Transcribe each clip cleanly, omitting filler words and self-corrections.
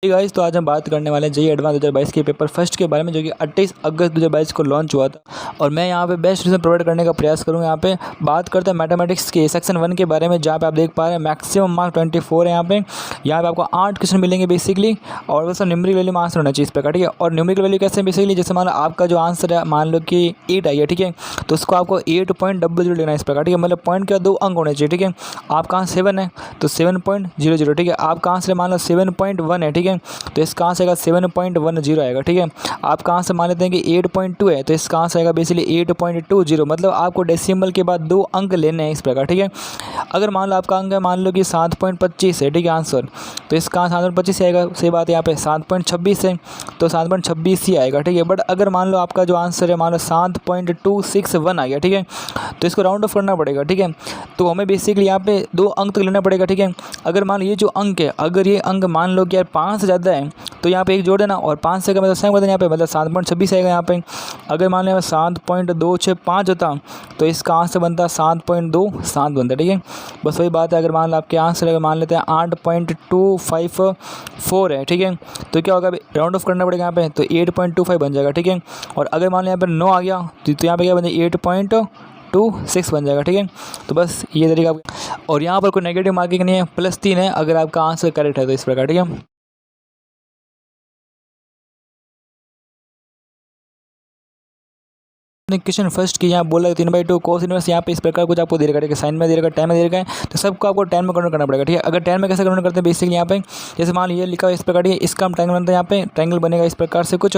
Guys, तो आज हम बात करने वाले हैं जेईई एडवांस 2022 के पेपर फर्स्ट के बारे में, जो कि 28 अगस्त 2022 को लॉन्च हुआ था। और मैं यहाँ पे बेस्ट रीजन प्रोवाइड करने का प्रयास करूँगा। यहाँ पे बात करते हैं मैथमेटिक्स के सेक्शन 1 के बारे में, जहाँ पे आप देख पा रहे हैं मैक्सिमम मार्क 24 है। यहाँ पे आपको 8 क्वेश्चन मिलेंगे बेसिकली, और बस न्यूमेरिकल वैल्यू में आंसर होना चाहिए इस प्रकार, ठीक है। और न्यूमेरिकल वैल्यू कैसे बेसिकली, जैसे मान लो आपका जो आंसर है, मान लो कि 8 आई है, ठीक है, तो उसको आपको 8.00 लेना है इस प्रकार, ठीक है। मतलब पॉइंट का 2 अंक होने चाहिए, ठीक है। आपका आंसर 7 है तो 7.00, ठीक है। आपका आंसर मान लो 7.1 है, ठीक है, तो इसका आंसर आएगा 7.10 आएगा, ठीक है। आपका आंसर मान लेते हैं कि 8.2 है, तो इसका आंसर आएगा बेसिकली 8.20। मतलब आपको डेसिमल के बाद 2 अंक लेने हैं इस प्रकार, ठीक है। अगर मान लो आपका अंक है, मान लो कि 7.25 है, ठीक है, आंसर, तो इसका आंसर 7.25 आएगा। सही बात है। यहाँ पे 7.26 है तो 7.26 ही आएगा, ठीक है। बट अगर मान लो आपका जो आंसर है, मान लो 7.261 आ गया, ठीक है, तो इसको राउंड ऑफ करना पड़ेगा, ठीक है। तो हमें बेसिकली यहाँ पे 2 अंक तक लेना पड़ेगा, ठीक है। अगर मान लो ये जो अंक है, अगर ये अंक मान लो कि यार 5 से ज़्यादा है, तो यहाँ पे एक जोड़ देना, और 5 से का मतलब सेम कर देना यहाँ पे, मतलब 7.26 आएगा यहाँ पे। अगर मान लो 7.265 होता, तो इसका आंसर बनता 7.27 बनता, ठीक है। बस वही बात है। अगर मान लो आपके आंसर अगर मान लेते हैं 8.254 है, ठीक है, तो क्या होगा, राउंड ऑफ करना पड़ेगा यहाँ पे, तो 8.25 बन जाएगा, ठीक है। और अगर मान लो यहाँ पे 9 आ गया, तो यहाँ पे क्या बन जाएगा, 8.26 बन जाएगा, ठीक है। तो बस ये तरीका। और यहाँ पर कोई नेगेटिव मार्किंग नहीं है, +3 है अगर आपका आंसर करेक्ट है, तो इस प्रकार, ठीक है। क्वेश्चन फर्स्ट की यहाँ बोला 3/2 कोस इनवर्स, यहाँ पे इस प्रकार कुछ आपको दे रखा है, साइन में दे रखा है, टाइम में दे रखा है, तो सबको आपको 10 में कन्वर्ट करना पड़ेगा, ठीक है। अगर 10 में कैसे कन्वर्ट करते हैं बेसिकली, यहाँ पे जैसे मान लीजिए लिखा है इस प्रकार, ठीक है, इसका हम ट्रायंगल बनता है, यहाँ पे ट्रायंगल बनेगा इस प्रकार से कुछ,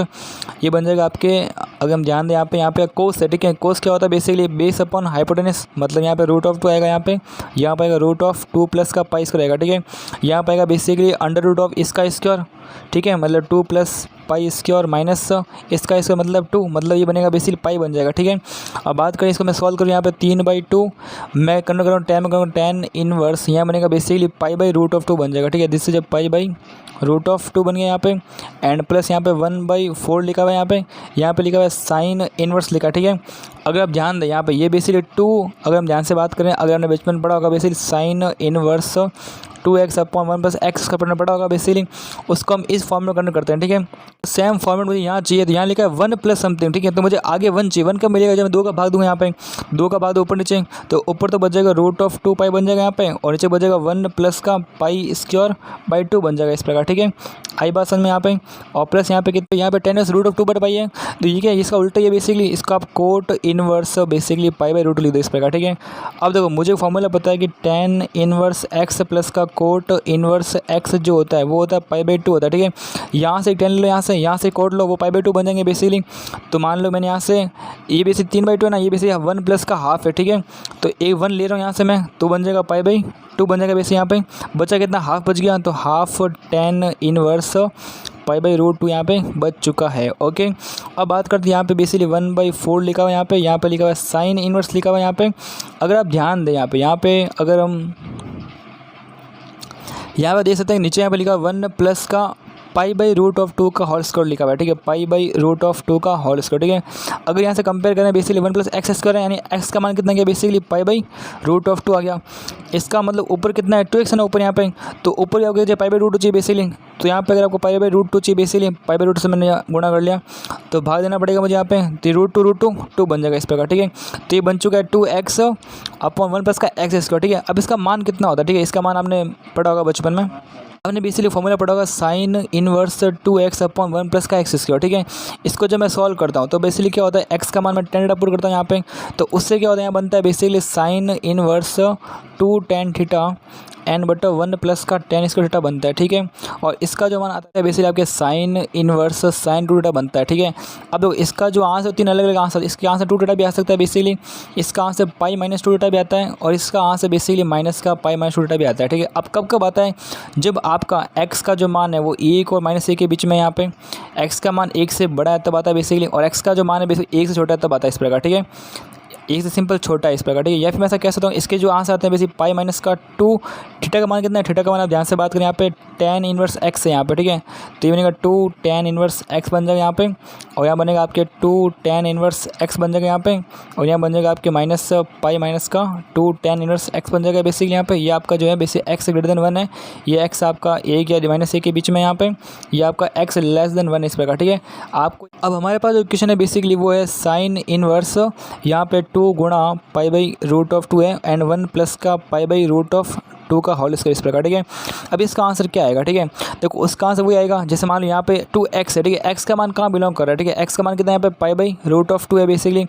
ये बन जाएगा आपके। अगर हम ध्यान दें यहाँ पे कोस है, ठीक है। कोस क्या होता है बेसिकली, बेस अपॉन हाइपोटेनस, मतलब यहाँ पे √2 आएगा, यहाँ पे आएगा √2 प्लस का पाई स्क्वायर आएगा, ठीक है। यहाँ पे आएगा बेसिकली √ऑफ इसका स्क्वायर, ठीक है, मतलब 2 प्लस पाई स्क्वायर माइनस इसका स्क्वायर मतलब 2, मतलब ये बनेगा बेसिकली पाई बन जाएगा, ठीक है। अब बात करें इसको, मैं सॉल्व करूँ यहाँ पे 3/2 मैं कन्वर्ट करूँ 10 में करूँ 10 इनवर्स, यहाँ बनेगा बेसिकली पाई/√2 बन जाएगा, ठीक है। दिस इज पाई/√2 बन गया यहाँ पे, एंड प्लस यहाँ पे 1/4 लिखा हुआ है, यहाँ पे लिखा हुआ है साइन इनवर्स लिखा, ठीक है। अगर आप ध्यान दें यहाँ पे ये बेसिकली 2, अगर हम ध्यान से बात करें, अगर हमने बचपन में पढ़ा होगा basically sine inverse 2x/1 + x का पढ़ना पड़ा होगा बेसिकली, उसको हम इस फॉर्म में कन्वर्ट करते हैं, ठीक है। सेम फॉर्मेट मुझे यहाँ चाहिए, तो यहाँ लिखा है 1 + समथिंग, ठीक है, तो मुझे आगे 1 चाहिए। 1 कब मिलेगा, जब मैं 2 का भाग दूंगा, यहाँ पे 2 का भाग दो ऊपर नीचे, तो ऊपर तो बच जाएगा √2 पाई बन जाएगा यहाँ पे, और नीचे बच जाएगा 1 प्लस का पाई² बन जाएगा इस प्रकार, ठीक है। आई बात समझ में यहाँ पे। और प्लस यहाँ पे कितने, यहाँ पे 10 √2/पाई है, तो ये क्या है, इसका उल्टा है बेसिकली, इसका आप कोट इनवर्स बेसिकली पाई/√2 लिख दो इस प्रकार, ठीक है। अब देखो मुझे फॉर्मूला पता है कि tan इनवर्स x प्लस का कोट इनवर्स x जो होता है वो होता है पाई/2 होता है, ठीक है। यहाँ से 10 लो, यहाँ से कोट लो, वो पाई/2 बन जाएंगे बेसिकली। तो मान लो मैंने यहाँ से ये बेसिकली 3/2 है ना, ये बेसिकली 1 प्लस का हाफ है, ठीक है। तो एक 1 ले रहा हूँ यहाँ से मैं, तो बन जाएगा पाई/2 बन जाएगा बेसिकली। यहाँ पे बचा कितना, हाफ बच गया, तो हाफ tan इनवर्स पाई/√2 यहाँ पे बच चुका है, ओके। अब बात करते हैं यहाँ पे बेसिकली 1/4 लिखा हुआ है, यहाँ पे लिखा हुआ है साइन इनवर्स लिखा हुआ है यहाँ पे। अगर आप ध्यान दें यहाँ पे अगर हम यहाँ पे देख सकते हैं, नीचे यहाँ पे लिखा 1 प्लस का पाई/√2 का होल स्क्वायर लिखा हुआ है, ठीक है, पाई/√2 का होल स्क्वायर, ठीक है। अगर यहाँ से कंपेयर करें बेसिकली 1 + x² है, यानी x का मान कितना गया बेसिकली पाई/√2 आ गया। इसका मतलब ऊपर कितना है, 2x है ना ऊपर यहाँ पे, तो ऊपर क्या हो पाई/√2 चाहिए बेसिकली। तो यहाँ पे अगर आपको पाई/√2 चाहिए बेसिकली, पाई/√2 से मैंने गुणा कर लिया, तो भाग देना पड़ेगा मुझे यहाँ पे, तो √2 बन जाएगा इस प्रकार, ठीक है। तो ये बन चुका है 2x/1 प्लस का x², ठीक है। अब इसका मान कितना होता है, ठीक है, इसका मान आपने पढ़ा होगा बचपन में, आपने बेसिकली फॉर्मूला पढ़ा होगा साइन इनवर्स 2x/1 प्लस का x², ठीक है। इसको जब मैं सॉल्व करता हूँ तो बेसिकली क्या होता है, x का मान मैं tan पुट करता हूँ यहाँ पे, तो उससे क्या होता है, यहाँ बनता है basically sine inverse 2 tan theta n/1 plus का tan² थीटा बनता है, ठीक है। और इसका जो मान आता है बेसिकली आपके साइन इनवर्स sin 2 थीटा बनता है, ठीक है। अब देखो इसका जो आंसर 3 अलग अलग आंसर, इसके आंसर 2 थीटा भी आ सकता है बेसिकली, इसका आंसर पाई-2 थीटा भी आता है, और इसका आंसर बेसिकली माइनस का पाई-2 थीटा भी आता है, ठीक है। अब कब आता है, जब आपका x का जो मान है वो 1 और -1 के बीच में, यहाँ पे x का मान 1 से बड़ा है तब आता है बेसिकली, और x का जो मान है बेसिकली 1 से छोटा है तब आता है इस प्रकार, ठीक है। एक से सिंपल छोटा है इस प्रकार, ठीक है। या फिर मैं ऐसा कह सकता हूँ इसके जो आंसर आते हैं बेसिक पाई माइनस का 2, थीटा का मान कितना है, थीटा का मान आप ध्यान से बात करें यहाँ पे tan इनवर्स x है यहाँ पे, ठीक है। तो ये बनेगा 2 tan इनवर्स x बन जाएगा यहाँ पे, और यहाँ बनेगा आपके 2 tan इनवर्स x बन जाएगा यहाँ पे, और यहाँ बन जाएगा आपके माइनस पाई माइनस का 2 tan इनवर्स x बन जाएगा बेसिकली यहाँ पे। ये आपका जो है बेसिक x ग्रेटर देन 1 है, ये x आपका 1 या माइनस 1 के बीच में यहाँ पे, ये आपका x लेस देन 1 इस प्रकार, ठीक है। आपको अब हमारे पास जो क्वेश्चन है बेसिकली वो है साइन इनवर्स यहाँ पे 2 गुणा पाई बाई रूट ऑफ 2 है एंड 1 प्लस का पाई बाई रूट ऑफ 2 का होल स्क्वायर इस प्रकार, ठीक है। अब इसका आंसर क्या आएगा, ठीक है। देखो उसका आंसर वही आएगा जैसे मान लो यहाँ पे 2x है, ठीक है। x का मान कहाँ बिलोंग कर रहा है, ठीक है। x का मान कितना है यहाँ पे पाई बाई रूट ऑफ 2 है बेसिकली।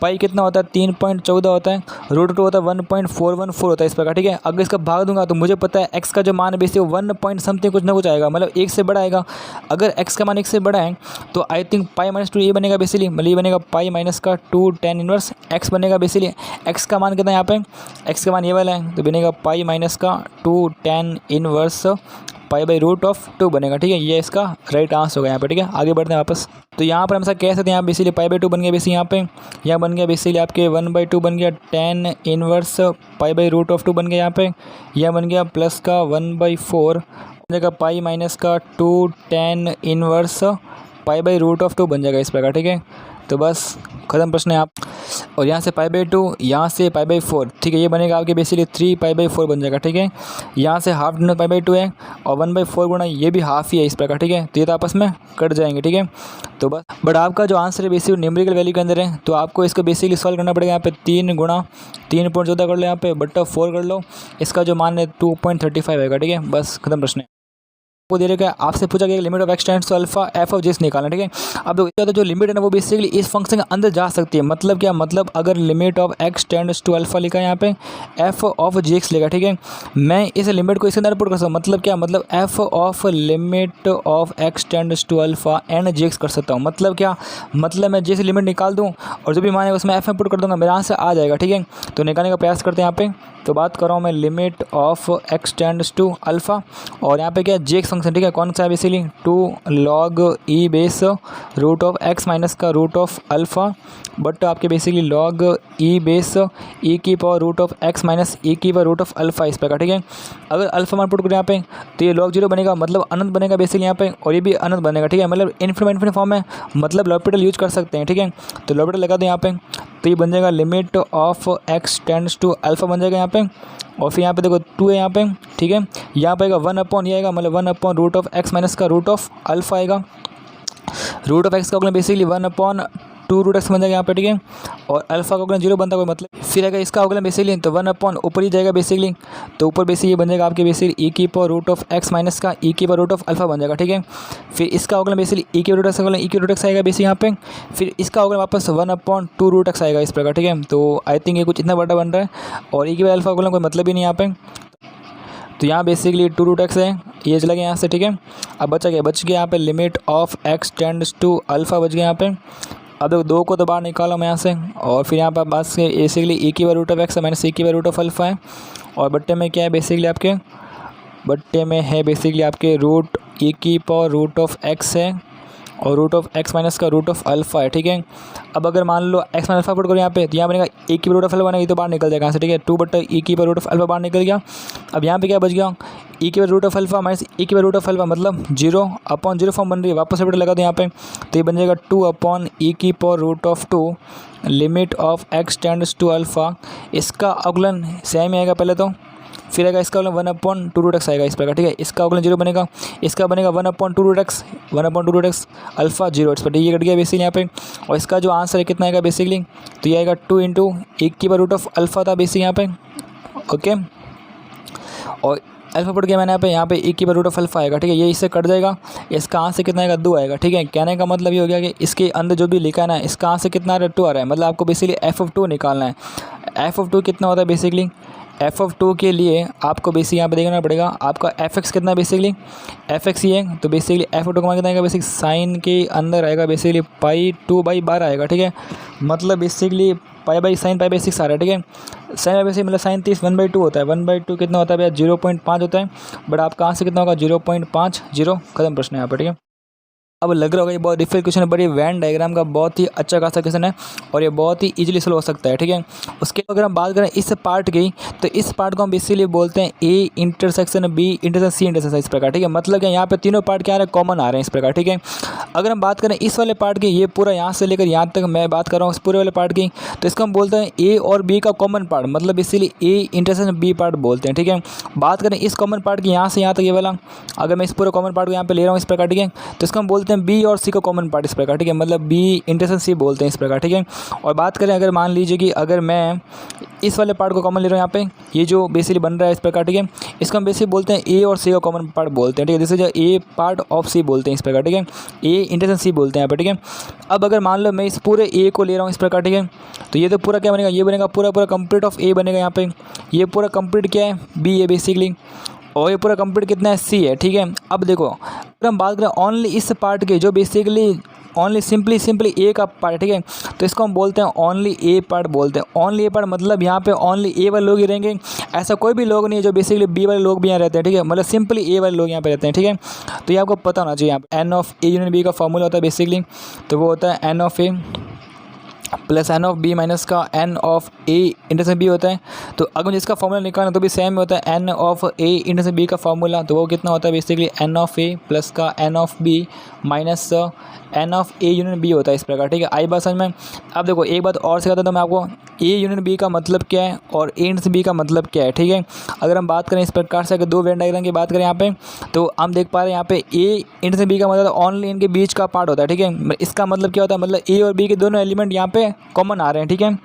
पाई कितना होता है 3.14 होता है, रूट 2 होता है 1.414 होता है इस प्रकार, ठीक है। अगर इसका भाग दूंगा तो मुझे पता है x का जो मान है बेसिकली 1 पॉइंट समथिंग कुछ ना कुछ आएगा, मतलब 1 से बड़ा आएगा। अगर x का मान 1 से बड़ा है तो आई थिंक पाई माइनस 2 ये बनेगा बेसिकली, मतलब ये बनेगा पाई माइनस का 2 tan इनवर्स x बनेगा बेसिकली। x का मान कितना है यहाँ पे, x का मान ये वाला है तो बनेगा पाई माइनस का 2 tan inverse pi by root of 2 बनेगा, ठीक है। ये इसका राइट आंसर होगा यहाँ पे, ठीक है। आगे बढ़ते हैं वापस। तो यहाँ पर हम ऐसा कह सकते हैं यहाँ बेसिकली पाई बाई 2 बन गया बेसिकली यहाँ पे, यहाँ बन गया बेसिकली आपके 1/2 बन गया tan inverse pi by root of 2 बन गया यहाँ पे, यह बन गया प्लस का 1/4 बन जाएगा पाई माइनस का 2 tan inverse pi by root of 2 बन जाएगा इस प्रकार, ठीक है। तो बस खत्म प्रश्न है आप। और यहाँ से पाई बाई 2, यहाँ से पाई बाई 4, ठीक है। ये बनेगा आपके बेसिकली 3 पाई बाई 4 बन जाएगा, ठीक है। यहाँ से हाफ गुना पाई बाई 2 है और 1/4 गुना ये भी हाफ ही है इस प्रकार, ठीक है। तो ये तो आपस में कट जाएंगे, ठीक है। तो बस बट आपका जो आंसर है बेसिकली न्यूमेरिकल वैल्यू के अंदर है, तो आपको इसको बेसिकली सॉल्व करना पड़ेगा। यहाँ पे 3 गुणा 3.14 कर लो, यहाँ पे बट्टा 4 कर लो, इसका जो मान है 2.35 आएगा, ठीक है। बस खत्म प्रश्न है। को दे रखा है, आपसे पूछा गया limit of x tends to alpha F of जेस निकालना, ठीक है। अब देखो जो लिमिट है ना वो बेसिकली इस फंक्शन के अंदर जा सकती है, मतलब क्या, मतलब अगर limit of x tends to alpha लिखा है यहाँ पे एफ ऑफ जेक्स लिखा, ठीक है। मैं इस लिमिट को इसके अंदर पुट कर सकता हूँ, मतलब क्या, मतलब F of limit of x tends to alpha and जेक्स कर सकता हूँ। मतलब क्या, मतलब मैं जैसे लिमिट निकाल दूँ और जो भी मान है उसमें एफ में पुट कर दूँगा, मेरे यहाँ से आ जाएगा, ठीक है। तो निकालने का प्रयास करते हैं यहाँ पे। तो बात कर रहा हूँ मैं limit of x tends to alpha, और यहाँ पे क्या जेक्स फंक्शन, ठीक है। कौन सा है basically 2 log e base root of x minus का रूट ऑफ अल्फा बट आपके basically log e base e की power root of x minus e की पावर रूट ऑफ अल्फा इस प्रकार, ठीक है। अगर अल्फा मान पुट करें यहाँ पे तो ये log 0 बनेगा, मतलब अनंत बनेगा बेसिकली यहाँ पे, और ये भी अनंत बनेगा, ठीक है। मतलब इन्फिनिट फॉर्म में, मतलब लॉपिटल यूज कर सकते हैं, ठीक है। तो लॉपिटल लगा दो यहाँ पे, तो ये बन जाएगा limit of x tends to alpha बन जाएगा यहाँ पे, और फिर यहाँ पे देखो 2 है यहाँ पे, ठीक है। यहाँ पे आएगा 1/, ये आएगा मतलब 1/ रूट ऑफ x माइनस का रूट ऑफ अल्फा आएगा। रूट ऑफ x का अगला बेसिकली 1/2 रूट x बन जाएगा यहाँ पे, ठीक है। और अल्फा का अगला 0 बनता है कोई मतलब, फिर आएगा इसका अगला बेसिकली तो 1/ ऊपर ही जाएगा बेसिकली, तो ऊपर बेसिकली ये बन जाएगा आपके बेसिकली e की power root of x minus का e की पावर रूट ऑफ अल्फा बन जाएगा, ठीक है। फिर इसका अगला बेसिकली e की रूट x अगला e की रूट x आएगा बेसिकली यहाँ पे, फिर इसका अगला वापस 1/2 रूट x आएगा इस प्रकार, ठीक है। तो आई थिंक ये कुछ इतना बड़ा बन रहा है, और e की पावर अल्फा अगला कोई मतलब ही नहीं यहाँ पे। तो यहाँ बेसिकली 2 रूट x है, ये चला गया यहाँ से, ठीक है। अब बच गया यहाँ पे limit of x tends to alpha बच गया यहाँ पे। अब देखो 2 को तो बाहर निकाला मैं यहाँ से, और फिर यहाँ पर बस बेसिकली e की power root of x minus e की पावर रूट ऑफ अल्फा है, और बट्टे में क्या है बेसिकली आपके, बट्टे में है बेसिकली आपके रूट e की पावर रूट ऑफ x है, और रूट ऑफ x माइनस का रूट ऑफ अल्फा है, ठीक है। अब अगर मान लो x माइनस अल्फा पुट करो यहाँ पे, तो यहाँ बनेगा e की रूट ऑफ अल्फा बनेगा, ये तो बाहर निकल जाएगा यहाँ से, ठीक है। 2/e की रूट ऑफ अल्फा बाहर निकल गया। अब यहाँ पे क्या बच गया, e की root of alpha minus e की रूट ऑफ अल्फा, मतलब 0/0 फॉर्म बन रही है, वापस लगा दो यहाँ पे, तो ये बन जाएगा 2/e की power root of 2 limit of x tends to alpha. इसका अवकलन सेम ही आएगा पहले तो, फिर आएगा इसका अवकलन 1/2 रूट x आएगा इस प्रकार, ठीक है। इसका अवकलन 0 बनेगा, इसका बनेगा 1/2 root x, 1/2 root x alpha 0 इस पर, ये कट गया बेसिकली यहाँ पे। और इसका जो आंसर है कितना आएगा बेसिकली, तो ये आएगा 2 × e की पावर रूट ऑफ अल्फा था बेसिक यहाँ पे, ओके। और अल्फा पुट गया मैंने यहाँ पे e की पावर रूट ऑफ अल्फा आएगा, ठीक है। ये इससे कट जाएगा, इसका आंसर कितना आएगा 2 आएगा, ठीक है। कहने का मतलब ये हो गया कि इसके अंदर जो भी लिखा है ना, इसका आंसर कितना आ रहा है 2 आ रहा है, मतलब आपको बेसिकली f(2) निकालना है। f(2) कितना होता है बेसिकली, f(2) के लिए आपको बेसिक यहाँ पे देखना पड़ेगा, आपका fx कितना है बेसिकली, fx ही है, तो बेसिकली f(2) का मान कितना आएगा बेसिक, साइन के अंदर आएगा बेसिकली π2/12 आएगा, ठीक है। मतलब बेसिकली sin π/6 आ रहा है, ठीक है। sin π/6 मतलब sin 30 1/2 होता है, 1/2 कितना होता है भैया 0.5 होता है, बट आपका आंसर कितना होगा 0.50। खत्म प्रश्न है यहाँ पर, ठीक है। अब लग रहा होगा ये बहुत डिफिकल्ट क्वेश्चन है, बट ये वेन डायग्राम का बहुत ही अच्छा खासा क्वेश्चन है और ये बहुत ही इजीली सोल्व हो सकता है, ठीक है। उसके अगर हम बात करें इस पार्ट की, तो इस पार्ट को हम बेसिकली बोलते हैं A intersection B intersection C intersection, इस प्रकार, ठीक है। मतलब कि यहाँ पे तीनों पार्ट क्या आ रहे हैं, कॉमन आ रहे हैं, इस प्रकार, ठीक है। अगर हम बात करें इस वाले पार्ट की, ये पूरा यहाँ से लेकर यहाँ तक मैं बात कर रहा हूँ इस पूरे वाले पार्ट की, तो इसको हम बोलते हैं ए और बी का कॉमन पार्ट, मतलब इसीलिए ए इंटरसेक्शन बी पार्ट बोलते हैं, ठीक है। बात करें इस कॉमन पार्ट की, यहाँ से यहाँ तक ये वाला, अगर मैं इस पूरे कॉमन पार्ट को यहाँ पे ले रहा हूँ इस प्रकार, ठीक है, तो इसको हम बोलते हैं बी और सी का कॉमन पार्ट, इस प्रकार, ठीक है। मतलब बी इंटरसेक्शन सी बोलते हैं, इस प्रकार, ठीक है। और बात करें अगर मान लीजिए कि अगर मैं इस वाले पार्ट को कॉमन ले रहा हूँ यहाँ पे, ये जो बेसिकली बन रहा है इस प्रकार, ठीक है, इसको हम बेसिकली बोलते हैं ए और सी का कॉमन पार्ट बोलते हैं, ठीक है। जैसे जो ए पार्ट ऑफ सी बोलते हैं इस प्रकार, ठीक है, ए इंटरसेक्शन सी बोलते हैं यहाँ पे, ठीक है। अब अगर मान लो मैं इस पूरे ए को ले रहा हूँ इस प्रकार, ठीक है, तो ये तो पूरा क्या बनेगा, ये बनेगा पूरा पूरा कंप्लीट ऑफ ए बनेगा यहाँ पे, ये पूरा कंप्लीट क्या है, बी है बेसिकली, और ये पूरा कंप्लीट कितना है, सी है, ठीक है। अब देखो अगर हम बात करें ओनली इस पार्ट के, जो बेसिकली ओनली सिंपली ए का पार्ट, ठीक है, तो इसको हम बोलते हैं ओनली ए पार्ट बोलते हैं। ओनली ए पार्ट मतलब यहाँ पे ओनली ए वाले लोग ही रहेंगे, ऐसा कोई भी लोग नहीं है जो बेसिकली बी वाले लोग भी यहाँ रहते हैं, ठीक है, मतलब सिंपली ए वाले लोग यहाँ पे रहते हैं, ठीक है। तो ये आपको पता होना चाहिए। यहाँ पे N of A union B का फॉर्मूला होता है बेसिकली, तो वो होता है N of A plus N of B minus का N of A intersection B होता है। तो अगर मुझे इसका फॉर्मूला निकालना तो भी सेम होता है, N of A intersection B का फॉर्मूला, तो वो कितना होता है basically N of A plus का N of B minus N of A union B होता है, इस प्रकार, ठीक है। आई बात समझ में। अब देखो एक बात और सिखाता हूँ मैं आपको, ए यूनियन बी का मतलब क्या है और ए इंटरसेक्शन बी का मतलब क्या है, ठीक है। अगर हम बात करें इस प्रकार से, अगर दो वेन डायग्राम की बात करें यहाँ पे, तो हम देख पा रहे हैं यहाँ पे ए इंटरसेक्शन बी का मतलब ओनली इनके बीच का पार्ट होता है, ठीक है। इसका मतलब क्या होता है, मतलब ए और बी के दोनों एलिमेंट यहाँ पे कॉमन आ रहे हैं, ठीक है।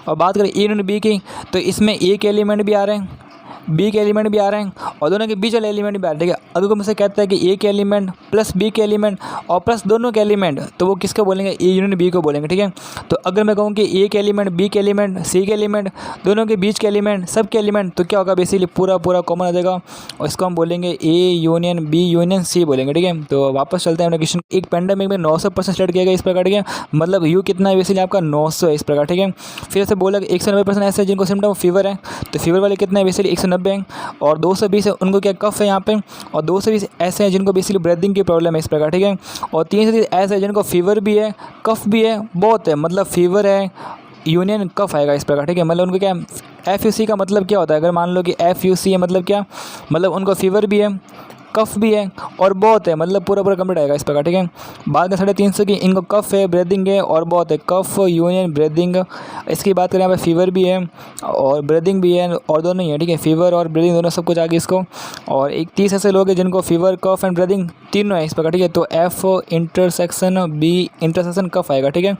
और बात करें ए यूनियन बी की, तो इसमें ए के एलिमेंट भी आ रहे हैं, बी के एलिमेंट भी आ रहे हैं और दोनों के बीच वाले एलिमेंट भी आ रहे हैं, ठीक है। अगर कोई मुझसे कहता है कि ए के एलिमेंट प्लस बी के एलिमेंट और प्लस दोनों के एलिमेंट, तो वो किसको बोलेंगे, ए यूनियन बी को बोलेंगे, ठीक है। तो अगर मैं कहूँ कि ए के एलिमेंट बी के एलिमेंट सी के एलिमेंट दोनों के बीच के एलिमेंट सब के एलिमेंट, तो क्या होगा बेसिकली पूरा पूरा कॉमन आ जाएगा और इसको हम बोलेंगे A union B union C बोलेंगे, ठीक है। तो वापस चलते हैं अपने क्वेश्चन। एक पेंडेमिक में 900% स्टार्ट किया गया इस प्रकार, ठीक है, मतलब यू कितना है बेसिकली आपका 900 है इस प्रकार, ठीक है। फिर से बोला कि 190% ऐसे जिनको सिम्टम फीवर है, तो फीवर वाले कितने हैं बेसिकली 190 हैं, और 220 है उनको क्या कफ है यहाँ पे, और 220 ऐसे हैं जिनको बेसिकली ब्रीदिंग की प्रॉब्लम है इस प्रकार, ठीक है। और 330 ऐसे हैं जिनको फीवर भी है कफ भी है बहुत है, मतलब फीवर है यूनियन कफ आएगा इस प्रकार, ठीक है। मतलब उनको क्या FUC का मतलब क्या होता है, अगर मान लो कि FUC है मतलब क्या, मतलब उनको फीवर भी है कफ भी है और बहुत है, मतलब पूरा पूरा कंप्लीट आएगा इस प्रकार, ठीक है। बाद में 350 की इनको कफ है ब्रीदिंग है और बहुत है, कफ यूनियन ब्रीदिंग। इसकी बात करें यहाँ पे फीवर भी है और ब्रीदिंग भी है और दोनों ही है, ठीक है, फीवर और ब्रीदिंग दोनों सब कुछ आ गया इसको। और 30 ऐसे लोग हैं जिनको फीवर कफ एंड ब्रीदिंग तीनों है इस प्रकार, ठीक है। तो F इंटरसेक्शन B इंटरसेक्शन कफ आएगा, ठीक है।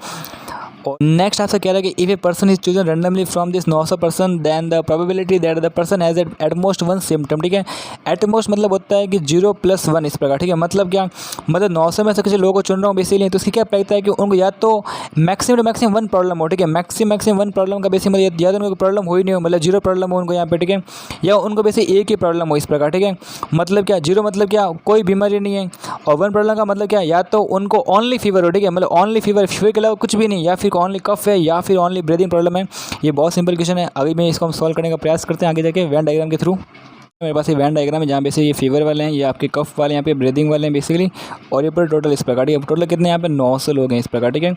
और नेक्स्ट आपसे कह रहा है कि if a person is chosen randomly from this 900% then the probability that the person has at most one symptom, ठीक है। एट मोस्ट मतलब होता है कि 0+1 इस प्रकार, ठीक है। मतलब क्या, मतलब 900 में से किसी लोगों को चुन रहा हूँ बेसिकली, तो उसकी क्या लगता है कि उनको या तो मैक्सिमम वन प्रॉब्लम हो, ठीक है, मैक्सिमम वन प्रॉब्लम का बेसिक मतलब या तो उनको प्रॉब्लम हो ही नहीं हो, मतलब 0 प्रॉब्लम हो उनको यहाँ पे, ठीक है, या उनको बेसिक एक ही प्रॉब्लम हो इस प्रकार, ठीक है। मतलब क्या 0 मतलब क्या कोई बीमारी नहीं है, और 1 प्रॉब्लम का मतलब क्या या तो उनको ओनली फीवर हो, ठीक है, मतलब ओनली फीवर के अलावा कुछ भी नहीं, या फिर ओनली कफ है या फिर ओनली ब्रीदिंग प्रॉब्लम है। ये बहुत सिंपल क्वेश्चन है। अभी मैं इसको हम सॉल्व करने का प्रयास करते हैं आगे जाके वेन डायग्राम के थ्रू। मेरे पास ये वेन डायग्राम है जहाँ पे ये फीवर वाले हैं, ये आपके कफ वाले, यहाँ पे ब्रीदिंग वाले हैं बेसिकली, और ये पूरे टोटल इस प्रकार, ठीक है। टोटल कितने यहाँ पे 900 लोग हैं इस प्रकार, ठीक है।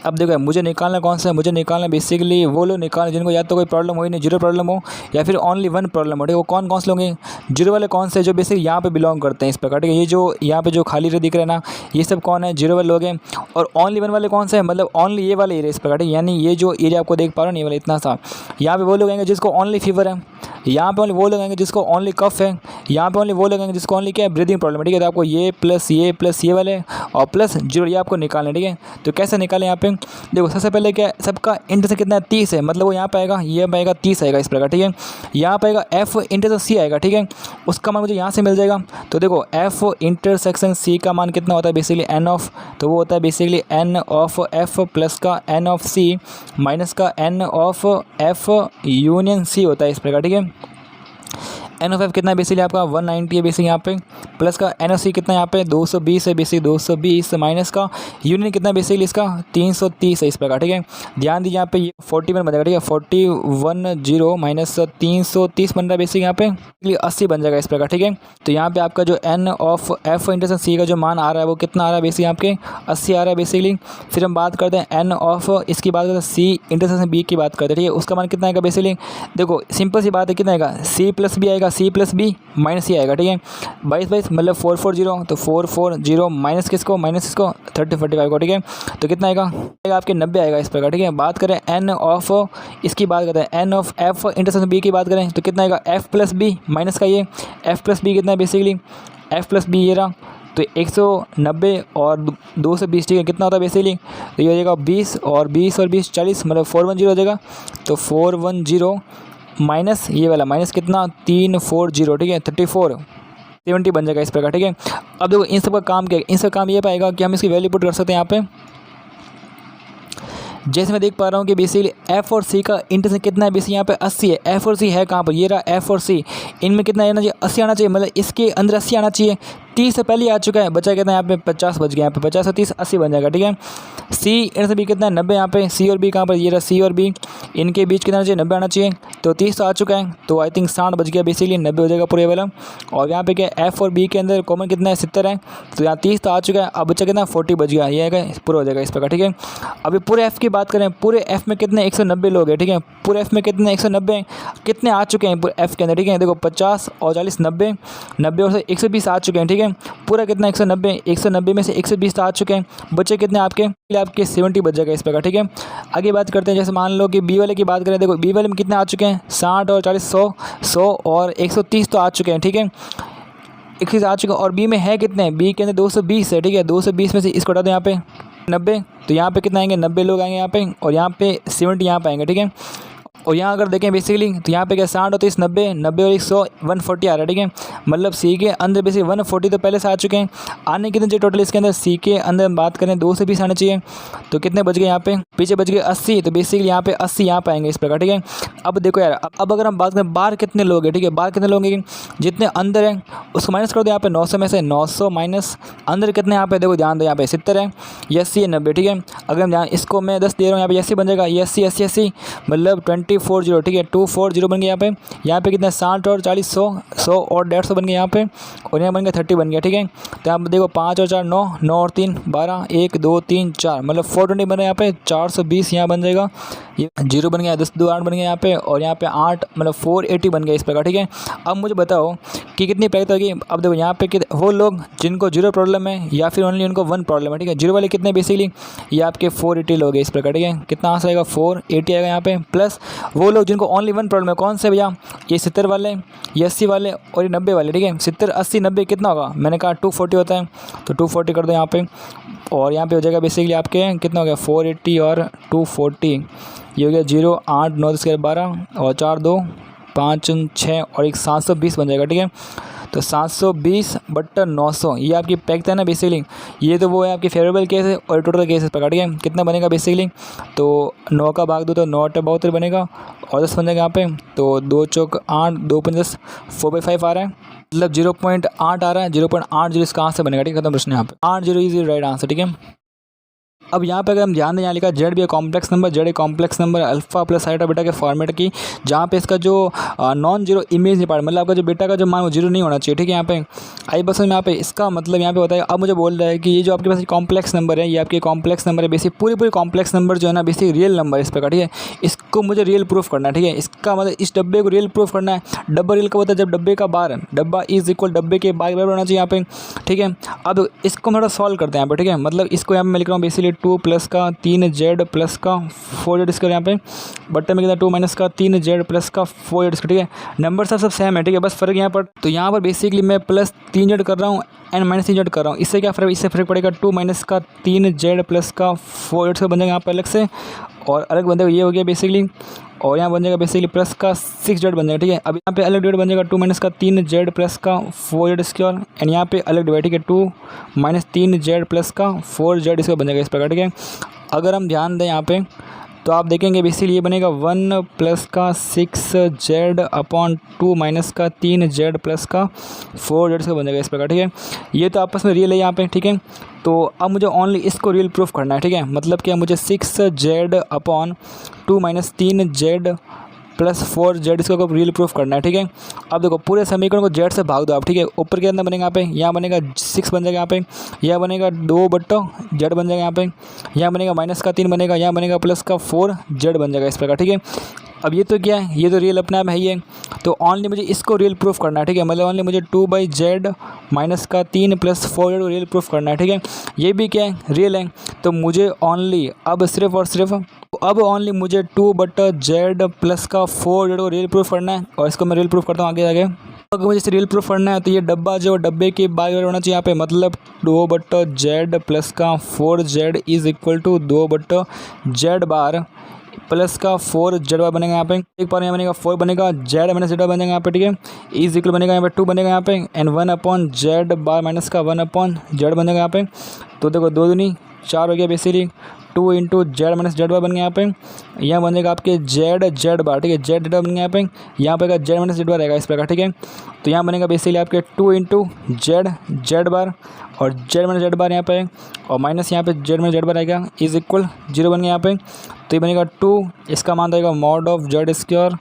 अब देखो मुझे निकालना कौन सा है, मुझे निकालना बेसिकली वो लोग निकालना जिनको या तो कोई प्रॉब्लम हो ही नहीं, 0 प्रॉब्लम हो, या फिर ओनली 1 प्रॉब्लम हो, ठीक है। वो कौन कौन से लोग हैं, 0 वाले कौन से, जो बेसिकली यहाँ पे बिलोंग करते हैं इस प्रकार, ठीक है। ये जो यहाँ पे जो खाली दिख रहे हैं ना, ये सब कौन है, 0 वाले लोग हैं। और ओनली 1 वाले कौन से हैं, मतलब ओनली ये वाले एरिया इस प्रकार, ठीक है। यानी ये जो एरिया आपको देख पा रहे हो, ये वाला इतना सा, यहाँ पे वो लोग आएंगे जिसको ओनली फीवर है, यहाँ पे ओनली वो लोग आएंगे जिसको ओनली कफ है, यहाँ पे ओनली वो लोग आएंगे जिसको ओनली क्या है ब्रीदिंग प्रॉब्लम है, ठीक है। तो आपको ये प्लस ये वाले और प्लस 0 ये आपको निकालना है, ठीक है। तो कैसे निकालें यहाँ पे, देखो सबसे पहले क्या सबका इंटर से कितना 30 है, मतलब वो यहाँ पे आएगा, ये आएगा 30 आएगा इस प्रकार, ठीक है। यहाँ पे आएगा F इंटर C आएगा, ठीक है, उसका मान मुझे यहाँ से मिल जाएगा। तो देखो F इंटरसेक्शन C का मान कितना होता है बेसिकली N ऑफ, तो वो होता है basically N of F plus का N ऑफ C माइनस का N of F union C होता है इस प्रकार, ठीक है। एन ऑफ एफ कितना है बेसिकली आपका 190 है बेसिक यहाँ पे, प्लस का एन ऑफ सी कितना है यहाँ पे 220 है बेसिक 220, माइनस का यूनियन कितना है बेसिकली इसका 330 है इस प्रकार, ठीक है। ध्यान दीजिए यहाँ पे ये 41 बन जाएगा, ठीक है। 41 माइनस 330 बन रहा है बेसिक यहाँ पे 80 बन जाएगा इस प्रकार, ठीक है। तो यहाँ पे आपका जो n of F intersection C का जो मान आ रहा है वो कितना आ रहा है बेसिक आपके 80 आ रहा है बेसिकली। फिर हम बात करते हैं एन ऑफ इसकी बात करते हैं सी इंटरसेक्शन बी की बात करते हैं, ठीक है। उसका मान कितना आएगा बेसिकली, देखो सिंपल सी बात है, कितना आएगा सी प्लस बी आएगा, सी प्लस बी माइनस सी आएगा, ठीक है। 22 मतलब 440, तो 440 माइनस किसको, माइनस इसको 3045 को, ठीक है। तो कितना आएगा आपके 90 आएगा इस प्रकार, ठीक है। बात करें एन ऑफ इसकी बात करते हैं n of F intersection B की बात करें तो कितना आएगा एफ प्लस बी माइनस का ये एफ प्लस बी कितना है बेसिकली एफ प्लस बी ये रहा, तो 190 और 220, ठीक है। कितना होता है बेसिकली, तो ये हो जाएगा 20 और 20 और 20 40 मतलब 410 हो जाएगा। तो 410 माइनस ये वाला माइनस कितना 340, ठीक है 3470 बन जाएगा इस प्रकार, ठीक है। अब देखो इन सब का काम क्या है, इन सब काम ये पाएगा कि हम इसकी वैल्यू पुट कर सकते हैं यहाँ पे। जैसे मैं देख पा रहा हूँ कि बेसिकली एफ और सी का इंटरसेक्शन कितना है बेसिकली यहाँ पे 80 है। एफ और सी है कहाँ पर, ये रहा एफ और सी, इनमें कितना आना चाहिए 80 आना चाहिए, मतलब इसके अंदर 80 आना चाहिए। 30 से पहले आ चुका है, बचा कितना है यहाँ पे 50 बच गया, यहाँ पे 50 और 30 80 बन जाएगा, ठीक है। सी इंटरसेक्शन बी कितना है 90 यहाँ पे, सी और बी कहाँ पर, ये रहा सी और बी, इनके बीच कितना चाहिए 90 आना चाहिए। तो 30 तो आ चुका है, तो आई थिंक 60 बच गया बेसिकली, 90 हो जाएगा पूरे वाला। और यहाँ पे क्या एफ और बी के अंदर कॉमन कितना है 70 है, तो यहाँ 30 तो आ चुका है, अब बच्चा कितना 40 बच गया, ये आएगा पूरा हो जाएगा इस प्रकार, ठीक है। अभी पूरे एफ की बात करें, पूरे एफ में कितने 190 लोग हैं, ठीक है। पूरे एफ में कितने 190 कितने आ चुके हैं पूरे एफ के अंदर, ठीक है। देखो 50 और 40 90 और से 120 आ चुके हैं, ठीक है। पूरा कितना 190 में से 120 आ चुके हैं, बच्चे कितने आपके 70 बच जाएगा इस प्रकार, ठीक है। आगे बात करते हैं, जैसे मान लो कि बी वाले की बात करें, देखो बी वाले में कितने आ चुके हैं 60 और 40 100 और 130 तो आ चुके हैं, ठीक है। 21 आ चुके हैं। और बी में है कितने, बी के अंदर 220 है, ठीक है। 220 में से इसको हटा दो यहाँ पे 90, तो यहाँ पे कितना आएंगे 90 लोग आएंगे यहाँ पे, और यहाँ पे 70 यहाँ पे आएंगे, ठीक है। और यहाँ अगर देखें बेसिकली तो यहाँ पे क्या 60 और 30 90 और 100 140 आ रहा है, ठीक है। मतलब सी के अंदर बेसिकली 140 तो पहले से आ चुके हैं, आने कितने चाहिए टोटल इसके अंदर, सी के अंदर हम बात करें 220 आने चाहिए, तो कितने बच गए यहाँ पे, पीछे बच गए 80, तो बेसिकली यहाँ पे 80 यहाँ पे आएंगे इस प्रकार, ठीक है। अब देखो यार, अब अगर हम बात करें बाहर कितने लोग हैं, ठीक है, बाहर कितने लोग हैं, जितने अंदर हैं उसको माइनस कर दो यहाँ पे 900 में से 900 माइनस अंदर कितने यहाँ पे, देखो ध्यान दो यहाँ पे 70 है, ये 80 है 90, ठीक है। अगर हम ध्यान इसको मैं 10 दे रहा हूँ यहाँ पे 80 बन जाएगा, ये 80 मतलब 240, ठीक है 240 बन गया यहाँ पे कितना 60 और 40 100 और 150 बन गया यहाँ पे, और यहाँ बन गया 30 बन गया, ठीक है। तो यहाँ पे देखो 5 और 4 9, 9 और 3 12, 1 2 3 4 मतलब 420 बन रहा है यहाँ पे, 420 यहाँ बन जाएगा, ये 0 बन गया, 10 2 8 बन गया यहाँ पे, और यहाँ पे 8 मतलब 480 बन गया इस प्रकार, ठीक है। अब मुझे बताओ कि कितनी प्राप्त होगी। अब देखो यहाँ पे वो लोग जिनको 0 प्रॉब्लम है या फिर ओनली उनको 1 प्रॉब्लम है, ठीक है। 0 वाले कितने बेसिकली ये आपके 480 लोग हैं इस प्रकार, ठीक है। कितना आंसर आएगा 480 आएगा यहाँ पे, प्लस वो लोग जिनको ओनली 1 प्रॉब्लम है, कौन से भैया, ये 70 वाले, ये 80 वाले और ये 90 वाले, ठीक है। 70 80 90 कितना होगा, मैंने कहा 240 होता है, तो 240 कर दो यहाँ पे, और यहाँ पे हो जाएगा बेसिकली आपके कितना हो गया 480 और 240, ये हो गया 0 8 9 10 12 और 4 2 5 6 और एक 720 बन जाएगा, ठीक है। तो 720/900 ये आपकी पैक्ट है ना बेसिकली, ये तो वो है आपकी फेवरेबल केस है और टोटल केस इस प्रकार, ठीक है। कितना बनेगा बेसिकली, तो 9 का भाग दो तो 9 8 72 बनेगा, और 10 बन जाएगा यहाँ पे, तो 2 चौक 8 2 5 10 4/5 आ रहा है, मतलब 0.8 आ रहा है, 0.80 इसका आंसर बनेगा, ठीक है। खत्म प्रश्न यहाँ पे 80 इज राइट आंसर, ठीक है। अब यहाँ पे अगर हम ध्यान दें, यहाँ लिखा जेड भी complex number, z a complex number alpha plus iota beta के फॉर्मेट की, जहाँ पे इसका जो नॉन जीरो इमेज नहीं पार्ट, मतलब आपका जो बीटा का जो मान वो जीरो नहीं होना चाहिए, ठीक है। यहाँ पे आई बस में यहाँ पे इसका मतलब यहाँ पे होता है, अब मुझे बोल रहा है कि ये जो आपके पास कॉम्प्लेक्स नंबर है, ये आपके कॉम्प्लेक्स नंबर है, बेसिक पूरी कॉम्प्लेक्स नंबर जो है ना बेसिक रियल नंबर इस प्रकार, ठीक है। इसको मुझे रियल प्रूफ करना है, ठीक है। इसका मतलब इस डब्बे को रियल प्रूफ करना है। डब्बा रियल कब होता है, जब डब्बे का बार, डब्बा इज इक्वल डब्बे के बार बराबर होना चाहिए यहाँ पे, ठीक है। अब इसको हम थोड़ा सॉल्व करते हैं यहाँ पे, ठीक है। मतलब इसको यहाँ पे मैं लिख रहा हूँ बेसिकली 2 प्लस का 3z प्लस का 4z इसका यहाँ पे बट्टे में कितना 2 माइनस का 3z प्लस का 4z इसका, ठीक है। नंबर सब सेम है, ठीक है, बस फ़र्क यहाँ पर, तो यहाँ पर बेसिकली मैं प्लस 3z कर रहा हूँ एंड माइनस 3z कर रहा हूँ। इससे क्या फ़र्क, इससे फ़र्क पड़ेगा 2 माइनस का 3z प्लस का 4z का बन जाएगा यहाँ पर अलग से, और अलग बन जाएगा ये हो गया बेसिकली, और यहाँ बन जाएगा बेसिकली प्लस का 6z बन जाएगा, ठीक है। अब यहाँ पे अलग डिवाइड बन जाएगा 2 माइनस का 3z प्लस का 4z स्क्वायर, एंड यहाँ पे अलग डिवाइड, ठीक है, 2 माइनस 3z प्लस का 4z इसका बन जाएगा इस प्रकार, ठीक है। अगर हम ध्यान दें यहाँ पे तो आप देखेंगे बेसिकली ये बनेगा 1 प्लस का 6z/2 माइनस का 3z प्लस का 4z का बनेगा इस प्रकार, ठीक है। ये तो आपस में रियल है यहाँ पे, ठीक है। तो अब मुझे ओनली इसको रियल प्रूफ करना है, ठीक है। मतलब क्या, मुझे 6z/2 minus 3z plus 4z इसको रियल प्रूफ करना है, ठीक है। अब देखो पूरे समीकरण को z से भाग दो आप, ठीक है। ऊपर के अंदर बनेगा यहाँ पे, यहाँ बनेगा 6 बन जाएगा यहाँ पे, यहाँ बनेगा 2/z बन जाएगा यहाँ पे, यहाँ बनेगा माइनस का 3 बनेगा, यहाँ बनेगा प्लस का 4z बन जाएगा इस प्रकार, ठीक है। अब ये तो क्या है, ये तो रियल अपने आप है ही है। तो ओनली मुझे इसको रियल प्रूफ करना है, ठीक है। मतलब ओनली मुझे 2/z माइनस का 3 प्लस 4z को रियल प्रूफ करना है, ठीक है। ये भी क्या है, रियल है। तो मुझे ओनली अब सिर्फ और सिर्फ अब ओनली मुझे 2/z प्लस का 4z को रियल प्रूफ करना है, और इसको मैं रियल प्रूफ करता हूँ आगे आगे। अगर मुझे इसे रियल प्रूफ करना है तो ये डब्बा जो डब्बे के बाहर होना चाहिए यहाँ पे, मतलब 2/z प्लस का 4z is equal to 2/z bar plus का 4z बार बनेगा यहाँ पे। एक बार यहाँ बनेगा 4 बनेगा, z माइनस z बनेगा यहाँ पे, ठीक है। इज इक्वल बनेगा यहाँ पे 2 बनेगा यहाँ पे, एंड 1/z बार माइनस का 1/z बनेगा यहाँ पे। तो देखो 2 दूनी 4 हो गया basically, 2 into z minus z बार बन गया यहाँ पे। यहाँ बन जाएगा आपके z बार, ठीक है। z बन गया यहाँ पे, यहाँ पे z माइनस z बार रहेगा इस प्रकार, ठीक है। तो यहाँ बनेगा बेसिकली आपके 2 इंटू z बार और z माइनस z बार यहाँ पे, और माइनस यहाँ पे z माइनस z बार आएगा, इज इक्वल 0 बन गया यहाँ पे। तो ये बनेगा 2, इसका मान रहेगा mod of z square,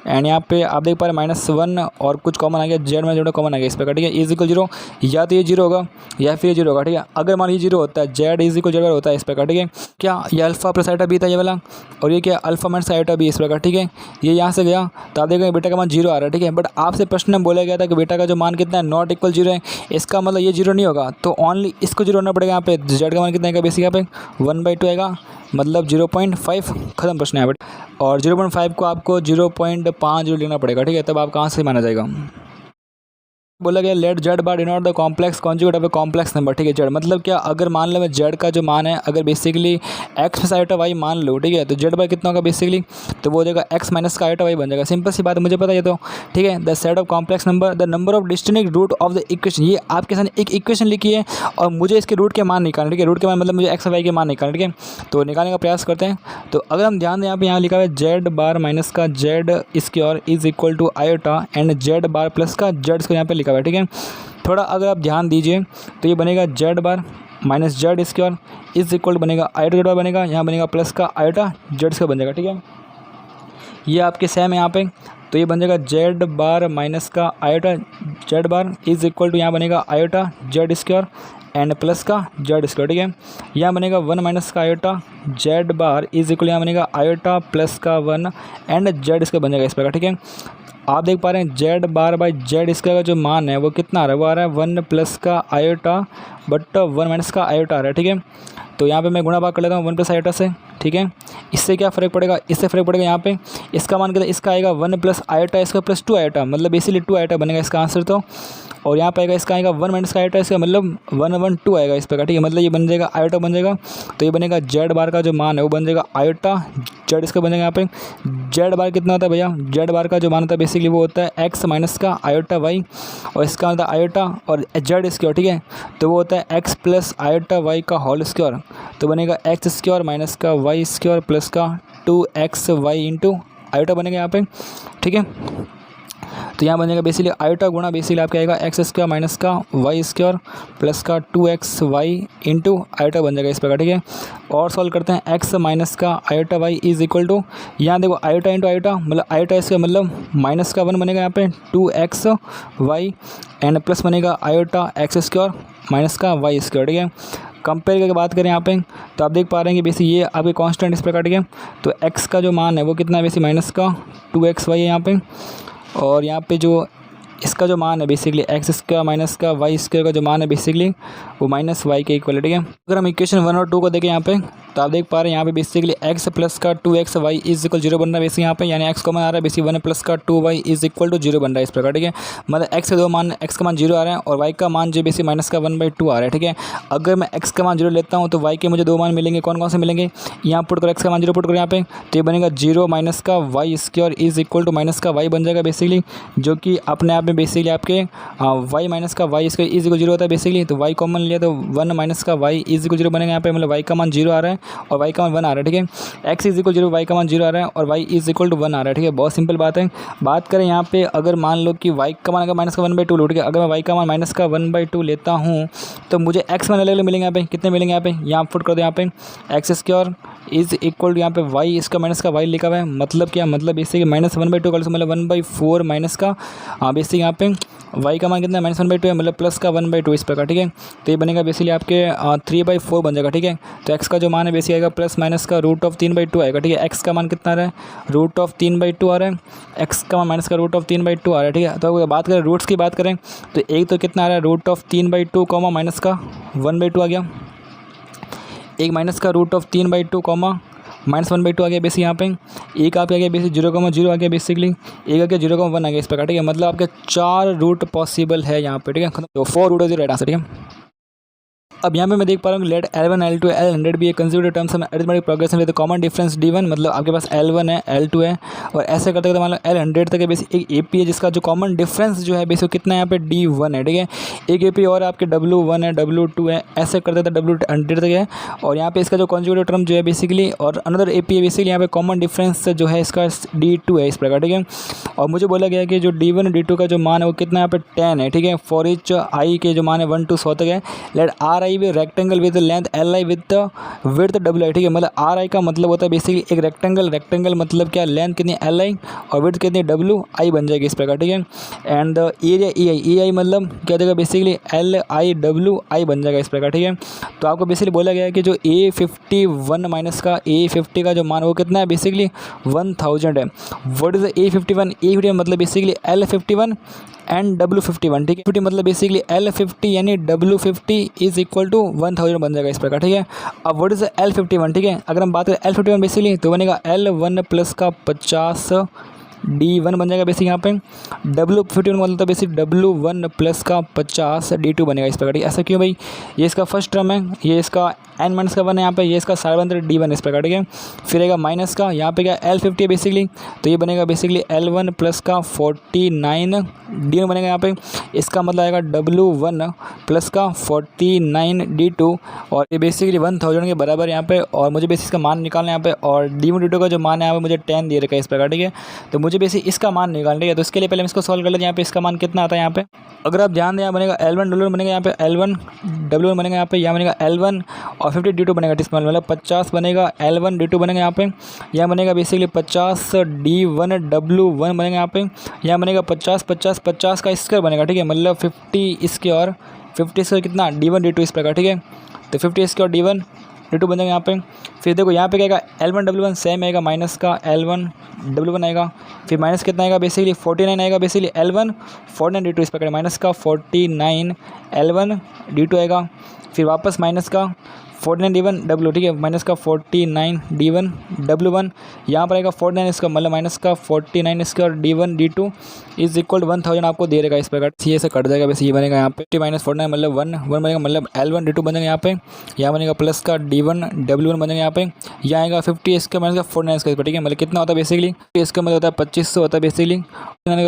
and यहाँ पे आप देख पा रहे -1 और कुछ कॉमन आ गया, z में जो कॉमन आ गया इस प्रकार, ठीक है। इज इक्वल 0, या तो ये 0 होगा या फिर ये 0 होगा, ठीक है। अगर मान लीजिए 0 होता है, z इज इक्वल 0 होता है इस प्रकार, ठीक है। क्या ये अल्फा प्लस आइटा बी था ये वाला, और ये क्या अल्फा माइनस आइटा बी इस प्रकार, ठीक है। ये यहाँ से गया तो आप देखेंगे बेटा का मान 0 आ रहा है, ठीक है। बट आपसे प्रश्न में बोला गया था कि बेटा का जो मान कितना है, नॉट इक्वल 0 है। इसका मतलब ये 0 नहीं होगा, तो ओनली इसको 0 होना पड़ेगा यहाँ पे। z का मान कितना आएगा बेसिक यहाँ पे 1/2 आएगा, मतलब 0.5, खत्म प्रश्न है बट। और 0.5 को आपको 0.50 लिखना पड़ेगा, ठीक है। तब आप कहाँ से माना जाएगा। बोला गया let z bar denote the complex conjugate of a complex number, ठीक है। z मतलब क्या, अगर मान लो मैं z का जो मान है अगर basically x plus iota y मान लो, ठीक है। तो z बार कितना होगा बेसिकली, तो वो हो जाएगा x माइनस का आइटा y बन जाएगा। सिंपल सी बात है, मुझे पता है ये तो, ठीक है। The set of complex number, the number of distinct root of the equation. ये आपके सामने एक इक्वेशन लिखी है और मुझे इसके रूट के मान निकालना, ठीक है। रूट के मान मतलब मुझे x और y के मान निकालना, ठीक है। तो निकालने का प्रयास करते हैं। तो अगर हम ध्यान दें यहाँ लिखा हुआ है z बार माइनस का z square is equal to iota, and z bar plus का z स्क्वायर यहाँ पे लिखा हुआ है, ठीक है। थोड़ा अगर आप ध्यान दीजिए तो ये बनेगा z bar minus z square is equal बनेगा आयोटा z बार बनेगा, यहाँ बनेगा प्लस का आयोटा z स्क्वायर बन जाएगा, ठीक है। ये आपके सेम है यहाँ पे, तो ये बन जाएगा z बार माइनस का iota z bar is equal to यहाँ बनेगा iota z square and plus का z स्क्वायर, ठीक है। यहाँ बनेगा 1 माइनस का iota z bar is equal यहाँ बनेगा आयोटा प्लस का 1 एंड z स्क्वायर बन जाएगा इस प्रकार, ठीक है। आप देख पा रहे हैं z bar by z square का जो मान है वो कितना आ रहा है, वो आ रहा है 1 प्लस का आयोटा बट 1 माइनस का आयोटा आ रहा है, ठीक है। तो यहाँ पे मैं गुणा भाग कर लेता हूँ 1 प्लस आयोटा से, ठीक है। इससे क्या फ़र्क पड़ेगा, इससे फ़र्क पड़ेगा यहाँ पे इसका मान कितना, इसका आएगा 1 प्लस आयोटा इसका प्लस 2 आयोटा, मतलब इसीलिए 2 आयोटा बनेगा इसका आंसर। तो और यहाँ पे आएगा इसका आएगा 1 माइनस का आयोटा, इसका मतलब 1/2 आएगा इस प्रकार, ठीक है। मतलब ये बन जाएगा आयोटा बन जाएगा, तो ये बनेगा z बार का जो मान है वो बन जाएगा आयोटा z इसका बन जाएगा। यहाँ पे z बार कितना होता है भैया, z बार का जो मान होता है बेसिकली वो होता है x माइनस का आयोटा y, और इसका होता है आयोटा और z स्क्वायर, ठीक है। तो वो होता है x प्लस आयोटा y का होल स्क्वायर, तो बनेगा x स्क्वायर माइनस का y स्क्वायर प्लस का 2xy इंटू आयोटा बनेगा यहाँ पे, ठीक है। तो यहाँ बनेगा बेसिकली आयोटा गुणा बेसिकली आपका आएगा x स्क्वायर माइनस का y स्क्वायर प्लस का 2xy इंटू आयोटा बन जाएगा इस प्रकार, ठीक है। और सॉल्व करते हैं x माइनस का iota y is equal to, यहाँ देखो आयोटा इंटू आयोटा मतलब आयोटा इसका मतलब माइनस का 1 बनेगा यहाँ पे 2xy एंड प्लस बनेगा आयोटा x स्क्वायर माइनस का y स्क्वायर, ठीक है। कंपेयर करके बात करें यहाँ पे तो आप देख पा रहे हैं कि बेसिक ये आपके कांस्टेंट इस प्रकार, ठीक है। तो x का जो मान है वो कितना है बेसिक माइनस का 2xy है यहाँ पे, और यहाँ पे जो इसका जो मान है बेसिकली x स्क्वायर माइनस का y स्क्वायर का जो मान है बेसिकली वो माइनस y के इक्वल है, ठीक है। अगर हम इक्वेशन 1 और 2 को देखें यहाँ पे तो आप देख पा रहे हैं यहाँ पे बेसिकली x प्लस का 2xy इज इक्वल 0 बन रहा है बेसिक यहाँ पे, यानी x कॉमन आ रहा है बेसिक 1 प्लस का 2y इज इक्वल टू 0 बन रहा है इस प्रकार, ठीक है। मतलब x के दो मान, x का मान 0 आ रहा है और y का मान जो बेसिक माइनस का 1/2 आ रहा है, ठीक है। अगर मैं x का मान 0 लेता हूँ तो y के मुझे दो मान मिलेंगे, कौन कौन से मिलेंगे, यहाँ पुट करो x का मान 0 पुट करो यहाँ पे, तो ये बनेगा 0 माइनस का y square is equal to minus का y बन जाएगा बेसिकली, जो कि अपने आप पे बेसिकली आपके वाई माइनस का वाई इसका इज इक्वल 0 होता है बेसिकली, तो वाई कॉमन लिया तो 1 माइनस का वाई इज इक्वल 0 बनेगा यहाँ पे, मतलब वाई का मान 0 आ रहा है और वाई का मान 1 आ रहा है, ठीक है। एक्स इज इक्वल 0, वाई का मान 0 आ रहा है और वाई इज इक्वल टू 1 आ रहा है, ठीक है। बहुत सिंपल बात है। बात करें यहाँ पे, अगर मान लो कि वाई का मान अगर माइनस का 1/2 लो, ठीक है, अगर मैं वाई का मान माइनस का 1/2 लेता हूँ तो मुझे एक्स मान अलग अलग मिलेंगे यहाँ पे, कितने मिलेंगे यहाँ पे, यहाँ फुट कर दो यहाँ पे x square is equal to यहाँ पे वाई, इसका माइनस का वाई लिखा हुआ है, मतलब क्या, मतलब बेसिकली माइनस 1/2 कर, मतलब 1/4 माइनस का बेसिक यहाँ पे वाई का मान कितना है, -1/2 है, मतलब प्लस का 1/2 इस प्रकार, ठीक है। तो ये बनेगा बेसिकली आपके 3/4 बन जाएगा, ठीक है। तो एक्स का जो मान है बेसिक आएगा प्लस माइनस का √3/2 आएगा, ठीक है। एक्स का मान कितना आ रहा है, √3/2 आ रहा है, एक्स का मान माइनस का √3/2 आ रहा है, ठीक है। तो अगर बात करें रूट्स की बात करें तो एक तो कितना आ रहा है √3/2 कॉमा माइनस का 1/2 आ गया, एक माइनस का √3/2 कॉमा -1/2 आ गया बेसिक यहाँ पे, एक आपके आ गया बेसिक 0,0 आ गया बेसिकली, एक आ गया 0,1 आ गया इस प्रकार, ठीक है। मतलब आपके 4 रूट पॉसिबल है यहाँ पे, ठीक है। तो 4 रूट 0 राइट आंसर, ठीक है। अब यहाँ पे मैं देख पा रहा हूँ लेट L1 L2 L100 भी कंसिडर टर्म्स में arithmetic progression with common difference D1, मतलब आपके पास L1 है L2 है और ऐसे करते करते मान लो L100 तक है बेसिक एक AP है जिसका जो कॉमन डिफरेंस जो है बेसिक कितना है यहाँ पे D1 है, ठीक है। एक AP और आपके W1 है W2 है, ऐसे करते करते W100 तक है और यहाँ पे इसका जो कॉन्जुगेटिव टर्म जो है बेसिकली और अनदर AP है बेसिकली यहाँ पे कॉमन डिफरेंस जो है इसका D2 है इस प्रकार, ठीक है। और मुझे बोला गया है कि जो D1 D2 का जो मान है वो कितना यहाँ पे 10 है, ठीक है। फॉर इच आई के जो मान है 1 to 100 तक है। लेट आर आई भी rectangle with length L I with width W I, ठीक है। मतलब आर आई का मतलब होता है बेसिकली एक रेक्टेंगल मतलब क्या, लेंथ कितनी एल आई और विड्थ कितनी डब्ल्यू आई बन जाएगी इस प्रकार, ठीक है। एंड एरिया ई आई मतलब क्या देगा basically L I W I बन जाएगा इस प्रकार, ठीक है। तो आपको बेसिकली बोला गया है कि जो A51 माइनस का A50 का जो मान वो कितना है बेसिकली 1000 है। व्हाट इज A51 मतलब बेसिकली L51 एंड W51, ठीक है। 50 मतलब बेसिकली L50 यानी W50 इज इक्वल टू 1000 बन जाएगा इस प्रकार, ठीक है। अब व्हाट इज L51, ठीक है। अगर हम बात करें L51 बेसिकली तो बनेगा L1 प्लस का 50 D1 बन जाएगा बेसिक यहाँ पे। W51 मतलब बेसिक W1 प्लस का 50 D2 बनेगा इस प्रकार, ऐसा क्यों भाई, ये इसका फर्स्ट टर्म है, ये इसका n माइनस का 1 है यहाँ पे, ये इसका साइड D1 इस प्रकार, ठीक है। फिर आएगा माइनस का यहाँ पे क्या L50 है बेसिकली, तो ये बनेगा बेसिकली L1 प्लस का 49 D1 बनेगा यहाँ पे, इसका मतलब आएगा W1 प्लस का 49 D2 और ये बेसिकली 1000 के बराबर यहाँ पे। और मुझे बेसिक इसका मान निकालना है यहाँ पे और D1 D2 का जो मान है यहाँ पे मुझे 10 दे रखा है इस प्रकार, ठीक है। तो मुझे बेसिक इसका मान निकालना है, तो इसके लिए पहले हम इसको सॉल्व कर लेते हैं। यहाँ पे इसका मान कितना आता है यहाँ पे, अगर आप ध्यान दें यहाँ बनेगा L1 W1 बनेगा यहाँ पे, L1 W1 बनेगा यहाँ पे, यहाँ बनेगा L1 और 50 D2 बनेगा, मतलब 50 बनेगा L1 D2 बनेगा यहाँ पे, यहाँ बनेगा बेसिकली 50 D1 W1 बनेगा यहाँ पे, यहाँ बनेगा 50 50 50 का स्क्वायर बनेगा, ठीक है। मतलब 50 इसके और 50 स्क्वायर कितना D1 D2 इस प्रकार, ठीक है। तो 50 स्क्वायर D1 D2 बनेगा यहाँ पे। फिर देखो यहाँ पे क्या आएगा L1 W1 सेम आएगा, माइनस का L1 W1 आएगा, फिर माइनस कितना आएगा बेसिकली 49 आएगा बेसिकली L1 49 D2 इस प्रकार, माइनस का 49 L1 D2 आएगा, फिर वापस माइनस का 49 D1 W, ठीक है, माइनस का 49 D1 W1, यहाँ पर आएगा 49 इसका मतलब माइनस का 49 इसका D1 D2 इज इक्वल 1000 आपको दे रहेगा इस प्रकार, सी से कट जाएगा वैसे ये बनेगा यहाँ पे 50 माइनस 49 मतलब 1 बनेगा, मतलब L1 D2 बनेगा यहाँ पे, यहाँ बनेगा प्लस का D1 W1 बनेगा यहाँ पे, यहाँ आएगा 50 इसका माइनस का 49 इसका, ठीक है। मतलब कितना होता है बेसिकली, इसका मतलब होता है 2500 होता है बेसिकली,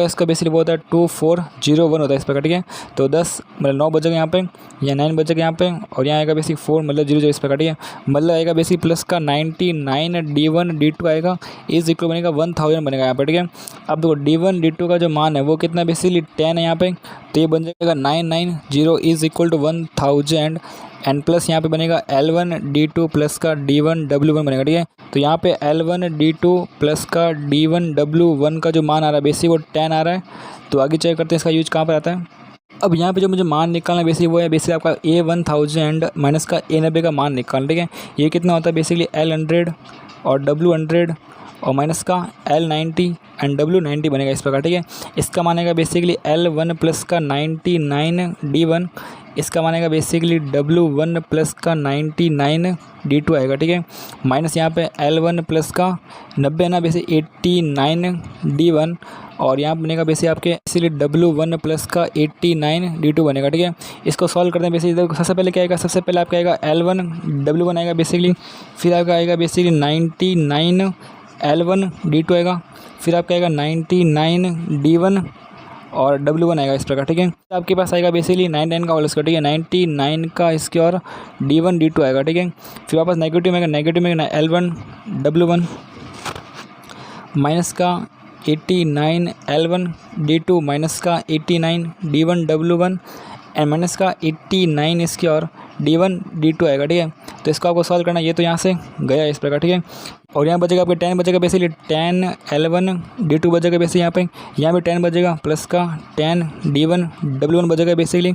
इसका बेसिकली वो होता है 2401 होता है इस प्रकार, ठीक है। तो 10 मतलब 9 बजेगा यहाँ पे, या 9 बजेगा यहाँ पे और यहाँ आएगा बेसिक 4 मतलब 0 इस प्रकार, ठीक है। मतलब आएगा बेसिक प्लस का 99 D1 D2 आएगा इज इक्वल बनेगा 1000 बनेगा यहाँ पे, ठीक है। अब देखो D1 D2 का जो मान है वो कितना बेसिकली 10 है यहाँ पे, तो ये बन जाएगा 990 is equal to 1000 and plus यहाँ पे बनेगा L1 D2 प्लस का D1 W1 बनेगा, ठीक है। तो यहाँ पे L1 D2 प्लस का D1 W1 का जो मान आ रहा है बेसिक वो 10 आ रहा है। तो आगे चेक करते हैं इसका यूज कहाँ पर आता है। अब यहाँ पे जो मुझे मान निकालना है बेसिकली वो है बेसिकली आपका A1000 माइनस का A90 का मान निकालना, ठीक है। ये कितना होता है बेसिकली L100 और W100 और माइनस का L90 एंड W90 बनेगा इस प्रकार, ठीक है। इसका मानेगा बेसिकली L1 प्लस का 99 D1, इसका मानेगा बेसिकली W1 प्लस का 99 D2 आएगा, ठीक है। माइनस यहाँ पे L1 प्लस का 90 ना बेसिक 89 D1 और यहाँ बनेगा बेसिक आपके इसीलिए W1 प्लस का 89 D2 बनेगा, ठीक है। इसको सॉल्व करते हैं बेसिक, सबसे पहले क्या आएगा, सबसे पहले आपका आएगा L1 W1 आएगा बेसिकली, फिर आपका आएगा बेसिकली 99 L1 D2 आएगा, फिर आपका आएगा 99 D1 और W1 आएगा इस प्रकार, ठीक है। आपके पास आएगा बेसिकली 99 का होल स्क्वायर, ठीक है, 99 का स्क्वायर D1 D2 आएगा, ठीक है। फिर वापस नेगेटिव में L1 W1 माइनस का 89 L1 D2 माइनस का 89 D1 W1 एंड माइनस का 89 स्क्वायर D1 D2 आएगा, ठीक है। तो इसको आपको सॉल्व करना, ये तो यहाँ से गया इस प्रकार, ठीक है। और यहाँ बचेगा आपके 10 बचेगा बेसिकली 10 L1 D2 बचेगा बेसिकली यहाँ पे 10 बचेगा प्लस का 10 D1 W1 बचेगा बेसिकली।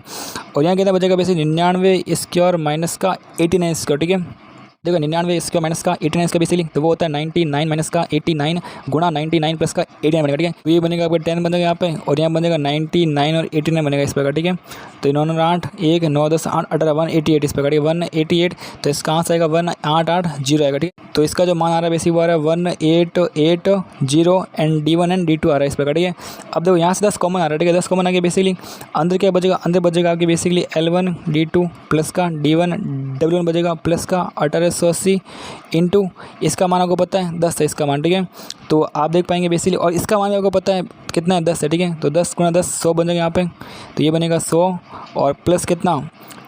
और यहाँ कितना बचेगा बेसिकली 99 स्क्वायर माइनस का 89 स्क्वायर, ठीक है। देखो 99 स्क्वायर माइनस का 89 का बेसिकली, तो वो होता है 99 माइनस का 89 गुणा 99 प्लस का 89 बनेगा, ठीक है। तो ये बनेगा आपका 10 बनेगा यहाँ पे, और यहाँ बनेगा 99 और 89 बनेगा इस प्रकार, ठीक है। तो 9 8 1 9 10 8 18 188 इस प्रकार, 188। तो इसका आंसर आएगा 1880 आएगा, ठीक है। तो इसका जो मान आ रहा है बेसिक वो आ रहा है 1880 एंड D1 एंड D2 आ रहा है इस प्रकार, ठीक है। अब देखो यहाँ से 10 कॉमन आ रहा है, ठीक है, 10 कॉमन आ गया बेसिकली। अंदर क्या बचेगा, अंदर बचेगा आपके बेसिकली L1 D2 प्लस का D1 W1 बचेगा प्लस का 1880 इंटू इसका मान आपको पता है 10 है इसका मान, ठीक है। तो आप देख पाएंगे बेसिकली, और इसका मान आपको पता है कितना है 10 है, ठीक है। तो 10 गुणा 10 100 बन जाएगा यहाँ पे, तो ये बनेगा 100 और प्लस कितना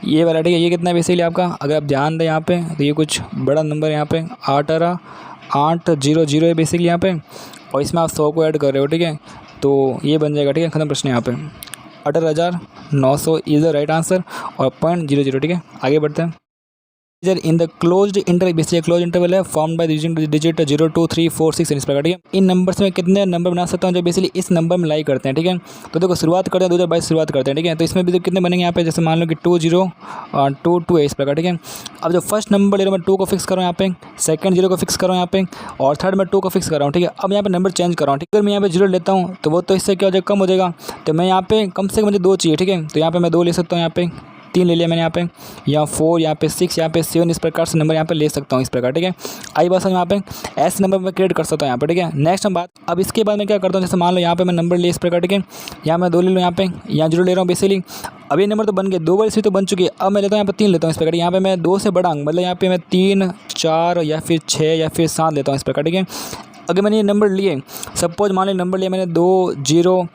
ये वाला, ठीक है। ये कितना है बेसिकली आपका, अगर आप ध्यान दें यहाँ पे तो ये कुछ बड़ा नंबर है यहाँ पे 18800 है बेसिकली यहाँ पे, और इसमें आप 100 को ऐड कर रहे हो, ठीक है। तो ये बन जाएगा, ठीक है, खत्म प्रश्न यहाँ पे 18900 इज द राइट आंसर और 0.00, ठीक है। आगे बढ़ते हैं। In the closed interval, basically close interval है फॉर्म्ड बाय डिजिट 0 2 3 4 6 इस प्रकार, ठीक है। इन नंबर्स में कितने नंबर बना सकता हूँ जो बेसिकली इस नंबर में लाई करते हैं, ठीक है। तो देखो शुरुआत करते हैं 2022 शुरुआत करते हैं, ठीक है। तो इसमें भी तो कितने बनेंगे यहाँ पे, जैसे मान लो कि 2 0 और 2 2 है इस प्रकार, ठीक है। अब जो फर्स्ट नंबर ले रहा हूँ मैं 2 को फिक्स कर रहा हूँ यहाँ पे, सेकंड 0 को फिक्स कर रहा हूँ यहाँ पे, और थर्ड में 2 को फिक्स कर रहा हूँ, ठीक है। अब यहाँ पे नंबर चेंज कर रहा हूँ, ठीक है। अगर मैं यहाँ पे 0 लेता हूँ तो वो तो इससे क्या हो जाएगा, कम हो जाएगा। तो मैं यहाँ पे कम से कम मुझे 2 चाहिए, ठीक है। तो यहाँ पे मैं 2 ले सकता हूँ, यहाँ पे 3 ले लिया मैंने यहाँ पे, या 4 यहाँ पे 6 यहाँ पे 7 इस प्रकार से नंबर यहाँ पे ले सकता हूँ इस प्रकार, ठीक है। आई बात यहाँ पे ऐसे नंबर मैं क्रिएट कर सकता हूँ यहाँ पे, ठीक है। नेक्स्ट हम बात, अब इसके बाद मैं क्या करता हूँ, जैसे मान लो यहाँ पे मैं नंबर ले इस प्रकार, ठीक है। यहाँ मैं 2 ले लूँ, यहाँ पे यहाँ 0 ले रहा हूँ बेसिकली। अब ये नंबर तो बन गए, 2 बार इसमें तो बन चुकी है। अब मैं लेता हूँ यहाँ पे 3 लेता हूँ इस प्रकार, यहाँ पे मैं 2 से बड़ा अंक, मतलब यहाँ पे मैं 3 4 या फिर 6 या फिर 7 लेता हूँ इस प्रकार, ठीक है। अगर मैंने ये नंबर लिए, सपोज मान लो नंबर लिया मैंने 2 0,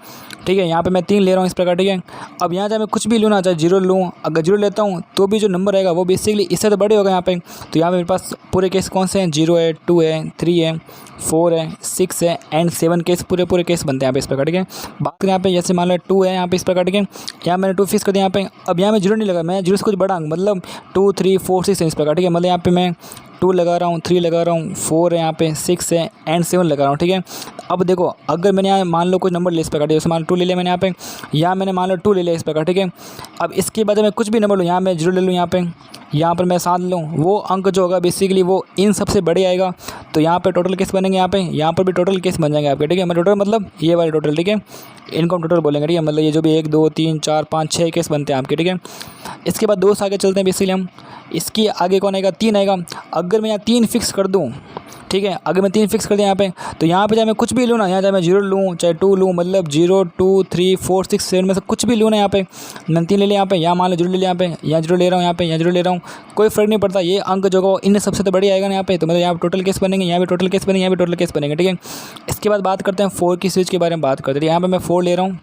ठीक है। यहाँ पे मैं 3 ले रहा हूँ इस प्रकार, ठीक है। अब यहाँ चाहे मैं कुछ भी लूँ ना, चाहे 0 लूँ, अगर 0 लेता हूँ तो भी जो नंबर आएगा वो बेसिकली इससे तो बड़े होगा यहाँ पे। तो यहाँ पे मेरे पास पूरे केस कौन से हैं, 0 है, 2 है, 3 है, 4 है, 6 है एंड 7 केस, पूरे केस बनते हैं यहाँ पे इस प्रकार, ठीक है। बात करें यहाँ पे, जैसे मान लो 2 है यहाँ पे इस प्रकार, ठीक है। यहाँ मैंने 2 फिक्स कर दिया यहाँ पे। अब यहाँ मैं 0 नहीं लगा, मैं 0 से कुछ बड़ा अंक, मतलब 2 3 4 6 है इस प्रकार, ठीक है। मतलब यहाँ पे मैं 2 लगा रहा हूँ, 3 लगा रहा हूँ, 4 है यहाँ पे, 6 है एंड 7 लगा रहा हूँ, ठीक है। अब देखो अगर मैंने यहाँ मान लो कुछ नंबर ले इस प्रकार, जैसे मान लो 2 ले लिया मैंने यहाँ मैंने मान लो 2 ले लिया इस प्रकार, ठीक है। अब इसके बाद मैं कुछ भी नंबर लूँ, यहाँ मैं 0 ले लूँ, यहाँ पर मैं 7 लूँ, वो अंक जो होगा बेसिकली वो इन सबसे बड़े आएगा। तो यहाँ पे टोटल केस बनेंगे, यहाँ पर भी टोटल केस बन जाएंगे आपके, ठीक है। मैं टोटल मतलब ये वाले टोटल, ठीक है, इनको हम टोटल बोलेंगे, ठीक है। मतलब ये जो भी 1 2 3 4 5 6 केस बनते हैं आपके, ठीक है। इसके बाद 2 से आगे चलते हैं बेसिकली हम, इसकी आगे कौन आएगा, 3 आएगा। अगर मैं यहाँ 3 फिक्स कर दूँ, ठीक है, अगर मैं 3 फिक्स कर दिया यहाँ पे, तो यहाँ पे चाहे मैं कुछ भी लूँ ना, यहाँ चाहे मैं 0 लूँ चाहे 2 लूँ, मतलब 0 2 3 4 6 7 में से कुछ भी लूँ ना, यहाँ पे मैंने 3 ले लिया यहाँ पे, यहाँ मान लो 0 ले लिया यहाँ पे, यहाँ 0 ले रहा हूँ, यहाँ पे यहाँ 0 ले रहा हूँ, कोई फर्क नहीं पड़ता। ये अंक जो होगा इन सबसे तो बड़ी आएगा ना यहाँ पे। तो मतलब यहाँ टोटल केस बनेंगे, यहाँ भी टोटल केस बनेंगे, यहाँ भी टोटल केस बनेंगे, ठीक है। इसके बाद बात करते हैं 4 की स्विच के बारे में बात करते हैं। यहाँ पर मैं 4 ले रहा हूँ,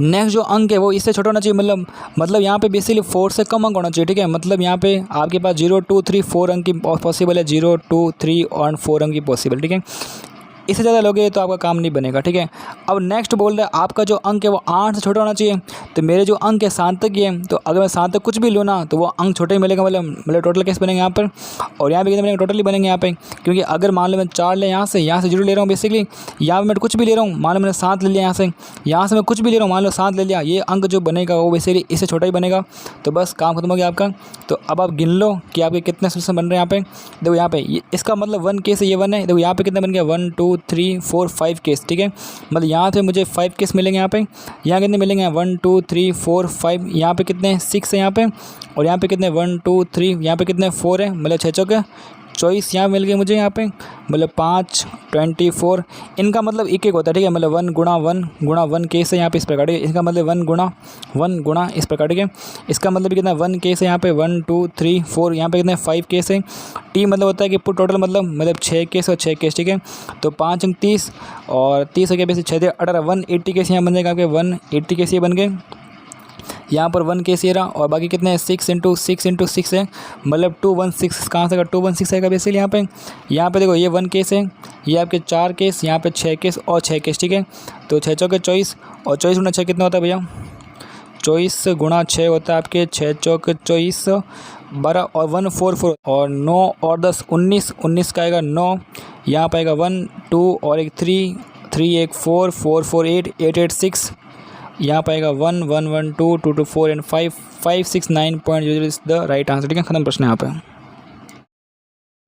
नेक्स्ट जो अंक है वो इससे छोटा होना चाहिए, मतलब यहाँ पे बेसिकली 4 से कम अंक होना चाहिए, ठीक है। मतलब यहाँ पे आपके पास 0 2 3 4 अंक की पॉसिबल है, 0 2 3 और 4 अंक की पॉसिबल, ठीक है। इससे ज़्यादा लोगे तो आपका काम नहीं बनेगा, ठीक है। अब नेक्स्ट बोल रहा है आपका जो अंक है वो 8 से छोटा होना चाहिए। तो मेरे जो अंक है 7 तक ही है, तो अगर मैं 7 तक कुछ भी लूँ ना तो वो अंक छोटे ही मिलेगा, मतलब टोटल केस बनेंगे यहाँ पर। और यहाँ पे कितने बनेंगे, टोटल ही बनेंगे यहाँ पे, क्योंकि अगर मान लो मैं 4 ले यहाँ से 0 ले रहा हूँ बेसिकली, यहाँ पर मैं कुछ भी ले रहा हूँ, मान लो मैंने 7 ले लिया यहाँ से मैं कुछ भी ले रहा हूँ, मान लो 7 ले लिया, ये अंक जो बनेगा वो बेसिकली इससे छोटा ही बनेगा। तो बस काम खत्म हो गया आपका। तो अब आप गिन लो कि आपके कितने सोल्यूशन बन रहे हैं यहाँ पे। देखो यहाँ पे इसका मतलब 1 केस है, ये 1 है। देखो यहाँ पे कितने बन गया, 1 2 3 4 5 केस, ठीक है। मतलब यहाँ से मुझे 5 केस मिलेंगे यहाँ पे। यहाँ कितने मिलेंगे, 1 2 3 4 5, यहाँ पे कितने 6 है यहाँ पे, और यहाँ पे कितने 1 2 3, यहाँ पे कितने 4 है, मतलब 6 चौके चॉइस यहाँ मिल गई मुझे यहाँ पे, मतलब 5 24। इनका मतलब एक एक होता है, ठीक है, मतलब 1 गुणा 1 गुणा 1 केस है यहाँ पे इस प्रकार, ठीक है। इसका मतलब 1 गुणा 1 गुणा इस प्रकार, ठीक है। इसका मतलब कितना 1 केस है यहाँ पे, 1 2 3 4, यहाँ पे कितने 5 केस है। टी मतलब होता है कि पुट टोटल मतलब 6 केस और 6 केस, ठीक है। तो 5 अंक 30 और 30 हो गया वैसे 6 18, 180 केस यहाँ बन जाएगा आपके, 180 केस ये बन गए। यहाँ पर 1 केस ये रहा और बाकी कितने हैं 6 इंटू 6 है, मतलब 216। कहाँ से 216 आएगा बेसिकली यहाँ पे देखो ये 1 केस है, ये आपके 4 केस, यहाँ पे 6 केस और 6 केस, ठीक है। तो 6 चौके 24 और 24 गुना 6 कितना होता है भैया, 24 गुणा 6 होता है आपके 6 चौके 24 12 और 144 और 9 और 10 19 का आएगा 9, यहाँ पर आएगा 1 2 और एक 3 3 एक 4 4 4 8 8 8 6, यहाँ पाएगा 1 1 1 2 2 2 4 and 5 5 6 9.0 is the right answer, ठीक है। खत्म प्रश्न यहाँ पे।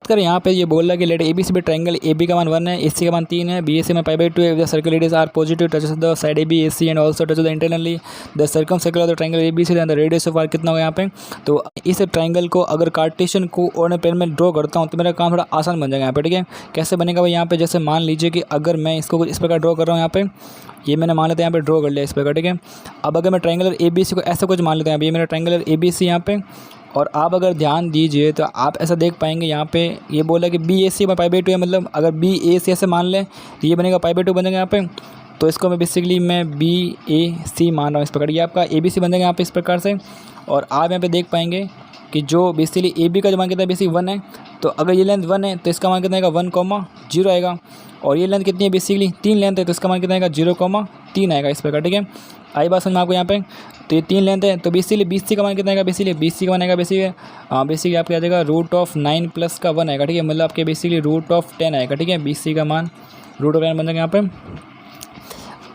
कर यहाँ पे ये बोल रहा है कि let A B C be triangle A B का मान 1 है, ए सी का मान 3 है, बी ए सी में π/2 है, the circle radius r positive touches the side A B A C and also touch the internally the circumcircle of the triangle A B C and the radius of r कितना होगा यहाँ पे। तो इस triangle को अगर Cartesian coordinate plane में draw करता हूँ तो मेरा काम थोड़ा आसान बन जाएगा यहाँ पे, ठीक है। कैसे बनेगा भाई, यहाँ पे जैसे मान लीजिए कि अगर मैं इसको कुछ इस प्रकार ड्रॉ कर रहा हूँ, यहाँ पे ये मैंने मान लेते हैं यहाँ पे ड्रॉ कर लिया इस प्रकार, ठीक है। अब अगर मैं ट्राइंगुलर ए बी सी को ऐसा कुछ मान लेते हैं, ये मेरा ट्राइंगुलर ए बी सी यहाँ पे, और आप अगर ध्यान दीजिए तो आप ऐसा देख पाएंगे यहाँ पे ये बोला कि बी ए सी में π/2 है, मतलब अगर बी ए सी ऐसे मान लें तो ये बनेगा π/2 बनेगा यहाँ पे। तो इसको मैं बेसिकली मैं बी ए सी मान रहा हूँ इस प्रकार, ये आपका ए बी सी बनेगा यहाँ पे इस प्रकार से। और आप यहाँ पे देख पाएंगे कि जो बेसिकली ए बी का जो मान कितना है बेसिकली 1 है, तो अगर ये लेंथ 1 है तो इसका मान कितना आएगा 1,0 आएगा, और ये लेंथ कितनी है बेसिकली 3 लेंथ है तो इसका मान कितना आएगा 0,3 आएगा इस प्रकार, ठीक है। आई बात समझ में आपको यहाँ पे। तो ये 3 लेंथ है तो बेसिकली बी सी का मान कितना आएगा, बेसिकली बी सी का मान आएगा बेसिकली आपके आ जाएगा √9 प्लस का 1 आएगा, ठीक है, मतलब आपके बेसिकली √10 आएगा, ठीक है। बी सी का मान √10 बन जाएगा यहाँ पे।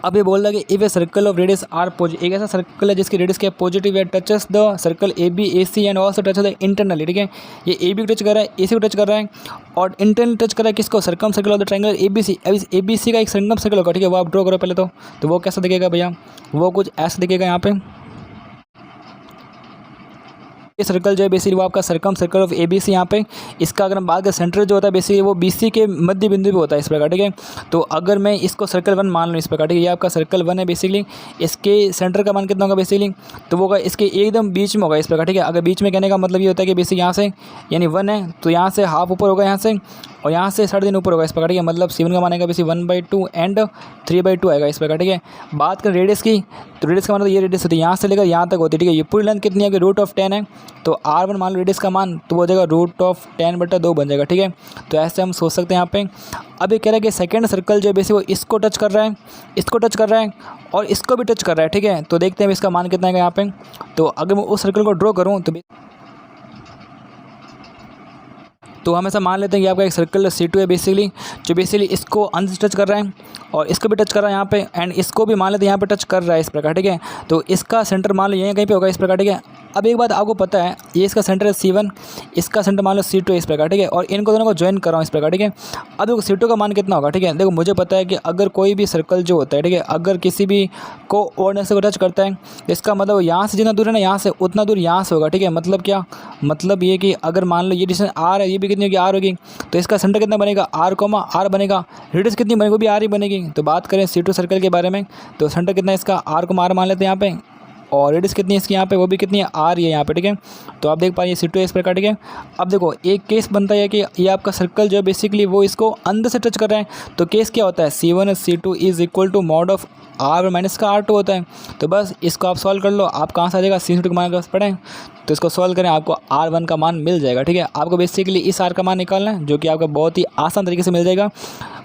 अब ये बोल रहा है कि if a circle of radius r positive, एक ऐसा सर्कल है जिसकी रेडियस क्या पॉजिटिव है, touches the circle A B A C and also touches the internally, ठीक है। ये ए बी को टच कर रहा है, ए सी को टच कर रहा है और इंटरनली टच कर रहा है किसको, circumcircle of the triangle A B C. अब इस ए बी सी का एक सर्कम सर्कल होगा, ठीक है, वो आप ड्रॉ करो पहले तो वो कैसा दिखेगा भैया, वो कुछ ऐसा दिखेगा यहाँ पे। ये सर्कल जो है बेसिकली वो आपका circumcircle of A B C यहाँ पे, इसका अगर हम बात करें सेंटर जो होता है बेसिकली वो बी सी के मध्य बिंदु पे होता है इस प्रकार, ठीक है। तो अगर मैं इसको सर्कल 1 मान लूँ इस प्रकार, ठीक है, ये आपका सर्कल 1 है बेसिकली, इसके सेंटर का मान कितना होगा बेसिकली, तो वो होगा इसके एकदम बीच में होगा इस प्रकार, ठीक है। अगर बीच में कहने का मतलब ये होता है कि बेसिकली यहाँ से यानी 1 है तो यहाँ से हाफ ऊपर होगा यहाँ से, और यहाँ से 3.5 ऊपर होगा इस प्रकार, ठीक है, मतलब C1 का मान आएगा बेसिकली 1/2 एंड 3/2 आएगा इस प्रकार, ठीक है। बात करें रेडियस की तो रेडियस का मतलब ये रेडियस होती है यहाँ से लेकर यहाँ तक होती है, ठीक है। ये पूरी लेंथ कितनी है कि √10 है, तो R1 मान लो रेडियस का मान तो वो हो जाएगा √10/2 बन जाएगा, ठीक है। तो ऐसे हम सोच सकते हैं यहाँ पे। अब ये कह रहा है कि सेकंड सर्कल जो है बेसिकली वो इसको टच कर रहा है, इसको टच कर रहा है और इसको भी टच कर रहा है, ठीक है। तो देखते हैं इसका मान कितना है यहाँ पे। तो अगर मैं उस सर्कल को ड्रॉ करूँ तो हम ऐसा मान लेते हैं कि आपका एक सर्कल C2 है बेसिकली, जो बेसिकली इसको अंत से टच कर रहा है और इसको भी टच कर रहा है यहाँ पे, एंड इसको भी मान लेते हैं यहाँ पे टच कर रहा है इस प्रकार, ठीक है। तो इसका सेंटर मान लो यहीं कहीं पे होगा इस प्रकार, ठीक है। अब एक बात आपको पता है, ये इसका सेंटर है C1, इसका सेंटर मान लो C2 इस प्रकार, ठीक है, और इनको दोनों को ज्वाइन कर रहा हूँ इस प्रकार, ठीक है। अब देखो C2 का मान कितना होगा, ठीक है। देखो मुझे पता है कि अगर कोई भी सर्कल जो होता है, ठीक है, अगर किसी भी कोऑर्डिनेट को टच करता है तो इसका मतलब यहाँ से जितना दूर है ना यहाँ से उतना दूर यहाँ से होगा, ठीक है। मतलब क्या, मतलब ये कि अगर मान लो ये डिस्टेंस R है, ये भी कितनी होगी R होगी, तो इसका सेंटर कितना बनेगा R, R बनेगा, रेडियस कितनी बनेगी वो भी R ही बनेगी। तो बात करें C2 सर्कल के बारे में तो सेंटर कितना है इसका R मान लेते हैं यहाँ पे, और रेडियस कितनी है इसकी यहाँ पे, वो भी कितनी है R है यहाँ पे, ठीक है। तो आप देख पाइए C2 इस प्रकार, ठीक है। अब देखो एक केस बनता है कि ये आपका सर्कल जो है बेसिकली वो इसको अंदर से टच कर रहा है, तो केस क्या होता है C1 C2 is equal to mod of R minus का R2 होता है। तो बस इसको आप सॉल्व कर लो, आप कहाँ से आ जाएगा C2 का मान पढ़ें तो इसको सॉल्व करें, आपको R1 का मान मिल जाएगा, ठीक है। आपको बेसिकली इस R का मान निकालना है जो कि आपका बहुत ही आसान तरीके से मिल जाएगा।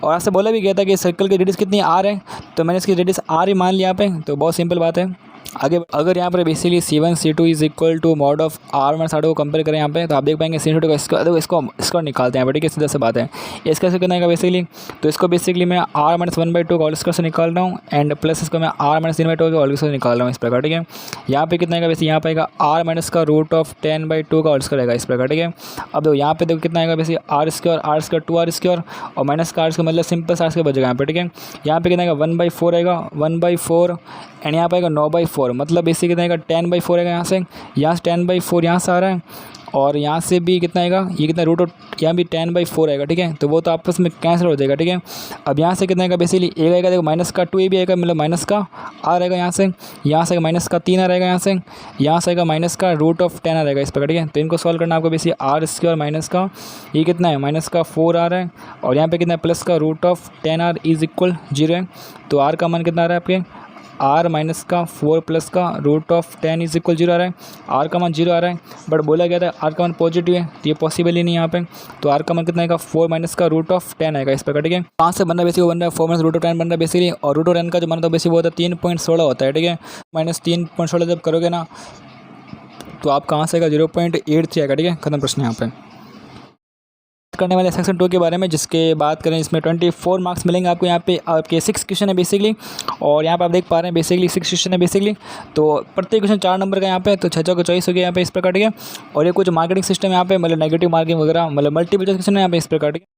और आपसे बोला भी गया था कि सर्कल की रेडियस कितनी R है, तो मैंने इसकी रेडियस R ही मान लिया यहाँ पे, तो बहुत सिंपल बात है। आगे अगर यहाँ पर basically C1 C2 is equal to mod of R minus R2 को कंपेयर करें यहाँ पे तो आप देख पाएंगे C2 को इसको निकालते हैं, ठीक है, सीधा सा बात है। इसका कैसे करना है बेसिकली, तो इसको बेसिकली मैं R माइनस 1/2 का होल स्क्वायर से निकाल रहा हूँ, एंड प्लस इसको मैं R माइनस 3/2 का होल स्क्वायर से निकाल रहा हूँ इस प्रकार, ठीक है। यहाँ पे कितना आएगा वैसे, यहाँ पे आएगा R माइनस का √10/2 का होल स्क्वायर आएगा इस प्रकार, ठीक है। अब देखो यहाँ पे देखो कितना आएगा वैसे R² 2R² और माइनस का R² मतलब सिंपल R² बचेगा यहाँ पे, ठीक है। यहाँ पे कितना आएगा 1/4 आएगा 1/4 एंड यहाँ पे आएगा 9/4 मतलब बेसिक कितना आएगा 10/4 आएगा यहाँ से 10/4 यहाँ से आ रहा है, और यहाँ से भी कितना आएगा, ये कितना रूट ऑफ यहाँ भी 10/4 आएगा, ठीक है। तो वो तो आपस में कैंसिल हो जाएगा, ठीक है। अब यहाँ से कितना आएगा बेसिकली एक आएगा, देखो माइनस का 2 भी आएगा, मतलब माइनस का आर आएगा यहाँ से माइनस का 3 आएगा यहाँ से आएगा माइनस का रूट ऑफ 10 आएगा इस प्रकार, ठीक है। तो इनको सॉल्व करना आपको बेसिकली आर स्क्वायर माइनस का ये कितना है माइनस का 4 आ रहा है, और यहाँ पे कितना है प्लस का root of 10r is equal 0 है। तो आर का मान कितना आ रहा है आपके आर माइनस का 4 प्लस का रूट ऑफ 10 इज इक्वल 0 आ रहा है। आर का मान 0 आ रहा है, बट बोला गया था आर का मान पॉजिटिव है, तो ये पॉसिबल ही नहीं यहाँ पे। तो आर का मान कितना आएगा 4 माइनस का रूट ऑफ 10 आएगा इस प्रकार, ठीक है। कहाँ से बन रहा है बेसिकली, बन रहा है 4 माइनस रूट ऑफ 10 बन रहा है बेसिकली, और रूट ऑफ 10 का जो मान होता है बेसिकली वो होता है 3.16 होता है, ठीक है। माइनस 3.16 जब करोगे ना तो आप कहाँ से आएगा 0.83 आएगा, ठीक है। खत्म प्रश्न यहाँ पे करने वाले सेक्शन 2 के बारे में, जिसके बात करें इसमें 24 मार्क्स मिलेंगे आपको। यहाँ पे आपके 6 क्वेश्चन है बेसिकली, और यहाँ पे आप देख पा रहे हैं बेसिकली 6 क्वेश्चन है बेसिकली। तो प्रत्येक क्वेश्चन 4 नंबर का यहाँ पे, तो 6 का चॉइस हो गया यहाँ पे इस प्रकार, ठीक है। और ये कुछ मार्केटिंग सिस्टम यहाँ पे, मतलब नेगेटिव मार्किंग वगैरह, मतलब मल्टीपल चॉइस क्वेश्चन है यहाँ पे इस प्रकार, ठीक है।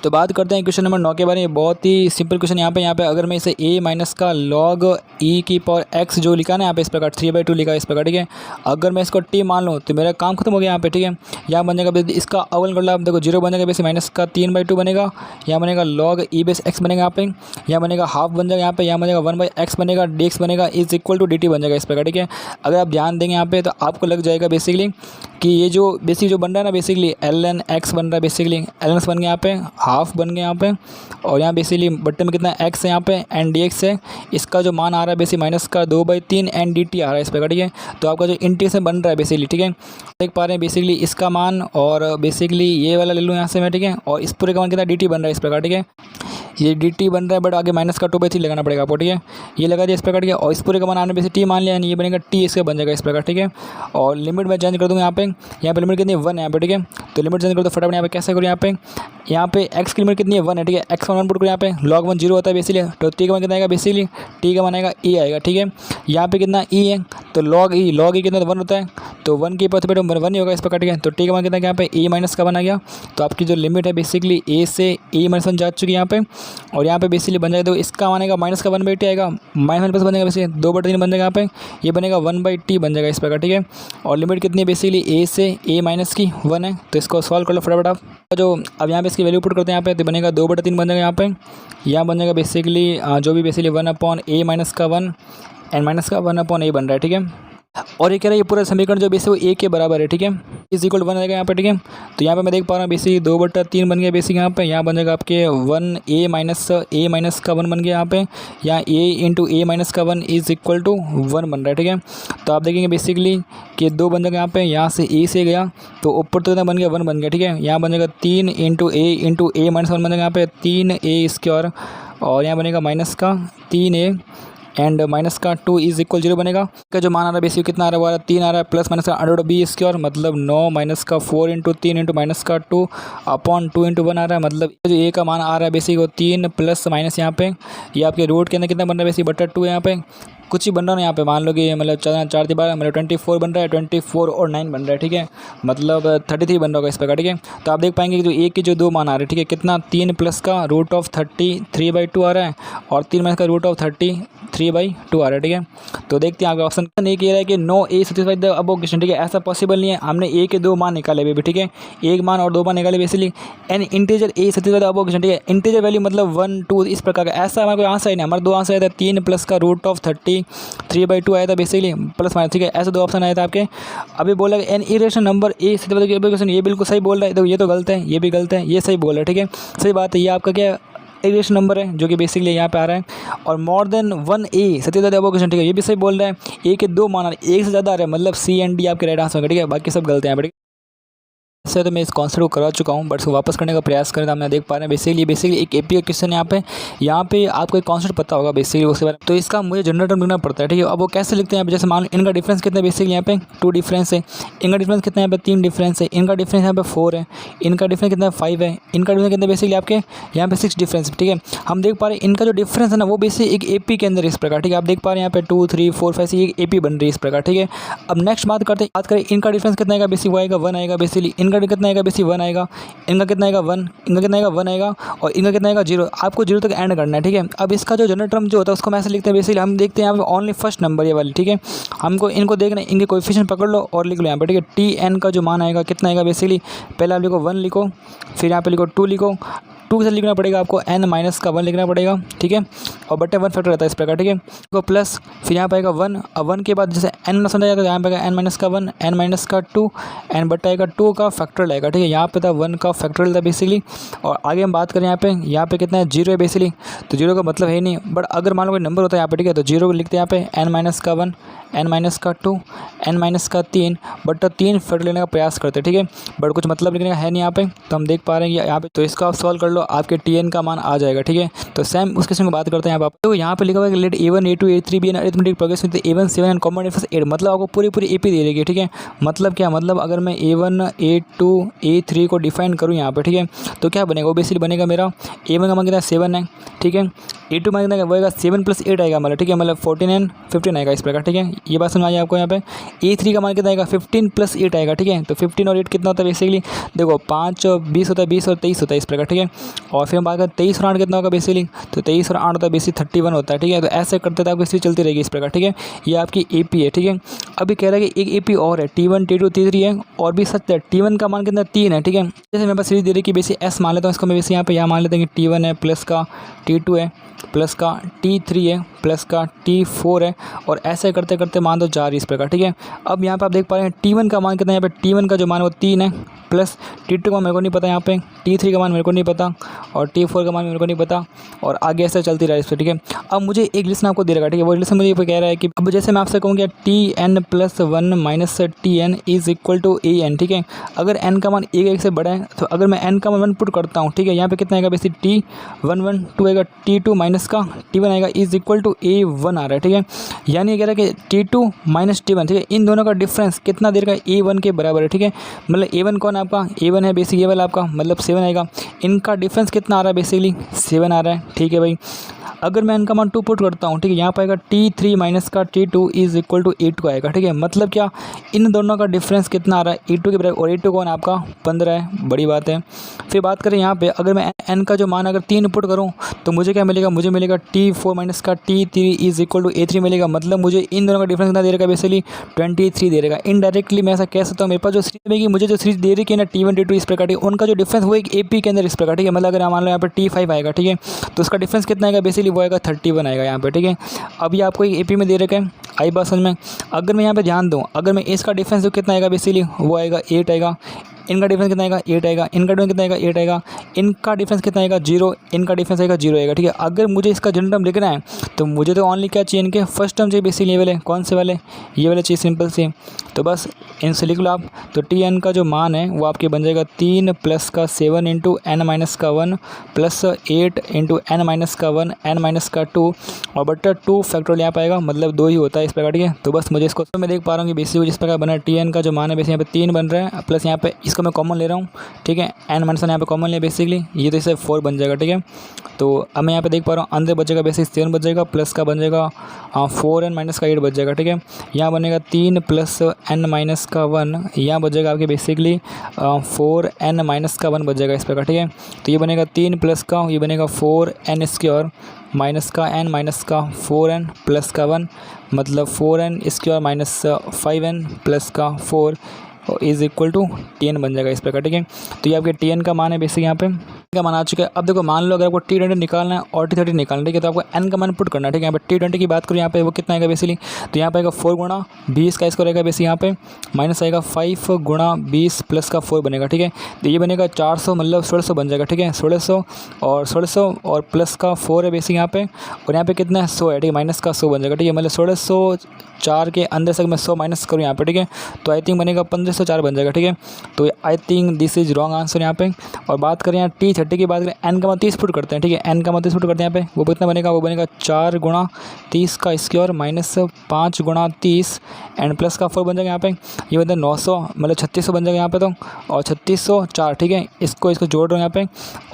तो बात करते हैं क्वेश्चन नंबर 9 के बारे में। बहुत ही सिंपल क्वेश्चन यहाँ पे अगर मैं इसे a माइनस का log e की पावर x जो लिखा ना यहाँ पे इस प्रकार 3/2 लिखा है इस प्रकार, ठीक है। अगर मैं इसको t मान लूँ तो मेरा काम खत्म हो गया यहाँ पे, ठीक है। यहाँ बन जाएगा इसका अवल कर लो आप, देखो 0 बनेगा बेस माइनस का 3/2 बनेगा, यहाँ बनेगा log e बेस x बनेगा यहाँ पे, यहाँ बनेगा हाफ बन जाएगा यहाँ पे, यहाँ बनेगा 1/x बनेगा, dx बनेगा इज इक्वल टू dt बन जाएगा इस प्रकार, ठीक है। अगर आप ध्यान देंगे यहाँ पे तो आपको लग जाएगा बेसिकली कि ये जो बेसिक जो बन रहा है ना बेसिकली ln x बन रहा है, बेसिकली ln x बन गया यहाँ पे, हाफ बन गया यहाँ पे, और यहाँ बेसिकली बट्टे में कितना x है यहाँ पे एंड dx है। इसका जो मान आ रहा है बेसिक माइनस का 2/3 एंड dt आ रहा है इस प्रकार, ठीक है। तो आपका जो इंटीग्रेशन बन रहा है बेसिकली, ठीक है, देख पा रहे हैं बेसिकली इसका मान, और बेसिकली ये वाला ले लूँ यहाँ से मैं, ठीक है। और इस पूरे का मान कितना dt बन रहा है इस प्रकार, ठीक है। ये dt बन रहा है, बट आगे माइनस का 2/3 लगाना पड़ेगा आपको, ठीक है। ये लगा दिया इस प्रकार, ठीक है। और इस पूरे का मान आपने बेसिक t मान लिया, ये बनेगा t इसका बन जाएगा इस प्रकार, ठीक है। और लिमिट मैं चेंज कर दूँगा यहाँ पे लिमिट कितनी है 1 है यहाँ पे, ठीक है। तो लिमिट चेंज कर दो फटाफट। यहाँ पे कैसे करो, यहाँ पे x की लिमिट कितनी है 1 है, ठीक है। x का मान पुट करो यहाँ पे, log 1 0 होता है बेसिकली, तो t का मान कितना आएगा बेसिकली, t का मान आएगा e आएगा, ठीक है। यहाँ पे कितना e है, तो log e कितना 1 होता है, तो 1 के पास 1 ही होगा इस प्रकार, ठीक है। तो t का मान कितना यहाँ पे e माइनस का बना गया। तो आपकी जो लिमिट है बेसिकली a से e माइनस 1 जा चुकी है यहाँ पे, और यहाँ पे बेसिकली बन जाएगा, तो इसका मानेगा माइनस का 1/t आएगा, माइनस प्लस बन जाएगा बेसिकली 2/3 बन जाएगा यहाँ पे, ये बनेगा 1/t बन जाएगा इस प्रकार, ठीक है। और लिमिट कितनी है बेसिकली a से a माइनस की 1 है। तो इसको सॉल्व कर लो फटाफट आप, जो अब यहाँ पे इसकी वैल्यू पुट करते हैं यहाँ पे, तो बनेगा 2/3 बन जाएगा यहाँ पे, यहाँ बन जाएगा बेसिकली जो भी बेसिकली 1/a माइनस का 1 एंड माइनस का 1/a बन रहा है, ठीक है। और ये कह रहा है ये पूरा समीकरण जो बेसिक वो a के बराबर है, ठीक है, इज इक्वल 1 आएगा यहाँ पे, ठीक है। तो यहाँ पे मैं देख पा रहा हूँ बेसिक 2/3 बन गया बेसिक यहाँ पे, यहाँ बन जाएगा आपके 1a माइनस का 1 बन गया यहाँ पे, यहाँ a इंटू a माइनस का 1 इज इक्वल टू 1 बन रहा है, ठीक है। तो आप देखेंगे बेसिकली कि 2 बन जाएगा यहाँ पे, यहाँ से a से गया तो ऊपर तो कितना बन गया 1 बन गया, ठीक है। यहाँ बन जाएगा 3 इंटू a माइनस 1 बन जाएगा यहाँ पे 3a स्क्वायर, और यहाँ बनेगा माइनस का 3a एंड माइनस का 2 इज इक्वल 0 बनेगा। का जो मान आ रहा है बेसिक कितना आ रहा है 3 आ रहा है, प्लस माइनस का अंडर बी स्क्वायर मतलब 9 माइनस का 4 इंटू 3 इंटू माइनस का 2 अपॉन 2 इंटू 1 आ रहा है, मतलब जो ए का मान आ रहा है बेसिक वो 3 प्लस माइनस यहाँ पे ये आपके रूट के अंदर कितना बन रहा है बेसिक बटा 2 यहाँ पे कुछ ही बन रहा है यहाँ पे, मान लो कि मतलब 4 12 मतलब 24 बन रहा है, 24 और 9 बन रहा है, ठीक है, मतलब 33 बन रहा होगा इस प्रकार, ठीक है। तो आप देख पाएंगे कि जो एक के जो 2 मान आ रहे हैं, ठीक है, कितना 3 प्लस का रूट ऑफ 33/2 आ रहा है और 3 माइनस का रूट ऑफ 33/2 आ रहा है, ठीक है। तो देखते हैं आपका ऑप्शन नहीं कह रहा है कि no a satisfied the above question, ठीक है, ऐसा पॉसिबल नहीं है। हमने ए के 2 मान निकाले अभी भी, ठीक है, एक मान और 2 मान निकाले basically N integer a satisfied the above question, ठीक है, इंटीजर वैल्यू मतलब 1 2 इस प्रकार का, ऐसा हमारे कोई आंसर ही नहीं, हमारे 2 आंसर आया था 3 प्लस का रूट ऑफ 33/2 आया था बेसिकली प्लस माइनस, ठीक है, ऐसे 2 ऑप्शन आया था आपके। अभी बोला an irrational number A satisfied the above question, ये बिल्कुल सही बोल रहा है, तो ये तो गलत है, ये भी गलत है, ये सही बोल रहा है, ठीक है, सही बात है, ये आपका क्या इरेशनल नंबर है जो कि बेसिकली यहाँ पे आ रहा है। और मोर देन 1a सत्य अबव क्वेश्चन, ठीक है, ये भी सही बोल रहा है, ए के 2 मान आ रहे हैं, एक से ज़्यादा आ रहा है, मतलब सी एंड डी आपके राइट आंसर होंगे, ठीक है, बाकी सब गलत हैं यहाँ पे। से तो मैं इस कॉन्सेप्ट को करा चुका हूँ, बट इसको वापस करने का प्रयास करें तो हम देख पा रहे हैं बेसिकली एक एपी का क्वेश्चन यहाँ पे आपको एक कॉन्सेप्ट पता होगा बेसिकली उसके बारे में, तो इसका मुझे जनरल टर्म लिखना पड़ता है, ठीक है। अब वो कैसे लिखते हैं यहाँ पे, जैसे मान लो इनका डिफरेंस कितना है बेसिकली यहाँ पे 2 डिफरेंस है, इनका डिफरेंस कितना है यहाँ पे 3 डिफरेंस है, इनका डिफरेंस यहाँ पे 4 है, इनका डिफरेंस कितना है 5 है, इनका डिफरेंस कितना बेसिकली आपके यहाँ पे 6 डिफरेंस, ठीक है। हम देख पा रहे हैं इनका जो डिफरेंस है ना वो बेसिकली एक एपी के अंदर इस प्रकार, ठीक है, आप देख पा रहे हैं यहाँ पे 2 3 4 5 एक एपी बन रही है इस प्रकार, ठीक है। अब नेक्स्ट बात करें इनका डिफरेंस कितना आएगा बेसिक वो आएगा 1 आएगा बेसिकली, इनका इनका कितना आएगा बेसिकली 1 आएगा, इनका कितना आएगा 1, इनका कितना आएगा 1 आएगा, और इनका कितना आएगा 0। आपको 0 तक एंड करना है, ठीक है। अब इसका जो जनरल टर्म जो होता है उसको हम ऐसे लिखते हैं बेसिकली, हम देखते हैं यहाँ पे ओनली फर्स्ट नंबर ये वाली, ठीक है। हमको इनको देखना है, इनके कोएफिशिएंट पकड़ लो और लिख लो यहाँ पे, ठीक है। टी एन का जो मान आएगा कितना आएगा बेसिकली, पहले आप लिखो 1 लिखो, फिर यहाँ पे लिखो 2 लिखो, 2 के साथ लिखना पड़ेगा आपको n माइनस का 1 लिखना पड़ेगा, ठीक है। और बटे 1 फैक्टर रहता है इस प्रकार, ठीक है। तो प्लस फिर यहाँ पे आएगा 1, अब 1 के बाद जैसे n ना समझा जाता है यहाँ पे आएगा n माइनस का 1, n माइनस का 2, n बटा आएगा 2 का फैक्टोरियल आएगा, ठीक है। यहाँ पे था 1 का फैक्टोरियल था बेसिकली। और आगे हम बात करें यहाँ पे कितना है 0 है बेसिकली, तो 0 का मतलब है ही नहीं, बट अगर मान लो कोई नंबर होता है यहाँ पे, ठीक है, तो 0 लिखते हैं यहाँ पे n माइनस का 1, n माइनस का 2, n माइनस का 3, बट 3 फैक्टर लेने का प्रयास करते हैं, ठीक है। बट कुछ मतलब लिखने का है नहीं यहाँ पे, तो हम देख पा रहे हैं यहाँ पे। तो इसका आप सॉल्व कर लो, आपके tn का मान आ जाएगा, ठीक है। तो सेम उस क्वेश्चन की बात करते हैं यहाँ पे। तो यहाँ पे लिखा हुआ है let a1 a2 a3 be an arithmetic progress with a1 7 and common difference 8, मतलब आपको पूरी एपी दे रही है, ठीक है। मतलब क्या, मतलब अगर मैं a1 a2 a3 को डिफाइन करूँ यहाँ पे, ठीक है, तो क्या बनेगा, वो बेसिकली बनेगा मेरा a1 का मान कितना 7 है, ठीक है। a2 मान कितना वो 7 + 8 आएगा मतलब, ठीक है, मतलब 14 एंड 15 आएगा इस प्रकार, ठीक है। ये बात समझ आई आपको। यहाँ पे a3 का मान कितना आएगा 15 + 8 आएगा, ठीक है। तो 15 और 8 कितना होता है बेसिकली, देखो 5 20 होता है, 20 और 23 होता है इस प्रकार, ठीक है। और फिर हम बात करें 23 और 8 कितना होगा बेसिकली, तो 23 और 8 होता है बेसिकली 31 होता है, ठीक है। तो ऐसे करते थे आपकी सीरीज चलती रहेगी इस प्रकार, ठीक है। ये आपकी एपी है, ठीक है। अभी कह रहा है कि एक एपी और है, T1 T2 T3 है, और भी सच है T1 का मान कितना 3 है, ठीक है। जैसे मेरे पास सीरीज दे रही है कि बेसिक एस मान लेता हूँ इसको मैं, बेसिक यहाँ पे मान लेते हैं कि T1 है प्लस का T2 है प्लस का T3 है प्लस का T4 है, और ऐसे करते करते मान दो 4 इस प्रकार, ठीक है। अब यहाँ पे आप देख पा रहे हैं T1 का मान कितना है, यहाँ पे T1 का जो मान है वो 3 है, प्लस T2 का मान मेरे को नहीं पता, यहाँ पे T3 का मान मेरे को नहीं पता, और T4 का मान मेरे को नहीं पता, और आगे ऐसे चलती रहा इस पर, ठीक है। अब मुझे एक लिस्ट आपको दे रखा है, ठीक है। वो लिस्ट मुझे कह रहा है कि अब जैसे मैं आपसे कहूँ कि Tn + 1 minus Tn is equal to An, ठीक है। अगर n का मान 1 से बड़ा है, तो अगर मैं n का मान 1 पुट करता हूँ, ठीक है, यहाँ पे कितना आएगा बेसिक T1 2 आएगा, T2 माइनस का T1 आएगा इज इक्वल टू A1 आ रहा है, ठीक है। यानी कह रहा है कि T2 माइनस T1, ठीक है, इन दोनों का डिफरेंस कितना देर का A1 के बराबर है, ठीक है। मतलब A1 कौन है आपका, A1 है बेसिक ये वाला आपका, मतलब 7 आएगा। इनका डिफरेंस कितना आ रहा है बेसिकली 7 आ रहा है, ठीक है भाई। अगर मैं इनका मान 2 पुट करता हूँ, ठीक है, यहाँ पर आएगा T3 माइनस का T2 is equal to A2 आएगा, ठीक है। मतलब क्या, इन दोनों का डिफरेंस कितना आ रहा है A2 के बराबर, और A2 कौन है आपका 15 है, बड़ी बात है। फिर बात करें यहाँ पे, अगर मैं n का जो मान अगर 3 पुट करूँ तो मुझे क्या मिलेगा, मुझे मिलेगा T4 माइनस का T3 is equal to A3 मिलेगा। मतलब मुझे इन दोनों का डिफरेंस कितना दे रहेगा बेसिकली 23 दे रहेगा। इनडायरेक्टली मैं ऐसा कह सकता हूँ, मेरे पास जो सीरीज देगी, मुझे जो सीरीज दे रही है ना T1 T2 इस प्रकार, उनका जो डिफरेंस वो एक AP के अंदर इस प्रकार, ठीक है। मतलब अगर मान लो यहाँ पर T5 आएगा, ठीक है, तो उसका डिफरेंस कितना आएगा बेसिकली, वो आएगा 31 आएगा यहाँ पे, ठीक है। अभी आपको एक AP में दे रखा है, आई बात समझ में। अगर मैं यहाँ पे ध्यान दूँ, अगर मैं इसका डिफरेंस जो कितना आएगा बेसिकली, वो आएगा 8 आएगा, इनका डिफरेंस कितना आएगा 8 आएगा, इनका डिफरेंस कितना आएगा 8 आएगा, इनका डिफरेंस कितना आएगा 0, इनका डिफरेंस आएगा 0 आएगा, ठीक है। अगर मुझे इसका जनरल टर्म लिखना है तो मुझे तो ओनली क्या चाहिए, इनके फर्स्ट टर्म चाहिए बेसिकली, ये वाले कौन से वाले, ये वाले चाहिए सिंपल से। तो बस इनसे लिख लो आप। तो Tn का जो मान है वो आपके बन जाएगा 3 प्लस का 7 इंटू n माइनस का 1 प्लस 8 इंटू n माइनस का 1 n माइनस का 2 और बट्टा 2 फैक्टोरियल यहाँ पाएगा, मतलब 2 ही होता है इस प्रकार, ठीक है। तो बस मुझे इसको तो मैं देख पा रहा हूँ कि बेसिकली जिस प्रकार बना है Tn का जो मान है बेसिकली यहाँ पे 3 बन रहा है, प्लस यहाँ पे इसको मैं कॉमन ले रहा हूँ, ठीक है। n माइनस 1 यहाँ पे कॉमन ले बेसिकली, ये तो इससे 4 बन जाएगा, ठीक है। तो अब मैं यहाँ पे देख पा रहा हूँ अंदर बचेगा बेसिक 7 बच जाएगा, प्लस का बन जाएगा 4n माइनस का 8 बच जाएगा, ठीक है। यहाँ बनेगा 3 प्लस n माइनस का 1, यहाँ बच जाएगा आपके बेसिकली 4n माइनस का 1 बच जाएगा इस प्रकार, ठीक है। तो ये बनेगा 3 प्लस का, ये बनेगा 4n स्क्वायर माइनस का n माइनस का 4n प्लस का 1, मतलब 4n square minus 5n plus का 4 इज इक्वल टू Tn बन जाएगा इस प्रकार, ठीक है। तो ये आपके Tn का मान है बेसिक, यहाँ पे का मान आ चुका है। अब देखो मान लो अगर आपको T20 निकालना है और T30 निकालना है, ठीक है, तो आपको n का मान पुट करना है, ठीक है। यहाँ पे T20 की बात करूँ यहाँ पे वो कितना आएगा बेसिकली, तो यहाँ पे आएगा 4 गुणा 20 का स्क्वायर आएगा बेसिक, यहाँ पे माइनस आएगा 5 गुणा 20 प्लस का 4 बनेगा, ठीक है। तो ये बनेगा 400, मतलब 1600 बन जाएगा, ठीक है। 1600 और प्लस का 4 है बेसिक यहाँ पे, और यहाँ पे कितना है 100 है, ठीक है, माइनस का 100 बन जाएगा, ठीक है। मतलब 1604 के अंदर से मैं 100 माइनस करूँ यहाँ पे, ठीक है, तो आई थिंक बनेगा 1504 बन जाएगा, ठीक है। तो I think this is wrong answer यहाँ पे। और बात करें यहाँ T30 की बात करें, n का मान 30 पुट करते हैं, ठीक है, n का मान 30 पुट करते हैं यहाँ पे, वो कितना बनेगा, वो बनेगा 4 गुणा 30 का स्क्वायर माइनस 5 गुणा 30 एंड प्लस का 4 बन जाएगा यहाँ पे, ये बनता है 900, मतलब 3600 बन जाएगा यहाँ पे, तो और 3604, ठीक है, इसको जोड़ रहा हूँ यहाँ पे,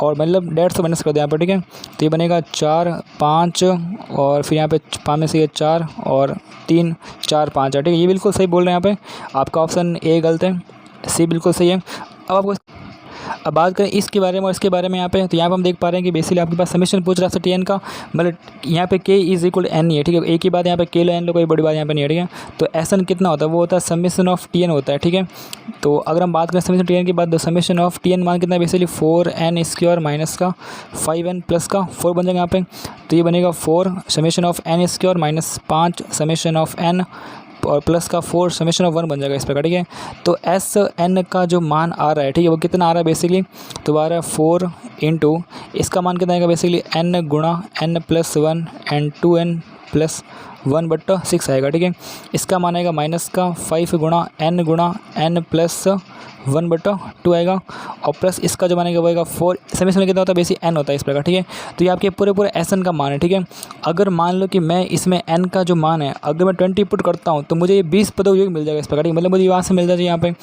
और मतलब 150 माइनस कर दो यहाँ पर, ठीक है। तो ये बनेगा 4 5 और फिर यहाँ पे 5 में से ये 4 और 3 4 5 है, ठीक है। ये बिल्कुल सही बोल रहे हैं यहाँ पे, आपका ऑप्शन ए गलत है, सी बिल्कुल सही है। अब बात करें इसके बारे में और इसके बारे में यहाँ पे, तो यहाँ पे हम देख पा रहे हैं कि बेसिकली आपके पास समीशन पूछ रहा है टी एन का, मतलब यहाँ पे के इज इक्वल एन ही है, ठीक है। एक ही बात यहाँ पे के लो एन लो, कोई बड़ी बात यहाँ पे नहीं है, ठीक है। तो एस एन कितना होता है, वो होता है समीशन ऑफ टी एन होता है, ठीक है। तो अगर हम बात करें समीशन टी एन की बात, तो समीशन ऑफ टी एन मान कितना है बेसिकली 4n² माइनस का 5n प्लस का 4 बन जाएगा यहाँ पे। तो ये बनेगा 4 summation of n² minus 5 summation of n और प्लस का 4 समेशन ऑफ 1 बन जाएगा इस प्रकार, ठीक है। तो एस एन का जो मान आ रहा है, ठीक है, वो कितना आ रहा है बेसिकली, तो आ रहा है 4 इंटू इसका मान कितना आएगा बेसिकली n गुणा n plus 1 and 2n plus 1/6 आएगा, ठीक है। इसका मान आएगा माइनस का 5 गुणा n प्लस 1/2 आएगा, और प्लस इसका जो मानेगा वो आएगा 4 समेशन में कितना होता है बेसिक n होता है इस प्रकार, ठीक है। तो ये आपके पूरे एस एन का मान है, ठीक है। अगर मान लो कि मैं इसमें n का जो मान है अगर मैं 20 पुट करता हूँ तो मुझे ये 20 पदों योग मिल जाएगा इस प्रकार, मतलब मुझे वहाँ से मिल जाए यहाँ पे,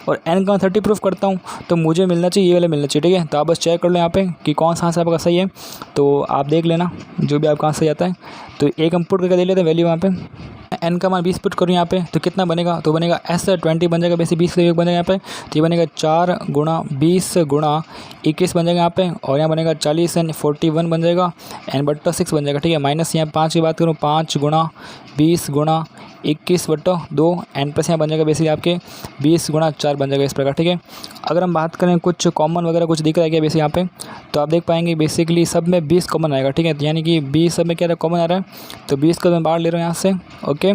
और n का 30 प्रूफ करता हूँ तो मुझे मिलना चाहिए ये वाला मिलना चाहिए, ठीक है। तो आप बस चेक कर लो यहाँ पे कि कौन सा आंसर आपका सही है, तो आप देख लेना जो भी आपका आंसर जाता है। तो एक हम पुट करके दे लेते हैं वैल्यू वहाँ पे, n का मान 20 पुट करूँ यहाँ पे तो कितना बनेगा, तो बनेगा S20 बन जाएगा बेसिक 20 का योग बनेगा यहाँ पे। तो ये बनेगा 4 गुणा 20 गुणा 21 बन जाएगा यहाँ पे, और यहाँ बनेगा 40 एंड 41 बन जाएगा n/6 बन जाएगा, ठीक है। माइनस यहाँ 5 की बात करूँ 5 गुणा 20 गुणा 21/2 एन प्लस यहाँ बन जाएगा बेसिकली आपके 20 गुणा 4 बन जाएगा इस प्रकार, ठीक है। अगर हम बात करें कुछ कॉमन वगैरह कुछ दिख रहा है क्या बेसिक यहाँ पे, तो आप देख पाएंगे बेसिकली सब में 20 कॉमन आएगा, ठीक है। यानी कि 20 सब में क्या कॉमन आ रहा है, तो 20 को मैं बाहर ले रहा हूँ यहाँ से, ओके।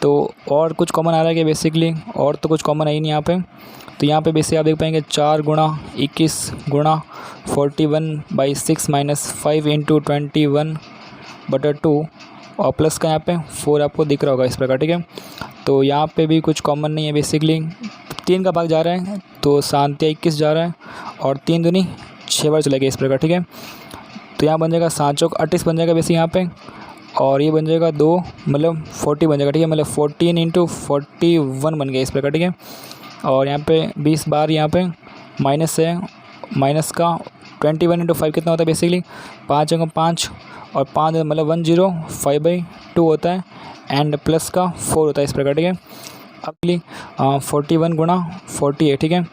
तो और कुछ कॉमन आ रहा है क्या बेसिकली, और तो कुछ कॉमन है ही नहीं यहाँ पे। तो यहाँ पे बेसिक आप देख पाएंगे 4 गुणा 21 गुणा 41/6 माइनस 5 इंटू 21/2 और प्लस का यहाँ पे 4 आपको दिख रहा होगा इस प्रकार, ठीक है। तो यहाँ पे भी कुछ कॉमन नहीं है बेसिकली, 3 का भाग जा रहा है तो 7 या 21 जा रहा है, और 3 दूनी 6 बार चला गया इस प्रकार, ठीक है। तो यहाँ बन जाएगा 7 चौक 38 बन जाएगा बेसिक यहाँ पे, और ये बन जाएगा 2 मतलब 40 बन जाएगा, ठीक है। मतलब 14 इंटू 41 बन गया इस प्रकार, ठीक है। और यहाँ पे 20 बार यहाँ पे माइनस है, माइनस का 21 इंटू 5 कितना होता है बेसिकली 5 5 और 5 मतलब 105/2 होता है, एंड प्लस का 4 होता है इस प्रकार, ठीक है। अगली 41 गुणा 48, ठीक है।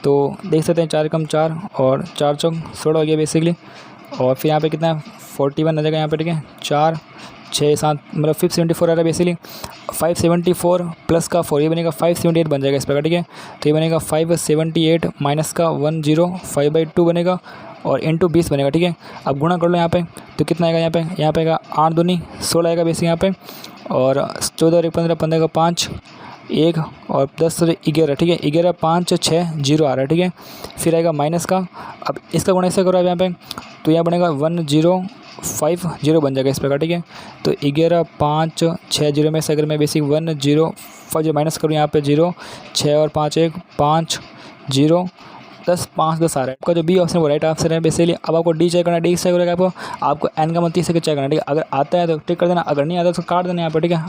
तो देख सकते हैं 4 कम 4 और 4 चौक 16 हो गया बेसिकली, और फिर यहाँ पे कितना 41 आ जाएगा यहाँ पे, ठीक है। 4 6 7 मतलब 574 आ रहा है बेसिकली, 574 प्लस का 4 ये बनेगा 578 बन जाएगा इस प्रकार, ठीक है। तो ये बनेगा 578 माइनस का 105/2 बनेगा और इंटू 20 बनेगा, ठीक है। अब गुणा कर लो यहाँ पे तो कितना आएगा यहाँ पे आएगा 8 दूनी 16 आएगा बेसिक यहाँ पे, और 14 और 1 15 15 का 5 1 और 10 11, ठीक है। 11 5 6 0 आ रहा है, ठीक है। फिर आएगा माइनस का, अब इसका गुणा ऐसे करो अब यहाँ पे, तो यहाँ बनेगा 1050 बन जाएगा इस प्रकार, ठीक है। तो 11 5 6 0 में से अगर मैं बेसिक 1050 माइनस करूँ यहाँ पे 0 6 और 5 1 5 0 10 5 10 आ रहा है। आपका जो बी ऑप्शन वो राइट आंसर है बेसिकली। अब आपको डी चेक करना है, डी चेक करेगा आपको एन का 30 सेकंड चेक करना है, ठीक है। अगर आता है तो टिक कर देना, अगर नहीं आता तो काट देना यहाँ पर, ठीक है।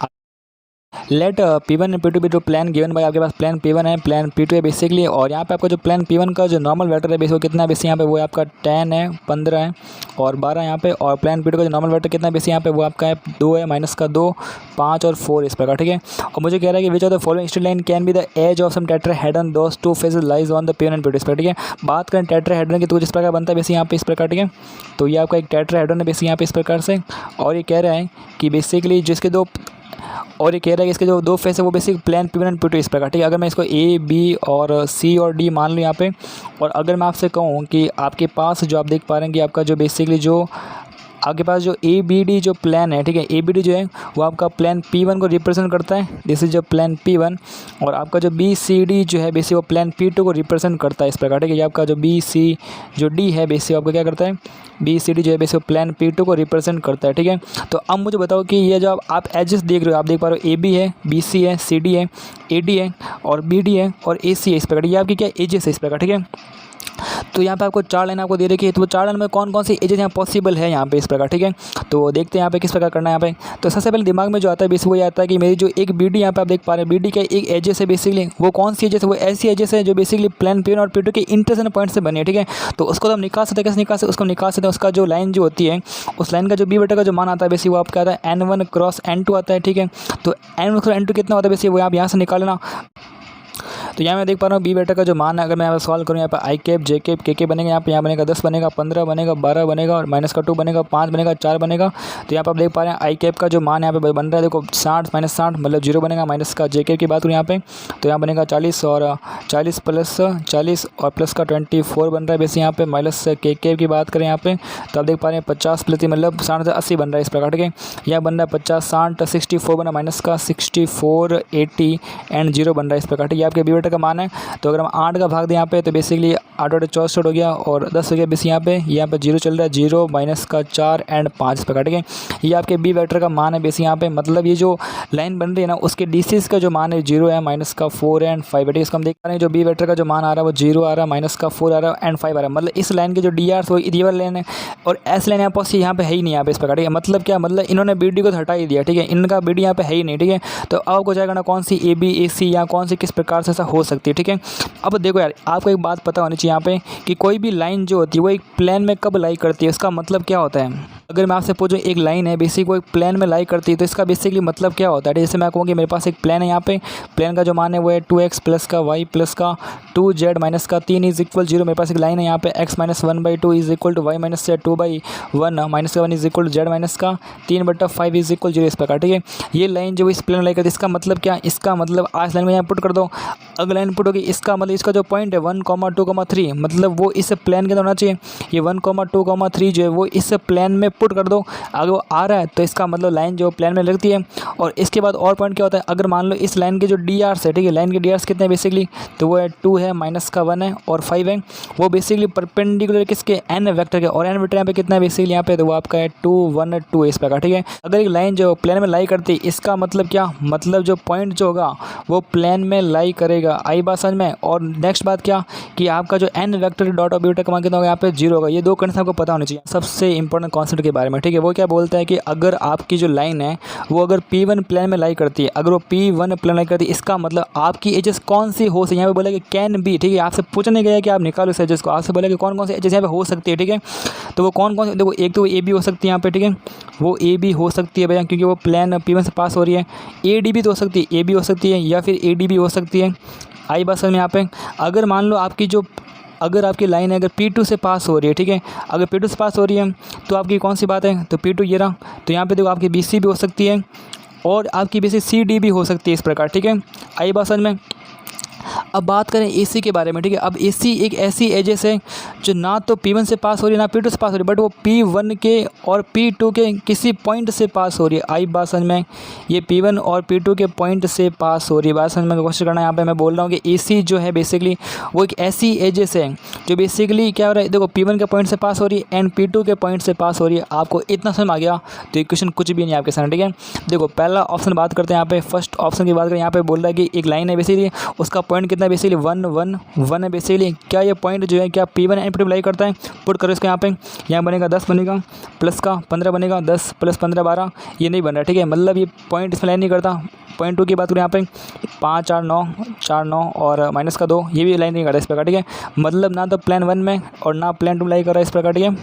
लेट P1 एंड P2 भी जो प्लान गिवन भाई आपके पास प्लान P1 है प्लान P2 है बेसिकली, और यहाँ पे आपका जो प्लान P1 का जो नॉर्मल वेक्टर है बेसिक वो कितना है बेसिक यहाँ पे वो आपका 10 है 15 है और 12 यहाँ पे, और प्लान P2 का जो नॉर्मल वेक्टर कितना है बेसिक यहाँ पे वो आपका है 2 है माइनस का 2 5 और 4 इस प्रकार, ठीक है। और मुझे कह रहा है कि which of the following straight line can be the edge of some tetrahedron whose two faces lies on the P1 and P2 इस प्रकार, ठीक है। बात करें टेट्राहेड्रन की तो जिस प्रकार बनता है बेसिक यहाँ पे इस प्रकार, ठीक है। तो ये आपका एक टेट्राहेड्रन है बेसिक यहाँ पे इस प्रकार से, और ये कह रहा है कि बेसिकली जिसके दो और ये कह रहा है कि इसके जो दो फेस है वो basic plan P1 and P2 इस प्रकार, ठीक है। अगर मैं इसको A B और C और D मान लूँ यहाँ पे, और अगर मैं आपसे कहूँ कि आपके पास जो आप देख पा रहे हैं कि आपका जो बेसिकली जो आपके पास जो ABD जो प्लान है, ठीक है, ABD जो है वो आपका प्लान P1 को रिप्रेजेंट करता है, दिस इज जो प्लान P1, और आपका जो BCD जो है बेसिक वो प्लान P2 को रिप्रेजेंट करता है इस प्रकार, ठीक है। ये आपका जो BC जो D है बेसिक आपका क्या करता है, BCD जो है बेसिक प्लान P2 को रिप्रेजेंट करता है, ठीक है। तो अब मुझे बताओ कि ये जो आप एजेस देख रहे हो, आप देख पा रहे हो AB है, BC है, CD है, AD है और BD है और AC है इस प्रकार, ये आपकी क्या एजेस है इस प्रकार, ठीक है। तो यहाँ पे आपको 4 लाइन आपको दे रखी है, तो 4 लाइन में कौन कौन सी एजेस यहाँ पॉसिबल है यहाँ पे इस प्रकार, ठीक है। तो देखते हैं यहाँ पे किस प्रकार करना है यहाँ पे। तो सबसे पहले दिमाग में जो आता है बेसिक वो ये आता है कि मेरी जो एक BD यहाँ पे आप देख पा रहे हैं, BD का एक एजेस है बेसिकली, वो कौन सी एजेस है, वो ऐसी एजेस है जो बेसिकली प्लान P1 और P2 के इंटरसेक्शन पॉइंट से बनी है, ठीक है। तो उसको तो हम निकाल सकते हैं, कैसे निकाल सकते हैं, उसको निकाल सकते हैं, उसका जो लाइन जो होती है उस लाइन का जो B बटा का जो मान आता है बेसिक वो आपका आता है N1 क्रॉस N2 आता है, ठीक है। तो N1 क्रॉस N2 कितना होता है बेसिक वो आप यहाँ से निकालना, तो यहाँ मैं देख पा रहा हूँ बी वेक्टर का जो मान है, अगर मैं यहाँ पर सॉल्व करूँ, यहाँ पर आई कैप जे कैप के बनेगा, यहाँ बनेगा 10 बनेगा, 15 बनेगा, 12 बनेगा और माइनस का 2 बनेगा, 5 बनेगा, 4 बनेगा। तो यहाँ पर आप देख पा रहे हैं आई कैप का जो मान यहाँ पे बन रहा है, देखो 60 माइनस 60 मतलब 0 बनेगा। माइनस का जे कैप की बात करूँ यहाँ पे, तो यहाँ बनेगा 40 और 40 प्लस 40 और प्लस का 24 बन रहा है। वैसे यहाँ पे माइनस के कैप की बात करें यहाँ पे, तो आप देख पा रहे हैं 50 प्लस मतलब 60 से 80 बन रहा है इस प्रकार के। यह बन रहा है 50 60 64 बना, माइनस का 64 80 एंड 0 बन रहा है इस प्रकार। ये आपके बी वेक्टर का मान है। तो अगर हम 8 का भाग दें यहाँ पे, तो बेसिकली 8 8 64 हो गया और 10 हो गया। बेस यहाँ पे 0 चल रहा है, 0 माइनस का 4 एंड 5 इस प्रकार के। ये आपके बी वेक्टर का मान है। बेस यहाँ पे मतलब ये जो लाइन बन रही है ना, उसके डीसीज का जो मान है 0 है, माइनस का 4 एंड 5 है। इसको हम देख पा रहे हैं जो बी वेक्टर का जो मान आ रहा है वो 0 आ रहा है, माइनस का 4 आ रहा है एंड 5 आ रहा है। मतलब इस लाइन के जो डी आर वो ये वाला लाइन है और एस लाइन यहाँ पे है ही नहीं यहाँ पे इस प्रकार। ठीक है, मतलब क्या, मतलब इन्होंने बी डी को हटा ही दिया। ठीक है, इनका बी डी यहाँ पे है ही नहीं। ठीक है, तो अब आपको जाएगा ना कौन सी ए बी ए सी या कौन सी किस प्रकार से ऐसा हो सकती है। ठीक है, अब देखो यार, आपको एक बात पता होनी चाहिए यहाँ पे कि कोई भी लाइन जो होती है वो एक प्लेन में कब लाई करती है, इसका मतलब क्या होता है। अगर मैं आपसे पूछूं एक लाइन है बेसिक वो एक प्लेन में लाई करती है, तो इसका बेसिकली मतलब क्या होता है। जैसे मैं कहूँ कि मेरे पास एक प्लेन है, यहाँ पे प्लेन का जो मान है वो है 2x प्लस का y प्लस का 2z माइनस का 3 इज इक्वल 0। मेरे पास एक लाइन है यहाँ पे x minus 1/2 is equal to y minus से 2/1 माइनस का 1 is equal to z minus का 3/5 इज इक्वल 0 इस प्रकार। ठीक है, ये लाइन जो इस प्लेन में लाई करती है, इसका मतलब क्या, इसका मतलब आज लाइन में यहाँ पुट कर दो। अगर लाइन पुट होगी, इसका मतलब इसका जो पॉइंट है 1, 2, 3 मतलब वो इस प्लेन के अंदर होना चाहिए। ये 1, 2, 3 जो है वो इस प्लेन में पुट कर दो। अगर वो आ रहा है तो इसका मतलब लाइन जो प्लेन में लगती है। और इसके बाद और पॉइंट क्या होता है, अगर मान लो इस लाइन के जो डी आर्स है, ठीक है, लाइन के डी आर्स कितने हैं बेसिकली, तो वो है 2 है, माइनस का 1 है और 5 है। वो बेसिकली परपेंडिकुलर किसके, एन वेक्टर के। और एन वेक्टर यहाँ पे कितना है बेसिकली यहाँ पे, तो वो आपका है 2 1 2 इस प्रकार। ठीक है, अगर एक लाइन जो प्लेन में लाई करती है, इसका मतलब क्या, मतलब जो पॉइंट जो होगा वो प्लेन में लाई करेगा। आई बात समझ में। और नेक्स्ट बात क्या कि आपका जो n vector dot of b vector का मान कितना होगा, यहाँ पे 0 होगा। ये दो कंडीशन आपको पता होनी चाहिए सबसे इंपॉर्टेंट कॉन्सेप्ट के बारे में। ठीक है, वो क्या बोलता है कि अगर आपकी जो लाइन है वो अगर P1 प्लेन में लाई करती है, अगर वो P1 प्लेन लाई करती है, इसका मतलब आपकी एजेस कौन सी हो सकती है। यहाँ पे बोला कि कैन बी। ठीक है, आपसे पूछने गया कि आप निकालो इस एजेस को, आपसे बोला कि कौन कौन सी एजेस यहाँ पे हो सकती है। ठीक है, तो वो कौन कौन सी, देखो एक तो ए बी हो सकती है यहाँ पे। ठीक है, वो ए बी हो सकती है भैया, क्योंकि वो प्लेन P1 से पास हो रही है। ए डी भी तो हो सकती है, ए बी हो सकती है या फिर ए डी भी हो सकती है। आई बात समझ में यहाँ पे। अगर मान लो आपकी जो, अगर आपकी लाइन है अगर P2 से पास हो रही है, ठीक है, अगर P2 से पास हो रही है तो आपकी कौन सी बात है, तो P2 ये रहा। तो यहाँ पे देखो आपकी BC भी हो सकती है और आपकी बेसिक CD भी हो सकती है इस प्रकार। ठीक है, आई बात समझ में। अब बात करें AC के बारे में। ठीक है, अब AC एक ऐसी एजेस है जो ना तो P1 से पास हो रही है ना P2 से पास हो रही है, बट वो P1 के और P2 के किसी पॉइंट से पास हो रही है। आई बात समझ में, ये P1 और P2 के पॉइंट से पास हो रही है। बात समझ में कोशिश करना। यहाँ पे मैं बोल रहा हूँ कि AC जो है बेसिकली वो एक ऐसी एजेस है जो बेसिकली क्या हो रहा है, देखो P1 के पॉइंट से पास हो रही है एंड P2 के पॉइंट से पास हो रही है। आपको इतना समझ आ गया तो इक्वेशन कुछ भी नहीं आपके सामने। ठीक है, देखो पहला ऑप्शन बात करते हैं। यहाँ पे फर्स्ट ऑप्शन की बात करें, यहाँ पे बोल रहा है कि एक लाइन है बेसिकली, उसका पॉइंट कितना बेसिकली 1 1 1 है बेसिकली। क्या ये पॉइंट जो है क्या P1 एंड P2 लाई करता है, पुट करो इसको यहाँ पे। यहाँ बनेगा 10 बनेगा प्लस का 15 बनेगा, 10 प्लस 15 12, ये नहीं बन रहा। ठीक है, मतलब ये पॉइंट इसमें लाइन नहीं करता। पॉइंट 2 की बात करें यहाँ पे 5 4 9 4 9 और माइनस का 2, ये भी लाइन नहीं करता इस प्रकार। ठीक है, मतलब ना तो प्लेन 1 में और ना प्लेन 2 लाई कर रहा है इस प्रकार। ठीक है,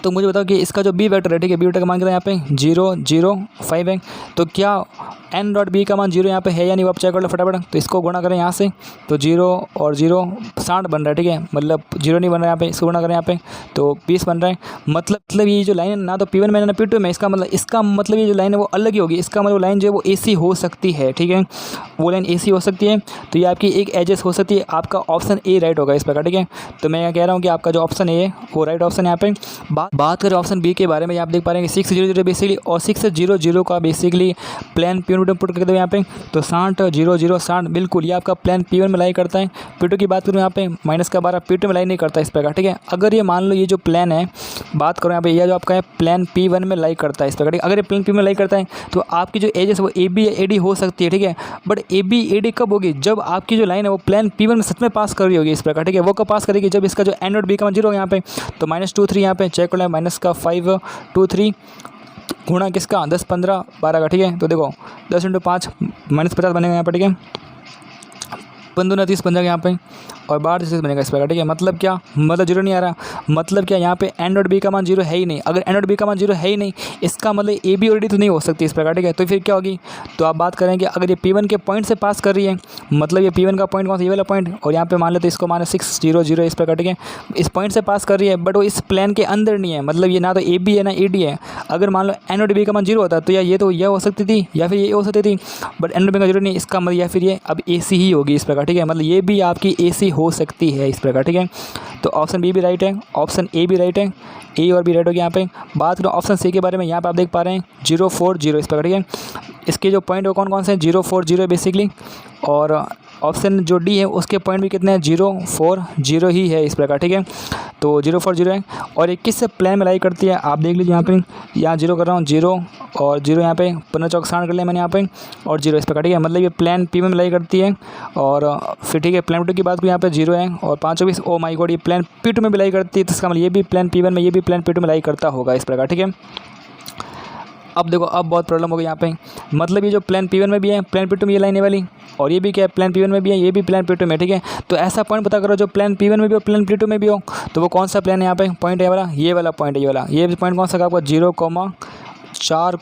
तो मुझे बताओ कि इसका जो बी वेक्टर है, ठीक है, बी वेक्टर का मान कितना है यहाँ पे 0 0 5 है। तो क्या एन डॉट बी का मान 0 यहाँ पे है या नहीं, वो आप चेक कर लो फटाफट। तो इसको गुणा करें यहाँ से, तो 0 और 0 60 बन रहा है। ठीक है, मतलब 0 नहीं बन रहा है यहाँ पे, इसको गुणा करें यहाँ पे तो 20 बन रहा है। मतलब ये जो लाइन है ना तो P1 में ना P2 में, इसका मतलब ये जो लाइन है वो अलग ही होगी। इसका मतलब लाइन जो है वो AC हो सकती है। ठीक है, वो लाइन AC हो सकती है, तो ये आपकी एक एजेस हो सकती है। आपका ऑप्शन ए राइट होगा इस प्रकार। ठीक है, तो मैं यहाँ कह रहा हूँ कि आपका जो ऑप्शन ए है वो राइट ऑप्शन है। यहाँ पे बात करें ऑप्शन बी के बारे में, आप देख पा रहे हैं 600 बेसिकली और 600 का बेसिकली प्लान P1 पुट कर दो यहाँ पे, तो 60 0 0 60 बिल्कुल ये आपका प्लान P1 में लाई करता है। P2 की बात करूँ यहाँ पे माइनस का 12 P2 में लाई नहीं करता इस प्रकार। ठीक है, अगर ये मान लो ये जो प्लान है, बात करो यहाँ पे यह जो आपका है प्लान P1 में लाई करता है इस प्रकार। अगर ये प्लान P1 में लाई करता है तो आपकी जो एजेस वो AB या AD हो सकती है। ठीक है, बट AB AD कब होगी, जब आपकी जो लाइन है वो प्लान P1 में सच में पास कर रही होगी इस प्रकार। ठीक है, वो कब पास करेगी, जब इसका जो एन डॉट बी का 0 होगा यहाँ पे, तो -2 3 यहाँ पे चेक कर लें, माइनस का 5 2 3 गुणा किसका 10 15 12 का। ठीक है, तो देखो 10 × 5 -50 बनेगा यहाँ पर। ठीक है, 15 30 बन जाएगा यहाँ पे और बाहर से बनेगा इस प्रकार, ठीक है। मतलब क्या, मतलब जीरो नहीं आ रहा, मतलब क्या यहाँ पे एन डॉट बी का मान जीरो है ही नहीं। अगर एन डॉट बी का मान जीरो है ही नहीं, इसका मतलब ए बी और डी तो नहीं हो सकती इस प्रकार, ठीक है। तो फिर क्या होगी, तो आप बात करेंगे अगर ये P1 के पॉइंट से पास कर रही है, मतलब ये P1 का पॉइंट कौन सा, ये वाला पॉइंट, और यहाँ पे मान लेते इसको माने 6 0 0 इस प्रकार, ठीक है। इस पॉइंट से पास कर रही है बट वो इस प्लेन के अंदर नहीं है, मतलब ये ना तो ए बी है ना ए डी है। अगर मान लो एन डॉट बी का मान जीरो होता तो या ये तो यह हो सकती थी या फिर ये हो सकती थी, बट एन डॉट बी का जीरो नहीं, इसका मतलब या फिर ये अब ए सी ही होगी इस प्रकार, ठीक है। मतलब ये भी आपकी ए सी हो सकती है इस प्रकार, ठीक है। तो ऑप्शन बी भी राइट है, ऑप्शन ए भी राइट है, ए और बी राइट हो गया। यहाँ पे बात करो ऑप्शन सी के बारे में, यहाँ पे आप देख पा रहे हैं 0 4 0 इस प्रकार, ठीक है। इसके जो पॉइंट है कौन कौन से हैं, 0 4 0 बेसिकली, और ऑप्शन जो डी है उसके पॉइंट भी कितने हैं, 0 4 0 ही है इस प्रकार, ठीक है। तो 0 4 0 है, और ये किस प्लेन में लाई करती है आप देख लीजिए। यहाँ पे यहाँ 0 कर रहा हूँ, 0 और 0 यहाँ पे 15 चौक 60 कर लिया मैंने यहाँ पे, और 0 इस प्रकार, ठीक है। मतलब ये प्लेन P1 में लाई करती है, और फिर ठीक है प्लेन P2 की बात करूँ यहाँ पे 0 है, और 5 20 ओ माई गॉड ये प्लेन P2 में भी लाई करती है, तो इसका मतलब ये भी प्लेन P1 में, ये भी प्लेन P2 में लाई करता होगा इस प्रकार, ठीक है। अब देखो अब बहुत प्रॉब्लम हो गई यहाँ पे, मतलब ये जो प्लेन P1 में भी है, प्लेन P2 में ये लाइन है वाली, और ये भी क्या है प्लेन P1 में भी है, ये भी प्लेन P2 में, ठीक है। तो ऐसा पॉइंट पता करो जो प्लेन P1 में भी हो प्लेन P2 में भी हो, तो वो कौन सा प्लेन है यहाँ पे, पॉइंट है वाला, ये वाला पॉइंट है, ये वाला, ये पॉइंट कौन सा आपका 0 4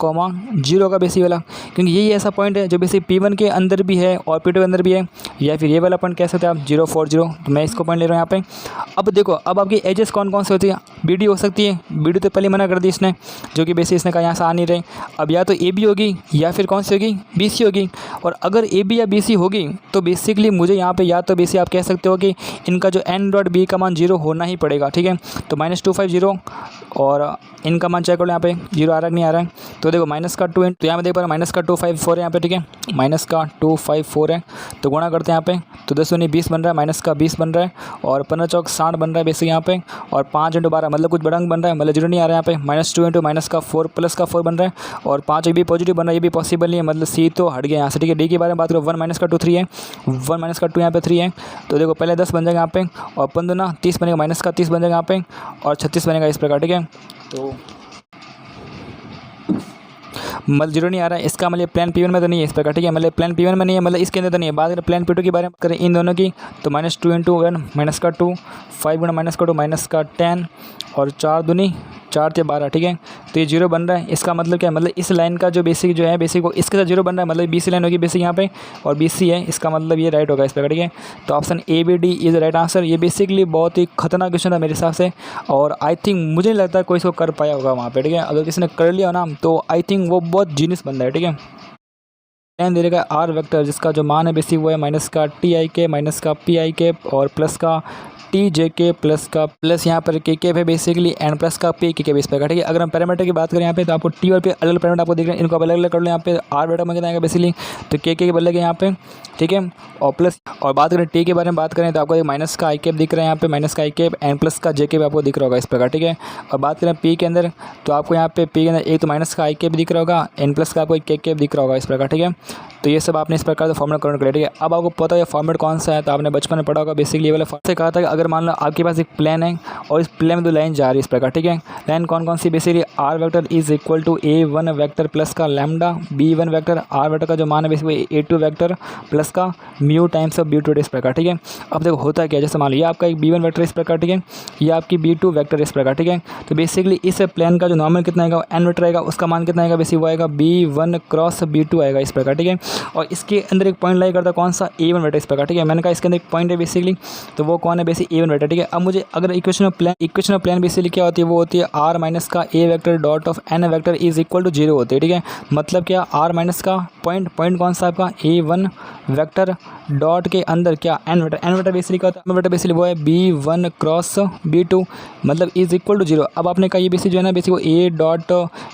0 का बेसिक वाला, क्योंकि यही ऐसा पॉइंट है जो बेसिक P1 के अंदर भी है और P2 के अंदर भी है, या फिर ये वाला पॉइंट कह सकते हैं आप 0 4 0। तो मैं इसको पॉइंट ले रहा हूँ यहाँ पे। अब देखो अब आपकी एजेस कौन कौन से होती है, BD हो सकती है, BD तो पहले मना कर दी इसने, जो कि बेसिक इसने कहा यहाँ से आ नहीं रहे। अब या तो AB होगी या फिर कौन सी होगी, BC होगी, और अगर AB या BC होगी तो बेसिकली मुझे यहाँ पे या तो बेसिक आप कह सकते हो कि इनका जो n डॉट बी का मान 0 होना ही पड़ेगा, ठीक है। तो -250, और इनका मान चेक करो यहाँ पे 0 आ रहा है नहीं आ रहा है, तो देखो माइनस का 2, तो यहाँ पे देख पा रहे माइनस का 254 है यहाँ पे, ठीक है। माइनस का 254 है, तो गुणा करते हैं यहाँ पे, तो 10 दूनी 20 बन रहा है, माइनस का 20 बन रहा है, और 15 चौक 60 बन रहा है बेसिक यहाँ पे, और 5 × 12 मतलब कुछ बड़ा अंक बन रहा है, मतलब 0 नहीं आ रहा है यहाँ पे। -2 × माइनस का 4 प्लस का 4 बन रहा है, और 5 भी पॉजिटिव बन रहा है, ये भी पॉसिबल नहीं है, मतलब सी तो हट गया यहाँ से, ठीक है। डी के बारे में बात करो 1 माइनस का 2 3 है, 1 माइनस का 2 यहाँ पे 3 है, तो देखो पहले 10 बन जाएगा यहाँ पे, और 15 30 बनेगा, माइनस का 30 बन जाएगा यहाँ पे, और 36 बनेगा इस प्रकार, ठीक है। तो मतलब 0 नहीं आ रहा है, इसका मतलब प्लान P1 में तो नहीं है इस प्रकार, ठीक है। मतलब प्लान P1 में नहीं है, मतलब इसके अंदर तो नहीं है। बात करें प्लान P2 के बारे में करें इन दोनों की, तो -2 × 1 माइनस का 2, 5 × माइनस का 2 माइनस का 10, और 4 दूनी 4 से 12, ठीक है। तो ये 0 बन रहा है, इसका मतलब क्या है, मतलब इस लाइन का जो बेसिक जो है बेसिक वो इसके साथ 0 बन रहा है, मतलब BC लाइन होगी बेसिक यहाँ पे, और BC है, इसका मतलब ये राइट होगा इस प्रकार, ठीक है। तो option ABD is right answer. ये बेसिकली बहुत ही खतरनाक क्वेश्चन था मेरे हिसाब से, और आई थिंक मुझे नहीं लगता कोई इसको कर पाया होगा वहाँ पे, ठीक है। अगर किसी ने कर लिया ना तो आई थिंक वो बहुत जीनियस बंदा है, ठीक है। टेन दे देगा R वेक्टर जिसका जो मान है बेसिक वो है माइनस का TIK माइनस का PIK और प्लस का TJK प्लस का प्लस यहाँ पर KK है बेसिकली, एंड प्लस का PKK बेस पर, ठीक है। अगर हम पैरामीटर की बात करें यहाँ पे तो आपको T और P अलग अलग पैरामीटर आपको दिख रहे हैं, इनको आप अलग अलग कर लो। यहाँ पे R वेक्टर में कितना आएगा बेसिकली, तो KK के बदले यहाँ पे, ठीक है। और प्लस और बात करें T के बारे में बात करें तो आपको माइनस का I कैप दिख रहा है यहाँ पे, माइनस का I कैप एंड प्लस का J कैप आपको दिख रहा होगा इस प्रकार, ठीक है। और बात करें P के अंदर तो आपको यहाँ पे P के अंदर एक तो माइनस का I कैप दिख रहा होगा, एन प्लस का आपको एक K कैप दिख रहा होगा इस प्रकार, ठीक है। तो ये सब आपने इस प्रकार से फॉर्मेट करने के लिए, ठीक है। अब आपको पता है फॉर्मेट कौन सा है, तो आपने बचपन में पढ़ा होगा बेसिकली ये वाला से कहा था कि अगर मान लो आपके पास एक प्लेन है और इस प्लेन में दो लाइन जा रही है इस प्रकार, ठीक है। लाइन कौन कौन सी basically R vector is equal to A1 vector plus का lambda B1 vector, R vector का जो मान है बेसिकली A2 वेक्टर प्लस का म्यू टाइम्स ऑफ B2 इस प्रकार, ठीक है। अब देखो होता क्या, जैसे मान लो ये आपका एक B1 वेक्टर इस प्रकार, ठीक है, ये आपकी B2 वेक्टर इस प्रकार, ठीक है। तो बेसिकली इस प्लेन का जो नॉर्मल कितना आएगा n वेक्टर आएगा, उसका मान कितना आएगा बेसिक वो आएगा B1 क्रॉस B2 आएगा इस प्रकार, ठीक है। और इसके अंदर एक पॉइंट लाई करता कौन सा A1 वेक्टर इस प्रकार, ठीक है। मैंने कहा इसके अंदर एक पॉइंट है बेसिकली, तो वो कौन है बेसिक A1 वेक्टर, ठीक है। अब मुझे अगर इक्वेशन ऑफ प्लान बेसिकली क्या होती है, वो होती है R माइनस का A vector dot of n vector is equal to 0 होती है, ठीक है। मतलब क्या R माइनस का पॉइंट कौन सा आपका A1 वेक्टर डॉट के अंदर क्या n वेक्टर बेसिकली क्या होता है, वेक्टर बेसिकली वो है B1 क्रॉस B2 मतलब इज इक्वल टू 0। अब आपने कहा ये बेसिक जो है ना बेसिक वो A dot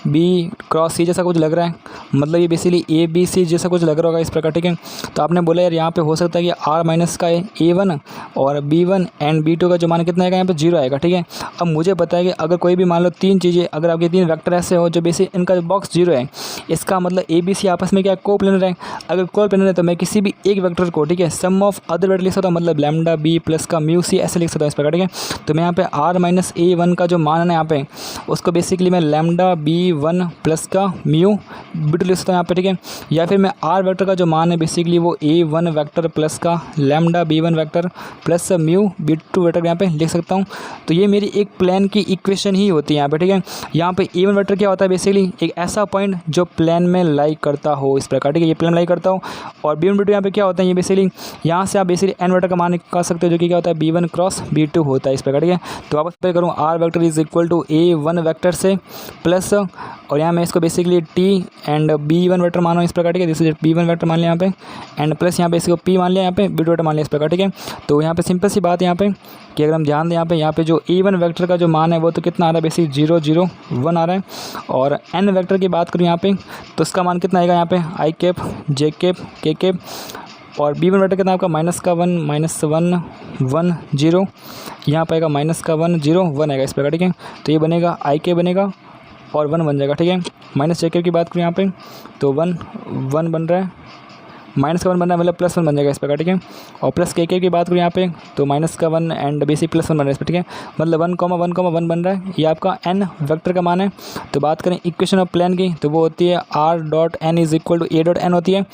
B cross C जैसा कुछ लग रहा है, मतलब ये बेसिकली ABC जैसा कुछ लग रहा होगा इस प्रकार, ठीक है। तो आपने बोला यार यहाँ पे हो सकता है कि R माइनस का A1 और B1 एंड B2 का जो मान कितना आएगा यहाँ पे 0 आएगा, जाएगा, ठीक है। अब मुझे पता है कि अगर कोई भी मान लो तीन चीज़ें, अगर आपके तीन वेक्टर ऐसे हो जो बेसिक इनका जो बॉक्स जीरो है, इसका मतलब ए बी सी आपस में क्या कोप्लेनर है। अगर कोप्लेनर है तो मैं किसी भी एक वेक्टर को, ठीक है, सम ऑफ अदर वेक्टर लिख सकता हूँ, मतलब लैम्डा बी प्लस का म्यू सी ऐसे लिख सकता हूँ इस प्रकार, ठीक है। तो मैं यहाँ पे आर माइनस ए वन का जो मान है यहाँ पे, उसको बेसिकली मैं लैम्डा बी वन प्लस का म्यू बी टू लिख सकता हूँ यहाँ पे, ठीक है। या फिर मैं आर वेक्टर का जो मान है बेसिकली वो ए वन वैक्टर प्लस का lambda b one vector plus mu b two vector यहाँ पे लिख सकता हूँ। तो ये मेरी एक प्लेन की इक्वेशन ही होती है यहाँ पे, ठीक है। यहाँ पे ए वन वैक्टर क्या होता है, बेसिकली एक ऐसा पॉइंट जो प्लेन में लाई करता हो इस प्रकार, ठीक है, ये प्लेन लाई करता हो। और बी वन बी टू यहाँ पे क्या होता है, ये बेसिकली यहाँ से आप बेसिकली एन वैक्टर का मान निकाल सकते हो, जो कि क्या होता है b one cross b two होता है इस प्रकार, ठीक है। तो वापस पे करूँ, r vector is equal to a one vector से प्लस, और यहाँ मैं इसको basically t and b one vector मानो इस प्रकार, ठीक है। जैसे बी वन वैक्टर मान लिया यहाँ पे, एंड प्लस यहाँ पे इसको पी मान लिया यहाँ पे, बी टू वैक्टर मान लिया इस प्रकार, ठीक है। तो यहाँ पे सिंपल सी बात है यहाँ पे कि अगर हम ध्यान दें यहाँ पे जो ए वन वैक्टर का जो मान है वो तो कितना आ रहा है, बेसिक 0 0 1 आ रहा है। और एन वैक्टर की बात करूँ यहाँ पे तो उसका मान कितना आएगा यहाँ पे, आई कैप जे कैप के कैप। और बी वन वैक्टर कितना आपका माइनस का 1 -1 1 0, यहाँ पर आएगा माइनस का 1 0 1 आएगा इस प्रकार, ठीक है। तो ये बनेगा आई के बनेगा और 1 बन जाएगा, ठीक है। माइनस जे कैप की बात करूँ यहाँ पे तो 1 1 बन रहा है, माइनस का 1 बन रहा है मतलब प्लस 1 बन जाएगा इस प्रकार, ठीक है। और प्लस के की बात करूँ यहाँ पे तो माइनस का 1 एंड बेसिक प्लस 1 बन रहा है इस पर, ठीक है। मतलब 1 1 बन रहा है, ये आपका एन वेक्टर का मान है। तो बात करें इक्वेशन ऑफ प्लेन की तो वो होती है r dot n is equal to a dot n होती है।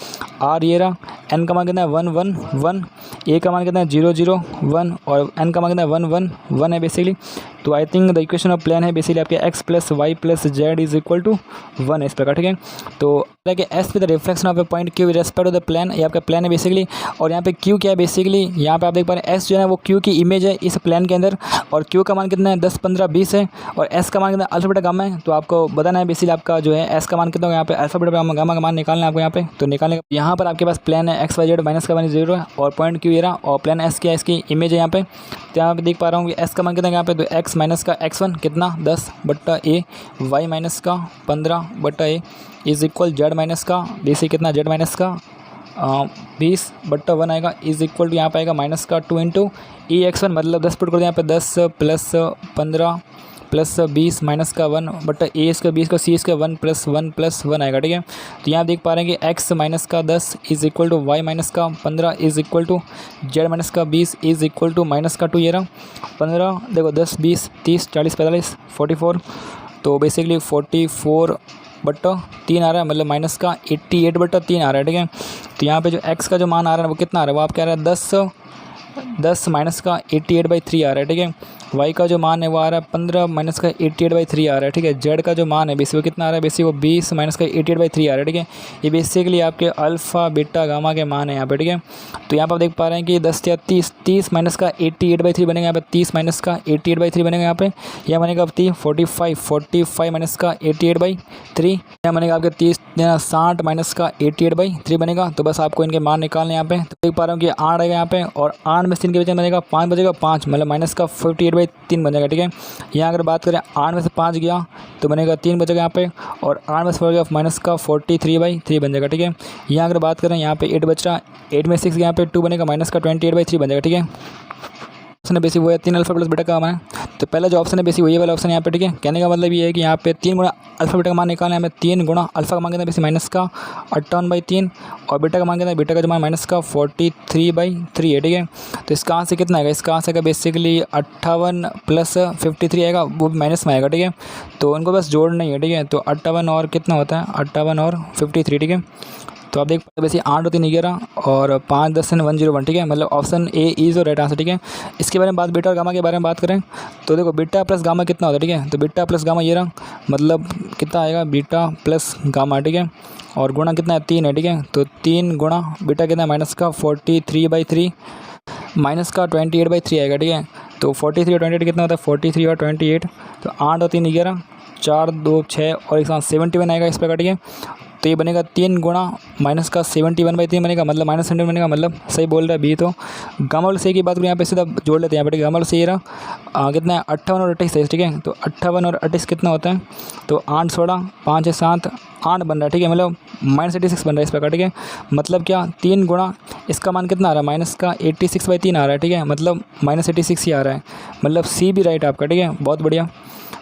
आर ये रहा, एन का मान कितना है 1 1 1, ए का मान कितना है 0 0 1 और एन का मान कितना है 1 1 1 है बेसिकली। तो I think the equation of plane है बेसिकली आपके x plus Y plus z is equal to 1 है इस प्रकार, ठीक है। तो एस पे the reflection of a point Q with respect to the plane, ये आपका प्लेन है बेसिकली। और यहाँ पे क्यू क्या है बेसिकली, यहाँ पे आप देख पा रहे हैं एस जो है वो क्यू की इमेज है इस प्लेन के अंदर। और क्यू का मान कितना है 10 15 20 है, और एस का मान कितना अल्फा बीटा गामा है। तो आपको बताना है बेसिकली आपका जो है एस का मान कितना होगा, यहाँ पे अल्फा बीटा गामा का मान निकालना है आपको यहाँ पे। तो निकालने का यहाँ पर आपके पास प्लेन है एक्स वाई जेड माइनस का मान 0 है और पॉइंट क्यू ये रहा, और प्लेन एस क्या है इसकी इमेज है यहाँ पे। तो यहाँ पे देख पा रहा हूँ कि एस का मान कितना है यहाँ पे, तो एक्स माइनस का x1 कितना 10 बट्टा ए, वाई माइनस का 15 बट्टा ए इज इक्वल जेड माइनस का बेसिक कितना जेड माइनस का 20 बट्टा 1 आएगा इज इक्वल टू यहाँ पे आएगा माइनस का 2 इंटू ई एक्स 1 मतलब 10 पुट कर दिया यहाँ पे 10 प्लस 15 प्लस 20 माइनस का 1 बट्टा ए इसका 20 का सी इसका 1 प्लस 1 आएगा, ठीक है। तो यहाँ देख पा रहे हैं कि x माइनस का 10 is equal to y minus का 15 is equal to z minus का 20 इज इक्वल टू माइनस का 2 ये रहा 15 देखो 10 20 30 40 45 44। तो बेसिकली 44 बट्टा 3 आ रहा है, मतलब माइनस का 88 बट्टा 3 आ रहा है, ठीक है। तो यहाँ पे जो x का जो मान आ रहा है वो कितना आ रहा है, वो आप कह रहे हैं 10 माइनस का 88/3 आ रहा है, ठीक है। y का जो मान है वो आ रहा है 15 माइनस का 88/3 आ रहा है, ठीक है। z का जो मान है बेसिक वो कितना आ रहा है, बेसिक वो 20 माइनस का 88/3 आ रहा है, ठीक है। ये बेसिकली आपके अल्फ़ा बीटा गामा के मान है यहाँ पे, ठीक है। तो यहाँ पर आप देख पा रहे हैं कि 10 या 30 माइनस का 88/3 बनेगा यहाँ पे, 30 माइनस का 88/3 बनेगा यहाँ पे, यह बनेगा 45 माइनस का 88/3, यह बनेगा आपके 60 माइनस का 88/3 बनेगा। तो बस आपको इनके मान निकालने यहाँ पे। तो देख पा रहा हूँ कि 8 आएगा यहाँ पे, और 8 में 3 के बचेगा बनेगा 5 बचेगा 5 मतलब माइनस का 58/3 बन जाएगा, ठीक है। यहाँ अगर बात करें 8 में से 5 गया तो बनेगा 3 बचेगा यहाँ पे, और 8 में से 4 गया माइनस का 43/3 बन जाएगा, ठीक है। यहाँ अगर बात करें यहाँ पे 8 बच रहा, 8 में 6 यहाँ पे 2 बनेगा माइनस का 28/3 बन जाएगा, ठीक है। ऑप्शन है बेसिक वो है 3 अल्फा प्लस बीटा का मान है। तो पहला जो ऑप्शन है बेसिक वही वाला ऑप्शन है यहाँ पे, ठीक है। कहने का मतलब ये है कि यहाँ पे 3 गुणा अल्फा बीटा का मान निकालना है हमें। 3 गुणा अल्फा का मान कितना बेसिक माइनस का 58/3 और बीटा का मान कितना है, बीटा का जो मान माइनस का 43/3 है, ठीक है। तो इसका आंसर कितना आएगा, इसका आंसर आएगा बेसिकली 58 प्लस 53 आएगा, वो माइनस में आएगा, ठीक है। तो उनको बस जोड़ना ही है, ठीक है। तो 58 और कितना होता है 58 और 53, ठीक है। तो आप देख पाते हैं बेसिक 8 और 3 11 और 5 10 101, ठीक है। मतलब ऑप्शन ए इज और राइट आंसर, ठीक है। इसके बारे में बात बीटा और गामा के बारे में बात करें तो देखो बीटा प्लस गामा कितना होता है, ठीक है। तो बीटा प्लस गामा ये रहा, मतलब कितना आएगा बीटा प्लस गामा, ठीक है। और गुणा कितना है 3 है, ठीक है। तो 3 गुणा बीटा कितना है माइनस का 43/3 माइनस का 28/3 आएगा, ठीक है। तो 43 और 28 कितना होता है 43 और 28, तो 8 और 3 11 4 2 6 और एक साथ 71 आएगा इस प्रकार, ठीक है। तो ये बनेगा 3 गुणा माइनस का 71/3 बनेगा, मतलब -100 बनेगा, मतलब सही बोल रहा है बी। तो गामा वाले सी की बात करूँ यहाँ पे सीधा जोड़ लेते हैं यहाँ पे, गामा वाले सी ये रहा कितना है 58 और 28 ठीक है। तो 58 और 28 कितना होता है, तो 8 16 5 है 7 8 बन रहा है ठीक है, मतलब -86 बन रहा है इस प्रकार ठीक है। मतलब क्या 3 गुणा इसका मान कितना आ रहा है, माइनस का 86/3 आ रहा है ठीक है, मतलब -86 ही आ रहा है, मतलब सी भी राइट आपका ठीक है, बहुत बढ़िया।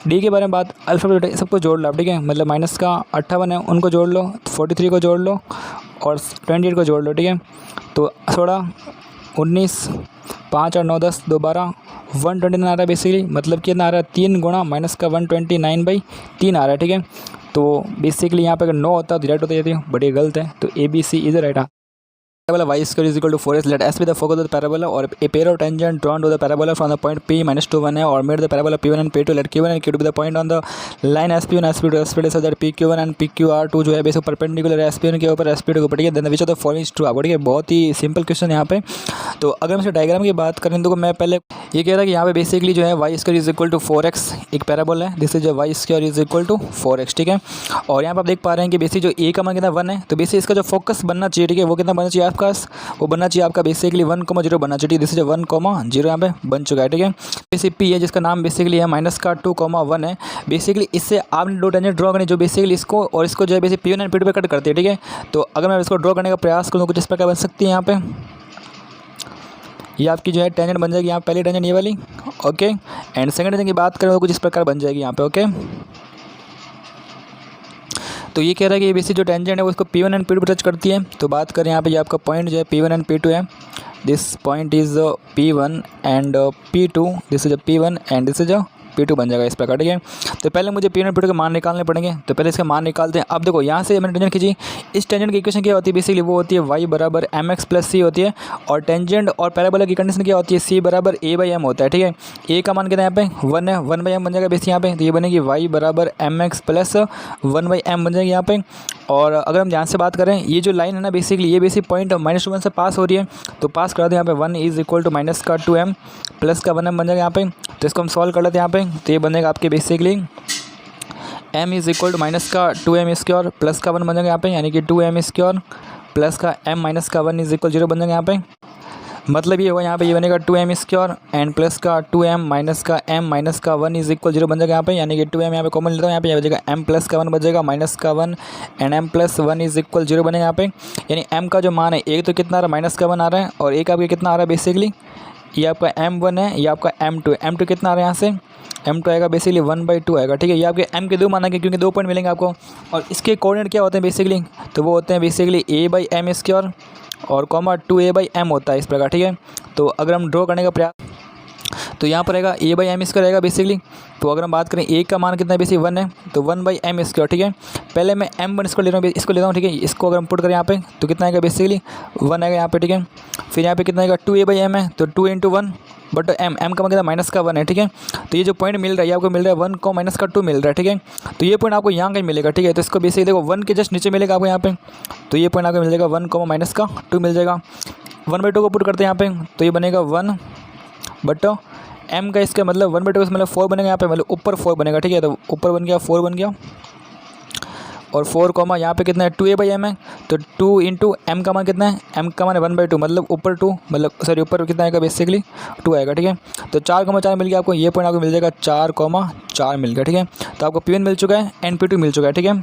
डी के बारे में बात, अल्फ़ाबेट सबको जोड़ लो आप ठीक है, मतलब माइनस का 58 है उनको जोड़ लो, 43 को जोड़ लो और 28 को जोड़ लो ठीक है। तो 16 19 5 और 9 10 2 12 129 आ रहा है बेसिकली, मतलब कितना आ रहा है 3 गुणा माइनस का 129/3 आ रहा है ठीक है। तो बेसिकली यहाँ पे अगर 9 होता तो डायरेक्ट होता जाती है, बड़ी गलत है। तो A B C is right. Parabola y square is equal to 4x. Let S be the focus of the parabola, or a pair of tangent drawn to the parabola from the point P -2 1 or made the parabola P1 and P2. Let Q1 and Q2 be the point on the line SP1 SP2 SP2 such that PQ1 and PQR2 जो है basic perpendicular है SP1 के ऊपर SP2 के ऊपर ठीक है। Then which of the following is true आपको ठीक है, बहुत ही सिंपल क्वेश्चन यहाँ पे। तो अगर हम इसके डायग्राम की बात करें तो मैं पहले ये कह रहा है कि यहाँ पे बेसिकली जो है y square is equal to 4x एक पैराबोला है, दिस इज जो y square is equal to 4x ठीक है। और यहाँ पर आप देख पा रहे हैं कि बेसिक जो ए का मान कितना 1 है, तो बेसिक इसका जो फोकस बनना चाहिए ठीक है, वो कितना बनना चाहिए आपका, वो बनना चाहिए आपका बेसिकली 1,0 बनना चाहिए, दिस इज 1,0 यहाँ पे बन चुका है ठीक है। बेसिक पी है जिसका नाम बेसिकली है माइनस का 2,1 है। बेसिकली इससे आपने दो टेंजेंट ड्रॉ करनी जो बेसिकली इसको और इसको जो है बेसिक P1 एंड P2 पे कट करती है ठीक है। तो अगर मैं इसको ड्रॉ करने का प्रयास करूँ कुछ इस प्रकार बन सकती है यहाँ पे, ये आपकी जो है टेंजेंट बन जाएगी यहाँ पहली टेंजेंट ये वाली ओके। एंड सेकंड टेंजेंट की बात करें तो कुछ इस प्रकार बन जाएगी यहाँ पे ओके। तो ये कह रहा है कि ये बेसिक जो टेंजेंट है वो इसको P1 एंड P2 पर टच करती है। तो बात करें यहाँ पे ये आपका पॉइंट जो है P1 एंड P2 है, this point is P1 and P2, this is P1 and this is P2 बन जाएगा इस प्रकार ठीक है। तो पहले मुझे P1 और P2 के मान निकालने पड़ेंगे, तो पहले इसका मान निकालते हैं। अब देखो यहाँ से मैंने टेंजेंट खींची, इस टेंजेंट की इक्वेशन क्या होती है बेसिकली, वो होती है y बराबर mx प्लस c होती है, और टेंजेंट और पैराबोला की कंडीशन क्या होती है, c बराबर a/m होता है ठीक है। a का मान कितना है यहाँ पे 1 है, 1/m बन जाएगा बेसिक यहाँ पे, तो ये बनेगी y बराबर mx प्लस 1/m बन जाएगी यहाँ पे। और अगर हम ध्यान से बात करें ये जो लाइन है ना बेसिकली ये बेसिक पॉइंट -1 से पास हो रही है, तो पास करा दें यहाँ पे 1 इज इक्वल टू माइनस का 2m प्लस का 1m बन जाएगा यहाँ पे। तो इसको हम सॉल्व कर लेते हैं यहाँ पे, तो ये बनेगा आपके basically m is equal to minus का 2m स्क्वायर प्लस का 1 बन जाएगा यहाँ पे, यानी कि 2m स्क्वायर प्लस का m माइनस का 1 इज इक्वल 0 बन जाएगा यहाँ पे। मतलब ये होगा यहाँ पे ये बनेगा 2m स्क्वायर एंड प्लस का 2m माइनस का m माइनस का 1 इज इक्वल 0 बन जाएगा यहाँ पे, यानी कि 2m यहाँ पे कॉमन लेता हूँ, यहाँ पे बचेगा m प्लस का 1 बचेगा माइनस का 1 and m plus 1 is equal 0 बनेगा यहाँ पे। यानी m का जो मान है एक तो कितना आ रहा है माइनस का 1 आ रहा है, और एक आपका कितना आ रहा है बेसिकली ये आपका m1 है, ये आपका m2 कितना आ रहा है यहाँ से m2 आएगा बेसिकली 1/2 आएगा ठीक है। ये आपके m के दो मान आएंगे क्योंकि 2 पॉइंट मिलेंगे आपको, और इसके कोऑर्डिनेट क्या होते हैं बेसिकली, तो वो होते हैं बेसिकली a/m स्क्वायर और कॉमा 2a/m होता है इस प्रकार ठीक है। तो अगर हम ड्रॉ करने का प्रयास तो यहाँ पर रहेगा a/m स्क्वायर रहेगा बेसिकली। तो अगर हम बात करें a का मान कितना है बेसिक 1 है, तो 1/m स्क्वायर ठीक है। पहले मैं m1 स्क्वायर ले रहा हूँ, इसको लेता हूँ ठीक है। इसको अगर हम पुट करें यहाँ पे तो कितना आएगा बेसिकली 1 आएगा यहाँ पे ठीक है। फिर यहाँ पे कितना आएगा 2a/m है, तो 2 × 1 बट m का मतलब माइनस का 1 है ठीक है। तो ये जो पॉइंट मिल रहा है आपको मिल रहा है 1 को माइनस का 2 मिल रहा है ठीक है। तो ये पॉइंट आपको यहाँ कहीं मिलेगा ठीक है। तो इसको बेसिकली देखो 1 के जस्ट नीचे मिलेगा आपको यहाँ पे, तो ये पॉइंट आपको मिल जाएगा 1 को माइनस का 2 मिल जाएगा। 1/2 को पुट करते हैं यहाँ पे, तो ये बनेगा 1 बट m का इसका मतलब 1/2 मतलब 4 बनेगा यहाँ पे, मतलब ऊपर 4 बनेगा ठीक है। तो ऊपर बन गया 4 बन गया, और 4 कॉमा यहाँ पे कितना है 2a/m है, तो 2 × m का मान कितना है, m का मान है 1/2 मतलब ऊपर 2 मतलब सॉरी ऊपर कितना आएगा बेसिकली 2 आएगा ठीक है। तो 4,4 मिल गया आपको, ये पॉइंट आपको मिल जाएगा 4,4 मिल गया ठीक है। तो आपको P1 मिल चुका है एंड P2 मिल चुका है ठीक है।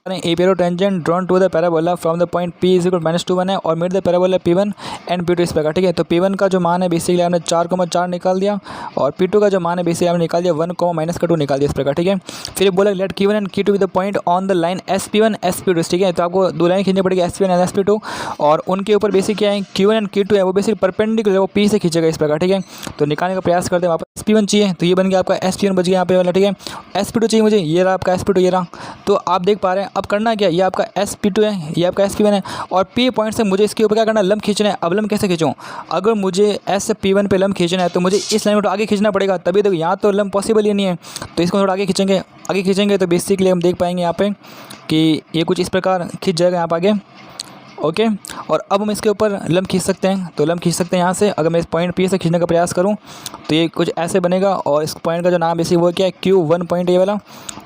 A pair of tangent drawn to the parabola from the point P is equal -2 1 है, और made the parabola P1 and P2 इस प्रकार ठीक है। तो P1 का जो मान है बेसिकली आपने 4,4 निकाल दिया, और P2 का जो मान है बेसिकली आपने निकाल दिया 1, माइनस का 2 निकाल दिया इस प्रकार ठीक है। फिर बोला let Q1 and Q2 with the point on the line SP1 SP2 ठीक है। तो आपको दो लाइन खींचनी पड़ेगी SP1 एंड SP2, और उनके ऊपर बेसिक क्या है Q1 एंड Q2 है वो बेसिक परपेंडिकुलर वो P से खींचेगा इस प्रकार ठीक है। तो निकालने का प्रयास करते हैं, वापस SP1 चाहिए तो ये बन गया आपका SP1 बच गया यहाँ पे वाला ठीक है। SP2 चाहिए मुझे, ये रहा आपका SP2 ये रहा। तो आप देख पा रहे हैं अब करना क्या, ये आपका SP2 है, ये आपका SP1 है, और P पॉइंट से मुझे इसके ऊपर क्या करना है लंब खींचना है। अब लंब कैसे खींचूँ, अगर मुझे SP1 पे लंब खींचना है तो मुझे इस लाइन को आगे खींचना पड़ेगा, तभी देखो यहाँ तो लंब पॉसिबल ही नहीं है। तो इसको थोड़ा आगे खींचेंगे तो बेसिकली हम देख पाएंगे यहाँ पे कि ये कुछ इस प्रकार खींच जाएगा यहाँ पर आगे। ओके। और अब हम इसके ऊपर लंब खींच सकते हैं, तो लंब खींच सकते हैं यहाँ से। अगर मैं इस पॉइंट पी से खींचने का प्रयास करूँ तो ये कुछ ऐसे बनेगा, और इस पॉइंट का जो नाम बेसिकली वो क्या है, Q1 पॉइंट ये वाला।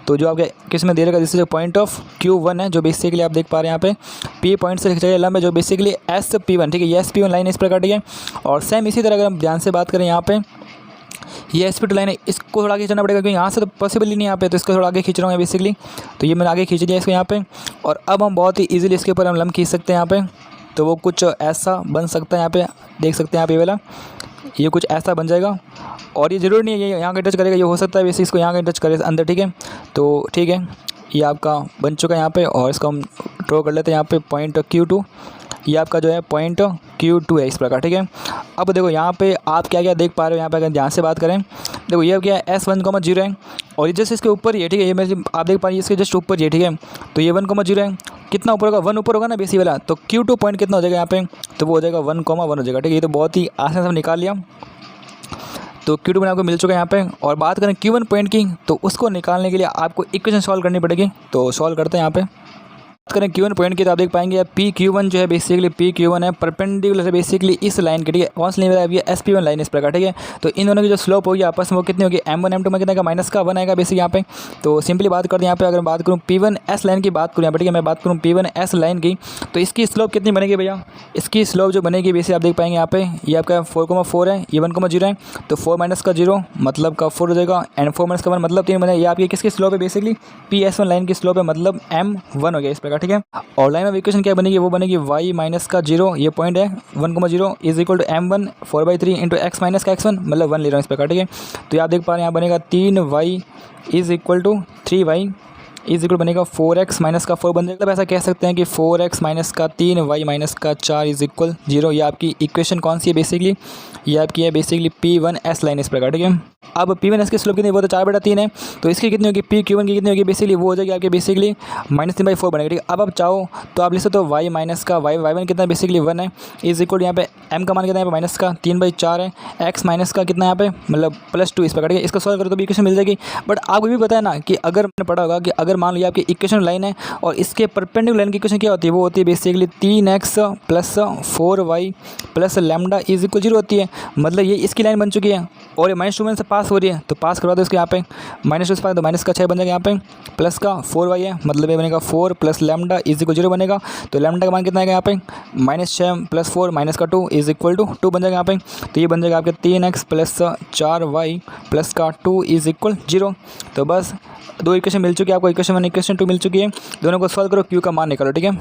तो जो आपके किस में दे रहेगा, जिससे जो पॉइंट ऑफ Q1 है, जो बेसिकली आप देख पा रहे हैं यहाँ पे P पॉइंट से खींचा गया लंब है, जो बेसिकली SP1, ठीक है, ये SP1 लाइन इस प्रकार की है। और सेम इसी तरह अगर हम ध्यान से बात करें यहाँ पे ये SP2 लाइन है, इसको थोड़ा आगे खींचना पड़ेगा क्योंकि यहाँ से तो पॉसिबल ही नहीं यहाँ पे, तो इसको थोड़ा आगे खींच रहा हूँ बेसिकली। तो ये मैंने आगे खींच दिया इसको यहाँ पे, और अब हम बहुत ही ईजिली इसके ऊपर हम लंब खींच सकते हैं यहाँ पे। तो वो कुछ ऐसा बन सकता है, यहाँ पे देख सकते हैं यहाँ पे वाला, ये कुछ ऐसा बन जाएगा। और ये ज़रूरी नहीं है ये यहाँ का टच करेगा, ये हो सकता है वैसे इसको यहाँ का टच करे अंदर, ठीक है। तो ठीक है, ये आपका बन चुका है यहाँ पे, और इसको हम ड्रॉ कर लेते हैं यहाँ पे पॉइंट Q2। ये आपका जो है पॉइंट Q2 है इस प्रकार, ठीक है। अब देखो यहाँ पे आप क्या क्या देख पा रहे हो, यहाँ पे अगर ध्यान से बात करें, देखो ये क्या है, S1,0 है, और ये जस्ट इसके ऊपर ही है, ठीक है। ये मैं आप देख पा रहे हैं इसके जस्ट ऊपर ही है, ठीक है। तो ये 1,0 है, कितना ऊपर होगा, 1 ऊपर होगा ना बेसी वाला, तो Q2 पॉइंट कितना हो जाएगा यहाँ पे, तो वो हो जाएगा 1,1 हो जाएगा, ठीक है। ये तो बहुत ही आसानी से हम निकाल लिया। तो Q2 पॉइंट आपको मिल चुका है यहाँ पे। और बात करें Q1 पॉइंट की, तो उसको निकालने के लिए आपको इक्वेशन सॉल्व करनी पड़ेगी। तो सॉल्व करते हैं यहाँ पे। बात करें Q1 पॉइंट की, तो आप देख पाएंगे PQ1 जो है बेसिकली PQ1 है परपेंडिकुलर है बेसिकली इस लाइन के, ठीक है। कौन सी लाइन है, ये SP1 लाइन इस प्रकार, ठीक है। तो इन दोनों की जो स्लोप होगी आपस में वो कितनी होगी, M1 M2 में कितना का -1 आएगा बेसिक यहाँ पे। तो सिंपली बात करते हैं यहाँ पे, अगर बात करूँ P1S लाइन की बात करूँ यहाँ पे, ठीक है, मैं बात करूँ P1S लाइन की, तो इसकी स्लोप कितनी बनेगी भैया, इसकी स्लोप जो बनेगी बेसिक आप देख पाएंगे यहाँ पे, ये आपका 4,4 है, ये 1,0 है, तो 4 - का 0 मतलब का 4 हो जाएगा, एंड 4 - का 1 मतलब 3 बनेगा। ये आपकी किसकी स्लोप है बेसिकली, PS1 लाइन की स्लोप है, मतलब M1 हो गया इस प्रकार, ठीक है। और लाइन ऑफ इक्वेशन क्या बनेगी, वो बनेगी y - का 0, ये पॉइंट है 1,0 is equal to M1 4/3 into x - का x1, मतलब 1 ले रहा हूँ इस प्रकार, ठीक है। तो आप देख पा रहे हैं यहाँ बनेगा 3y is equal to 3y is equal बनेगा 4x - का 4 बन जाएगा। मतलब ऐसा कह सकते हैं कि 4x - का 3 y - का 4 इज इक्वल 0। ये आपकी इक्वेशन कौन सी है बेसिकली, ये आपकी है बेसिकली P1S लाइन इस प्रकार, ठीक है। अब P1S की स्लोप कितनी, वो तो 4/3 है, तो इसकी कितनी होगी, PQ1 की कितनी होगी बेसिकली, वो हो जाएगी आपके बेसिकली -3/4 बनेगा, ठीक है। अब आप चाहो तो आप लिख सकते हो y - का y1 कितना बेसिकली 1 है इज इक्वल यहाँ पे m का मान कितना है यहाँ पे माइनस का 3/4 है, x - का कितना यहाँ पे मतलब +2 इस प्रकार, ठीक है। इसको सॉल्व करो तो भी इक्वेशन मिल जाएगी। बट आपको भी पता है ना कि अगर मैंने पढ़ा होगा कि अगर मान लीजिए आपकी इक्वेशन लाइन है और इसके परपेंडिकुलर लाइन की इक्वेशन क्या होती है, वो होती है basically 3x + 4y + lambda is equal 0 होती है। मतलब ये इसकी लाइन बन चुकी है और ये -2 से पास हो रही है, तो पास करवा दो इसके यहाँ पे, -2 से पास तो माइनस का 6 बन जाएगा यहाँ पे, प्लस का 4y है, मतलब ये बनेगा 4 + लैम्डा इज इक्वल 0 बनेगा। तो लैम्डा का मान कितना आएगा यहाँ पे, -6 + 4 - का 2 इज इक्वल टू 2 बन जाएगा यहाँ पे। तो ये बन जाएगा आपके 3x + 4y + का 2 इज इक्वल 0। तो बस 2 इक्वेशन मिल चुकी है आपको, इक्वेशन 1 इक्वेशन 2 मिल चुकी है। दोनों को सॉल्व करो, Q का मान निकालो, ठीक है।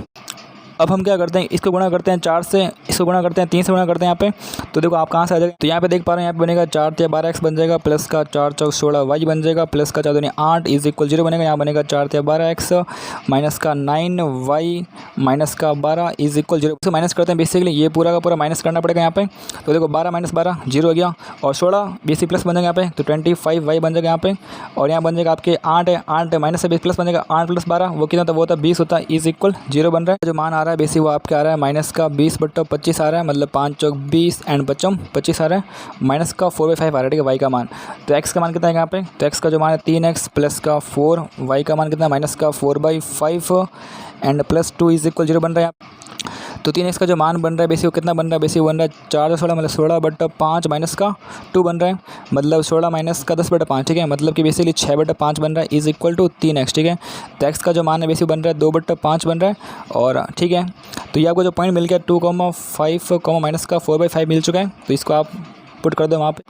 अब हम क्या करते हैं, इसको गुणा करते हैं 4 से, इसको गुणा करते हैं 3 से गुणा करते हैं यहाँ पे। तो देखो आप कहाँ से आ जाएगा, तो यहाँ पे देख पा रहे हैं यहाँ पे बनेगा 4 × 12x बन जाएगा, प्लस का 4 × 4 = 16y बन जाएगा, प्लस का 4 × 2 = 8 इज इक्वल 0 बनेगा। यहाँ बनेगा 4 × 12x माइनस का 9y माइनस का 12 इज इक्वल 0। इसको माइनस करते हैं बेसिकली, ये पूरा का पूरा माइनस करना पड़ेगा यहाँ पे। तो देखो 12 - 12 0 हो गया, और 16 बेसिक प्लस बन जाएगा यहाँ पे, तो 25y बन जाएगा यहाँ पे। और यहाँ बन जाएगा आपके 8 है, 8 माइनस से प्लस बन जाएगा, 8 + 12 वो कितना था, वो था 20 होता है इज इक्वल 0 बन रहा है। जो मान आ रहा है बेसिक वो आपके आ रहा है माइनस का 20/25 आ रहा है, मतलब 5 × 4 = 20 एंड 5 × 25 आ रहा है, माइनस का 4/5 आ रहा है, ठीक है, वाई का मान। तो एक्स का मान कितना है यहाँ पे, तो एक्स का जो मान है 3x प्लस का 4, वाई का मान कितना है माइनस का 4/5 एंड +2 इज इक्वल 0 बन रहा है। तो 3x का जो मान बन रहा है बेसिक वो कितना बन रहा है, बेसिक बन रहा है 4 × 16 मतलब 16/5 माइनस का 2 बन रहा है, मतलब 16 माइनस का 10/5, ठीक है, मतलब कि बेसिकली 6/5 बन रहा है इज इक्वल टू 3x, ठीक है। तो x का जो मान है बेसिक बन रहा है 2/5 बन रहा है, और ठीक है। तो ये आपको जो पॉइंट मिल गया 2,5 माइनस का 4/5 मिल चुका है, तो इसको आप पुट कर दो वहाँ पे।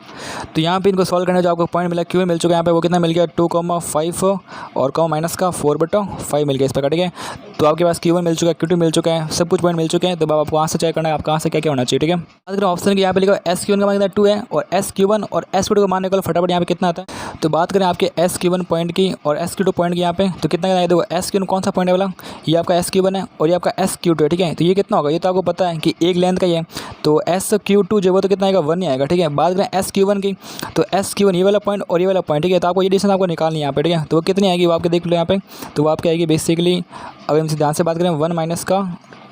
तो यहाँ पे इनको सॉल्व करने जो आपको पॉइंट मिला Q मिल चुका है यहाँ पे, वो कितना मिल गया 2,5 और माइनस का 4/5 मिल गया इस प्रकार, ठीक है। तो आपके पास Q1 मिल चुका है, Q2 मिल चुका है, सब कुछ पॉइंट मिल चुके हैं। तो अब आपको कहाँ से चेक करना है, आप कहाँ से क्या क्या होना चाहिए, ठीक है। बात करें ऑप्शन की, यहाँ पे लिखा SQ1 का मान कितना 2 है, और SQ1 और SQ2 का मान निकालो फटाफट, यहाँ पे कितना आता है। तो बात करें आपके SQ1 पॉइंट की और SQ2 पॉइंट की यहाँ पे, तो कितना है, देखो SQ1 कौन सा पॉइंट है वाला, ये आपका SQ1 है और ये आपका SQ2 है, ठीक है। तो ये कितना होगा, ये तो आपको पता है कि एक लेंथ का ही है, तो SQ2 जो वो तो कितना आएगा 1 ही आएगा, ठीक है। बात करें SQ1 की, तो SQ1 ये वाला पॉइंट और ये वाला पॉइंट, ठीक है। तो आपको ये डिस्टेंस आपको निकालनी है यहाँ पे, ठीक है। तो वो कितनी आएगी वो आपके देख लो यहाँ पे, तो वो आपकी आएगी बेसिकली, अगर हमसे ध्यान से बात करें 1 माइनस का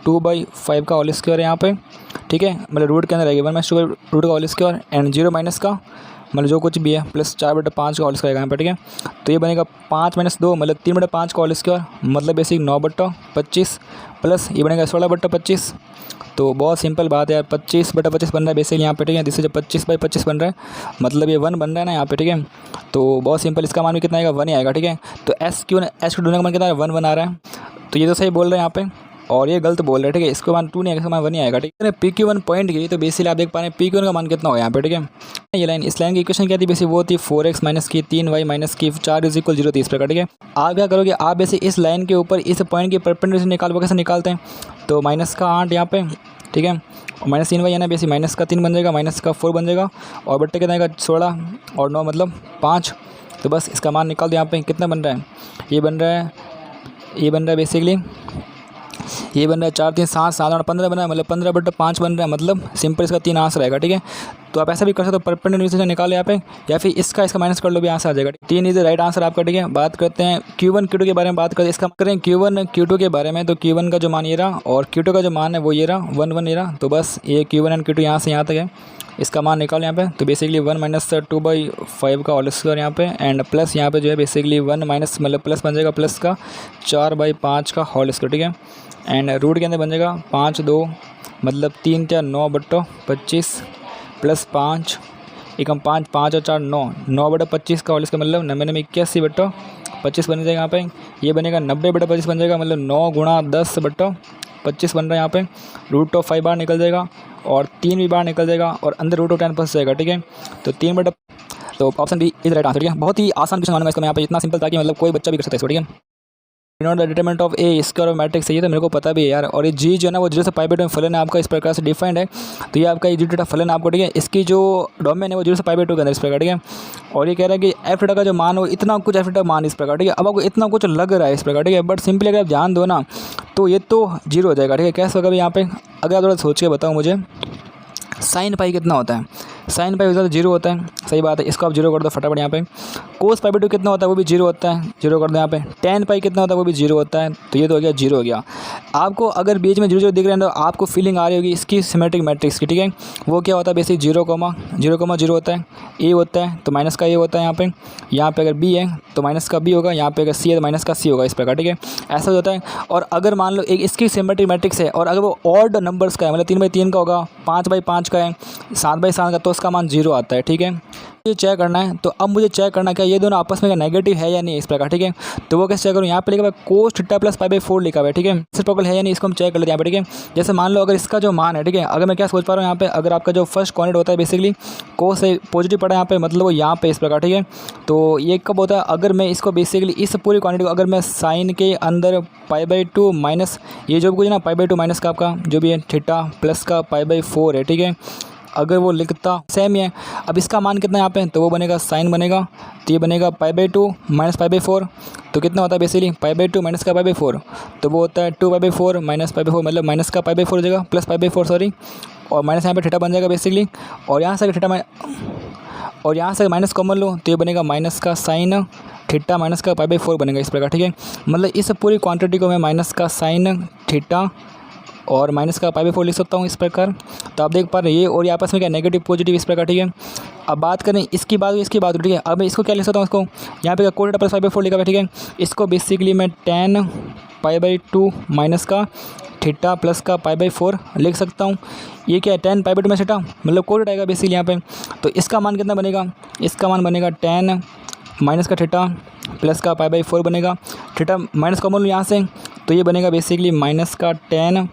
2/5 का होल स्क्वायर है यहाँ पे, ठीक है, मतलब रूट के अंदर आएगी 1 - 2 रूट का होल स्क्वायर एंड 0 माइनस का मतलब जो कुछ भी है प्लस 4/5 का होल स्क्वायर आएगा यहाँ पे, ठीक है। तो ये बनेगा 5 - 2 मतलब 3/5 का होल स्क्वायर, मतलब बेसिक 9/25 प्लस ये बनेगा 16/25। तो बहुत सिंपल बात है यार, 25/25 बन रहा है बेसिकली यहाँ पे, ठीक है। जिससे जो 25/25 बन रहा है मतलब ये 1 बन रहा है ना यहाँ पे, ठीक है। तो बहुत सिंपल, इसका मान भी कितना आएगा, 1 ही आएगा, ठीक है। तो एस क्यू ढूंढने का मान कितना है, 1 आ रहा है। तो ये तो सही बोल रहे हैं यहाँ पे और ये गलत बोल रहे हैं, ठीक है। इसको मान 2 नहीं आएगा, इसका मान 1 ही आएगा, ठीक है। PQ1 पॉइंट की, तो बेसिकली आप देख पा रहे हैं PQ1 का मान कितना होगा यहाँ पे, ठीक है। ये लाइन, इस लाइन की इक्वेशन क्या थी बेसिक, वो थी 4x - की 3y - की 4 = 0 थी इस प्रकार, ठीक है। आप क्या करोगे, आप बेसिक इस लाइन के ऊपर इस पॉइंट की परपेंडिकुलर निकालो, कैसे निकालते हैं। तो -8 यहाँ पे, ठीक है, और -3y है ना बेसिक, -3 बन जाएगा, -4 बन जाएगा और बट्टे कितना आएगा 16 और 9 मतलब 5। तो बस इसका मान निकाल दो यहाँ पे, कितना बन रहा है, ये बन रहा है बेसिकली, ये बन रहा है 4 3 7 7 और 15 बन रहा है, मतलब 15/5 बन रहा है, मतलब सिंपल इसका 3 आंसर आएगा, ठीक है। तो आप ऐसा भी कर सकते हो, परपेंडिकुलर से निकालो यहाँ पे, या फिर इसका माइनस कर लो भी आंसर आ जाएगा। 3 इज द राइट आंसर आपका, ठीक है। बात करते हैं Q1 Q2 के बारे में, बात करते हैं इसका करें Q1 Q2 के बारे में। तो Q1 का जो मान ये रहा और Q2 का जो मान है वो ये रहा, 1 1 ये रहा। तो बस ये Q1 एंड Q2 यहाँ से यहाँ तक है, इसका मान निकालो यहाँ पे। तो बेसिकली 1 - 2/5 का होल स्क्वायर यहाँ पे, एंड प्लस यहाँ पे जो है बेसिकली 1 माइनस मतलब प्लस बन जाएगा प्लस का 4/5 का होल स्क्वायर, ठीक है। एंड रूट के अंदर बन जाएगा 5 2 मतलब 3 4 9/25 प्लस 5 एकम 5 5 और 4 9 9/25 का होल स्क्वायर मतलब 89/81/25 बन जाएगा यहाँ पे। ये बनेगा 90/25 बन जाएगा, मतलब 9 × 10/25 बन रहा है यहाँ पे। √5 बाहर निकल जाएगा और 3 भी बाहर निकल जाएगा और अंदर √10 फंस जाएगा, ठीक है। तो 3 तो option B is right answer, ठीक है। बहुत ही आसान क्वेश्चन मानूंगा इसका मैं यहाँ पे, इतना सिंपल था कि मतलब कोई बच्चा भी कर सकता है इसको, ठीक है। Not the determinant of A square of matrix सही है, तो मेरे को पता भी है यार। और ये जी जो है ना वो 0 से π/2 में फलन है आपका, इस प्रकार से डिफाइंड है। तो ये आपका जी डेटा फलन आपको, ठीक है। इसकी जो डोमेन है वो 0 से π/2 के अंदर इस प्रकार, ठीक है। और ये कह रहा है कि एफ डेटा का जो मान हो इतना कुछ, एफ डेटा मान इस प्रकार, ठीक है। अब आपको इतना कुछ लग रहा है इस प्रकार, ठीक है, बट सिंपली अगर आप ध्यान दो ना तो ये तो 0 हो जाएगा, ठीक है। कैसे होगा भी यहाँ पे, अगर आप थोड़ा सोच के बताओ मुझे, sin π कितना होता है, sin π 0 होता है, सही बात है। इसको आप 0 कर दो फटाफट यहाँ पे। cos π/2 कितना होता है, वो भी 0 होता है, 0 कर दो यहाँ पे। tan π कितना होता है, वो भी 0 होता है। तो ये तो हो गया 0 हो गया। आपको अगर बीच में 0 0 दिख रहे हैं तो आपको फीलिंग आ रही होगी इसकी सिमेट्रिक मैट्रिक्स की, ठीक है। वो क्या होता है बेसिक 0, 0 होता है, ए होता है तो माइनस का ए होता है यहाँ पे। यहाँ पे अगर बी है तो माइनस का बी होगा, यहाँ पे अगर सी है तो माइनस का सी होगा, इस प्रकार, ठीक है। ऐसा होता है। और अगर मान लो एक इसकी सिमेट्रिक मैट्रिक्स है और अगर वो ऑड नंबर्स का है, मतलब 3/3 का होगा, 5/5 का है, 7/7 का, तो उसका मान 0 आता है, ठीक है। ये चेक करना है। तो अब मुझे चेक करना क्या ये दोनों आपस में नेगेटिव है या नहीं, इस प्रकार, ठीक है। तो वो कैसे चेक करूँ, यहाँ पे लिखा हुआ है cos थीटा प्लस π/4 लिखा हुआ है, ठीक है। रेसिप्रोकल है या नहीं इसको हम चेक कर लेते हैं यहाँ पे, ठीक है। जैसे मान लो अगर इसका जो मान है, ठीक है, अगर मैं क्या सोच पा रहा हूँ यहाँ पे, अगर आपका जो फर्स्ट क्वाड्रेंट होता है बेसिकली cos से पॉजिटिव पड़ा है यहाँ पे, मतलब वो यहाँ पे इस प्रकार, ठीक है। तो ये कब होता है, अगर मैं इसको बेसिकली इस पूरी क्वांटिटी को अगर मैं साइन के अंदर π/2 माइनस ये जो कुछ ना π/2 माइनस का आपका जो भी है थीटा प्लस का π/4 है, ठीक है, अगर वो लिखता सेम ही है। अब इसका मान कितना यहाँ पे, तो वो बनेगा साइन बनेगा, तो ये बनेगा π/2 माइनस π/4। तो कितना होता है बेसिकली π/2 माइनस का π/4, तो वो होता है 2π/4 माइनस π/4, मतलब माइनस का π/4 हो जाएगा प्लस π/4 सॉरी, और माइनस यहाँ पे थीटा बन जाएगा बेसिकली। और यहाँ से थीटा और यहाँ से माइनस कॉमन लो तो ये बनेगा माइनस का साइन थीटा माइनस का π/4 बनेगा, इस प्रकार, ठीक है। मतलब इस पूरी क्वांटिटी को मैं माइनस का साइन थीटा और माइनस का π/4 लिख सकता हूँ इस प्रकार। तो आप देख पा रहे हैं ये और ये आपस में क्या नेगेटिव पॉजिटिव इस प्रकार, ठीक है। अब बात करें इसकी बात ठीक है। अब मैं इसको क्या लिख सकता हूँ, इसको यहाँ पे cos थीटा प्लस π/4 लिखा हुआ है, ठीक है। इसको बेसिकली मैं tan π/2 माइनस का थीटा प्लस का π/4 लिख सकता हूँ। ये क्या है, tan π/2 में थीटा मतलब cos थीटा आएगा बेसिकली यहाँ पे। तो इसका मान कितना बनेगा, इसका मान बनेगा tan माइनस का थीटा प्लस का π/4 बनेगा, थीटा माइनस कॉमन यहाँ से, तो ये बनेगा बेसिकली माइनस का tan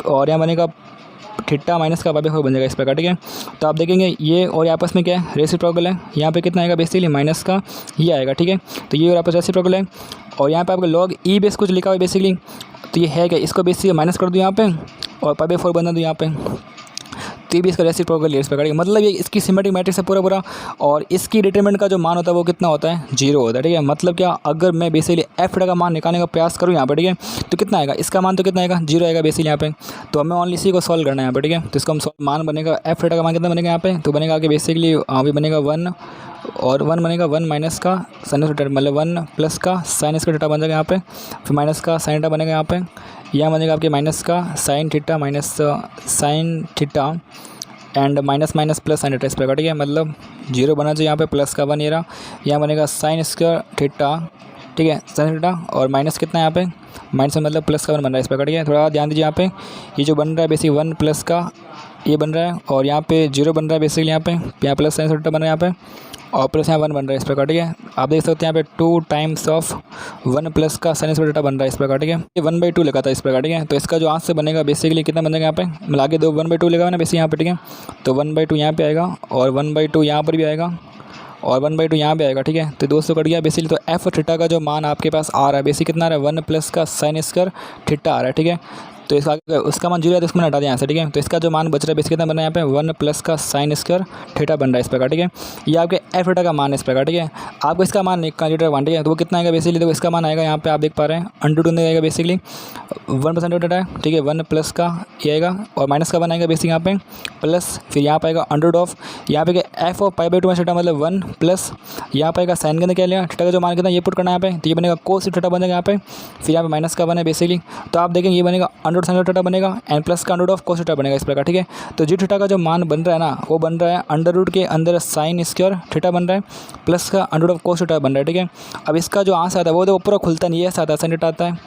और यहाँ बनेगा थीटा माइनस का π/4 बन जाएगा, इस प्रकार, ठीक है। तो आप देखेंगे ये और ये आपस में क्या है, रेसिप्रोकल है। यहाँ पे कितना आएगा बेसिकली माइनस का ये आएगा, ठीक है। तो ये और आपस रेसिप्रोकल है। और यहाँ पे आपका लॉग ई बेस कुछ लिखा हुआ है बेसिकली, तो ये है क्या, इसको बेसिकली माइनस कर दूँ यहाँ पे और π/4 बना दूँ यहाँ पे, तो ये भी इसका रेसिप्रोकल है इस प्रकार। मतलब ये इसकी सिमेट्रिक मैट्रिक्स है पूरा। और इसकी डिटरमिनेंट का जो मान होता है वो कितना होता है, 0 होता है, ठीक है। मतलब क्या, अगर मैं बेसिकली एफ का मान निकालने का प्रयास करूँ यहाँ पे, ठीक है, तो कितना आएगा, इसका मान तो कितना आएगा, 0 आएगा बेसिकली यहाँ पे। तो हमें ओनली इसी को सॉल्व करना है यहाँ पे, ठीक है। तो इसका हम मान बनेगा एफ का मान कितना बनेगा यहाँ पे, तो बनेगा आगे बेसिकली अभी बनेगा 1 और 1 बनेगा 1 माइनस का साइन थीटा मतलब 1 प्लस का साइन इसका थीटा बन जाएगा यहाँ पे, फिर माइनस का साइन थीटा बनेगा यहाँ पे, यहाँ बनेगा आपके माइनस का sine theta minus sine theta and minus minus plus sine theta इस प्रकार, ठीक है। मतलब 0 बना चाहिए यहाँ पे, प्लस का 1 ये रहा, यहाँ बनेगा साइन स्क्वायर थीटा, ठीक है, साइन थीटा, और माइनस कितना है यहाँ पे, माइनस में मतलब प्लस का 1 बन रहा है इस प्रकार, ठीक है। थोड़ा ध्यान दीजिए यहाँ पे, ये जो बन रहा है बेसिक 1 प्लस का ये बन रहा है, और यहाँ पे 0 बन रहा है बेसिकली, यहाँ प्लस साइन थीटा बन रहा है यहाँ पे, और प्लस यहाँ 1 बन रहा है इस प्रकार, ठीक है। आप देख सकते हैं यहाँ पे 2 टाइम्स ऑफ 1 प्लस का साइन स्क्वायर थीटा बन रहा है इस प्रकार, ठीक है। ये 1/2 लिखा था इस प्रकार, ठीक है। तो इसका जो आंसर बनेगा बेसिकली कितना बनेगा यहाँ पे, मिला के 1/2 लिखा है ना बेसिक यहाँ पे, ठीक है। तो 1/2 यहाँ पे आएगा, और 1/2 यहाँ पर भी आएगा, और 1/2 यहाँ पे आएगा, ठीक है। तो दोस्तों कट गया बेसिकली। तो एफ थीटा का जो मान आपके पास आ रहा है बेसिक कितना आ रहा है, 1 प्लस का साइन स्क्वायर थीटा आ रहा है, ठीक है। तो उसका मान 0 है, तो इसको मैंने हटा दिया यहाँ से, ठीक है। तो इसका जो मान बच रहा है बेसिक कितना बन रहा है यहाँ पे, 1 प्लस का साइन स्क्वायर थीटा बन रहा है इस प्रकार, ठीक है। ये आपके एफ थीटा का मान है इस प्रकार, ठीक है। आपको इसका मान कंसीडर वन, ठीक है। तो वो कितना आएगा बेसिकली, तो इसका मान आएगा यहाँ पे आप देख पा रहे हैं √2 आएगा बेसिकली, 1% थीटा है, ठीक है। 1 प्लस का ये आएगा, और माइनस का 1 आएगा बेसिक यहाँ पे, प्लस फिर यहाँ पे आएगा अंडर ऑफ, यहाँ पे एफ ऑफ π/2 थीटा मतलब 1 प्लस यहाँ पे आएगा साइन के अंदर क्या लिया थीटा का जो मान कितना ये पुट करना है यहाँ पे, तो ये बनेगा कोस थीटा बनेगा यहाँ पे, फिर यहाँ पे माइनस का 1 है बेसिकली। तो आप देखेंगे ये बनेगा अंडर साइन थीटा बनेगा, एंड प्लस का अंडर ऑफ कोस थीटा बनेगा इस प्रकार, ठीक है। तो जी थीटा का जो मान बन रहा है ना, वो बन रहा है अंडर के अंदर साइन स्क्वायर थीटा बन रहा है, प्लस का अंडर ऑफ कोस थीटा बन रहा है, ठीक है। अब इसका जो आंसर आता है वो देखो पूरा खुलता नहीं है, ऐसा आता है साइन थीटा आता है,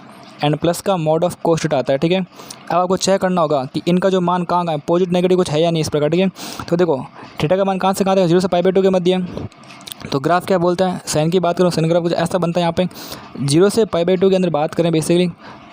एंड प्लस का मॉड ऑफ कोस थीटा आता है, ठीक है। अब आपको चेक करना होगा कि इनका जो मान कहाँ है, पॉजिटिव नेगेटिव कुछ है या नहीं इस प्रकार, ठीक है। तो देखो थीटा का मान कहाँ से कहाँ था, 0 से π/2 के मध्य। तो ग्राफ क्या बोलता है, साइन की बात करो, साइन ग्राफ कुछ ऐसा बनता है यहाँ पे, 0 से π/2 के अंदर बात करें बेसिकली,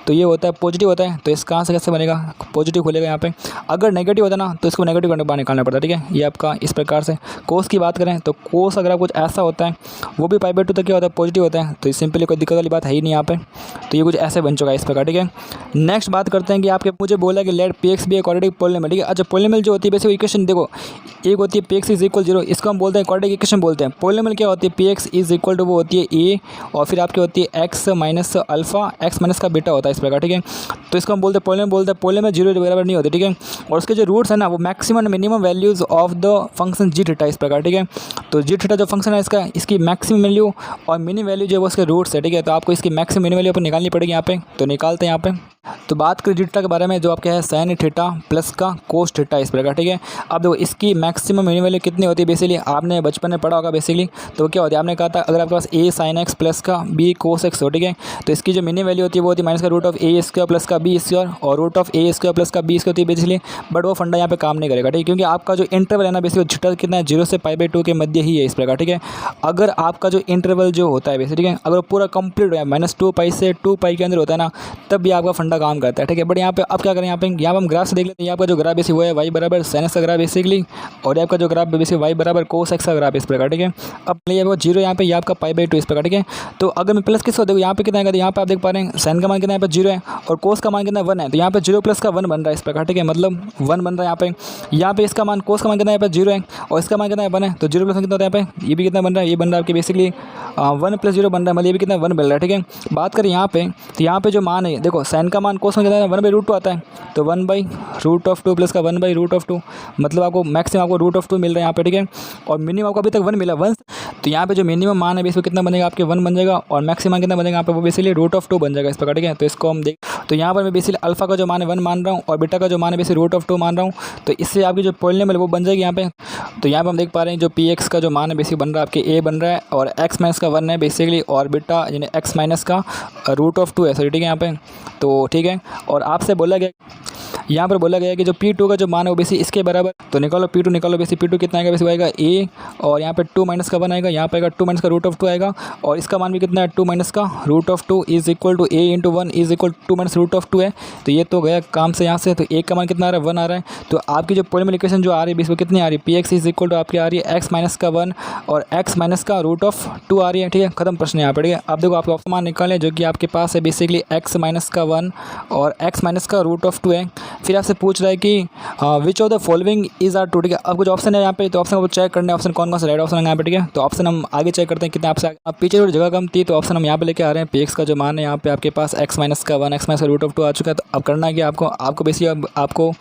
तो ये होता है पॉजिटिव होता है। तो इसका आंसर कैसे बनेगा, पॉजिटिव खुलेगा यहाँ पे। अगर नेगेटिव होता है ना, तो इसको नेगेटिव करने बाहर निकालना पड़ता है, ठीक है। ये आपका इस प्रकार से। कोस की बात करें तो कोस अगर कुछ ऐसा होता है, वो भी π/2 तक क्या होता है, पॉजिटिव होता है। तो सिंपली कोई दिक्कत वाली बात है ही नहीं यहाँ पे। तो ये कुछ ऐसे बन चुका है इस प्रकार, ठीक है। नेक्स्ट बात करते हैं कि आपके मुझे बोला कि let px be quadratic polynomial, ठीक है। अच्छा पॉलिनोमियल जो होती है बेसिक इक्वेशन देखो, एक होती है px = 0, इसको हम बोलते हैं क्वाड्रेटिक इक्वेशन बोलते हैं। पॉलिनोमियल क्या होती है, px = वो होती है a, और फिर आपकी होती है x minus alpha, x minus का बीटा होता है इस प्रकार, ठीक है। तो इसको हम बोलते हैं पॉलिनोमियल, बोलते हैं पॉलिनोमियल 0 बराबर नहीं होते, ठीक है। और उसके जो रूट्स है ना, वो maximum and minimum values of the function g theta इस प्रकार, ठीक है। तो जी थीटा जो फंक्शन है इसका, इसकी मैक्सिमम वैल्यू और मिनिमम वैल्यू जो है वो उसके रूट्स है, ठीक है। तो आपको इसकी मैक्सिमम मिनिमम वैल्यू पर निकालनी पड़ेगी यहाँ पे। तो निकालते हैं यहाँ पे। तो बात करें जी थीटा के बारे में, जो आपके है साइन थीटा प्लस का कोस थीटा इस प्रकार, ठीक है। अब देखो इसकी मैक्सिमम मिनिमम वैल्यू कितनी होती है, बेसिकली आपने बचपन में पढ़ा होगा बेसिकली। तो क्या होती है, आपने कहा था अगर आपके पास a sin x प्लस का b cos x हो, ठीक है। तो इसकी जो मिनिमम वैल्यू होती है वो होती है माइनस का √(a² प्लस का b², और √(a² प्लस का b² होती है बेसिकली। बट वो फंडा यहाँ पे काम नहीं करेगा, ठीक है, क्योंकि आपका जो इंटरवल है ना बेसिकली थीटा कितना है, 0 से π/2 के मध्य ही है इस प्रकार, ठीक है। अगर आपका जो इंटरवल जो होता है बेसिकली, ठीक है, अगर पूरा कंप्लीट हो -2π से 2π के अंदर होता है ना, तब भी आपका फंडा काम करता है, ठीक है। बट यहाँ पे अब क्या करें, यहाँ पे हम ग्राफ से देख लेते हैं। यहाँ आपका जो ग्राफ बेसिक वो है y बराबर sin x का ग्राफ बेसिकली, और आपका जो ग्राफ बेसिक y बराबर cos x का ग्राफ इस प्रकार, ठीक है। अब ये 0 यहाँ पे, ये आपका π/2 इस प्रकार, ठीक है। तो अगर मैं प्लस किसको देखो यहाँ पे कितना है, यहाँ पे आप देख पा रहे हैं साइन का मान कितना यहाँ पे 0 है, और कोस का मान कितना 1 है। तो यहाँ पे 0 प्लस का 1 बन रहा है इस प्रकार, ठीक है, मतलब 1 बन रहा है यहाँ पे इसका मान कोस का मान कितना यहाँ पे 0 है, और इसका मान कितना 1 है। तो 0 प्लस कितना होता है यहाँ पे, ये भी कितना बन रहा है, ये बन रहा है आपके बेसिकली 1 + 0 बन रहा है, मतलब ये भी कितना 1 मिल रहा है, ठीक है। बात करें यहाँ पे, तो यहाँ पे जो मान है देखो साइन का मान कोस में कितना है 1/√2 आता है। तो 1/√2 प्लस का 1/√2, मतलब आपको मैक्सिमम आपको √2 मिल रहा है यहाँ पे, ठीक है। और मिनिमम आपको अभी तक 1 मिला 1। तो यहाँ पे जो मिनिमम मान है बेसिकली कितना बनेगा आपके 1 बन जाएगा, और मैक्सिमम कितना बनेगा यहाँ पे, वो बेसिकली √2 बन जाएगा इस प्रकार, ठीक है। तो इसको हम देख, तो यहाँ पर मैं बेसिकली अल्फा का जो मान है 1 मान रहा हूँ, और बीटा का जो मान है बेसिकली √2 मान रहा हूँ। तो इससे आपकी जो पॉलिनोमियल वो बन जाएगी यहाँ पे। तो यहाँ पे हम देख पा रहे हैं जो px का जो मान है बेसिकली बन रहा है आपके a बन रहा है, और x माइनस का 1 है बेसिकली, और बीटा यानी x माइनस का √2 है, सॉरी, ठीक है यहाँ पे। तो ठीक है, और आपसे बोला गया, यहाँ पर बोला गया है कि जो P2 का जो मान है वो बेसिक इसके बराबर। तो निकालो P2 निकालो, बेसिक P2 कितना आएगा, बेसिक आएगा a, और यहाँ पे 2 माइनस का 1 आएगा, यहाँ पे आएगा 2 माइनस का √2 आएगा, और इसका मान भी कितना है 2 माइनस का √2 is equal to a × 1 is equal 2 minus √2 है। तो ये तो गया काम से यहाँ से। तो a का मान कितना आ रहा है 1 आ रहा है। तो आपकी जो पॉलिनोमियल इक्वेशन जो आ रही है बेसिक वो कितनी आ रही है, px इज इक्वल टू आपकी आ रही है x माइनस का 1 और x माइनस का √2 आ रही है, ठीक है। खत्म प्रश्न यहाँ पर, ठीक है। अब देखो आपको मान निकालें जो कि आपके पास है बेसिकली x माइनस का 1 और x माइनस का √2 है। फिर आपसे पूछ रहा है कि which of the following is are true, ठीक है। अब कुछ ऑप्शन है यहाँ पे, तो ऑप्शन को चेक करना है, ऑप्शन कौन कौन सा राइट ऑप्शन है यहाँ पे, ठीक है। तो ऑप्शन हम आगे चेक करते हैं कितने आपसे। अब पीछे थोड़ी जगह कम थी, तो ऑप्शन हम यहाँ पे लेके आ रहे हैं। px का जो मान है यहाँ पे आपके पास x माइनस का 1 x माइनस का √2 आ चुका है। तो अब करना है कि आपको बेसिकली आपको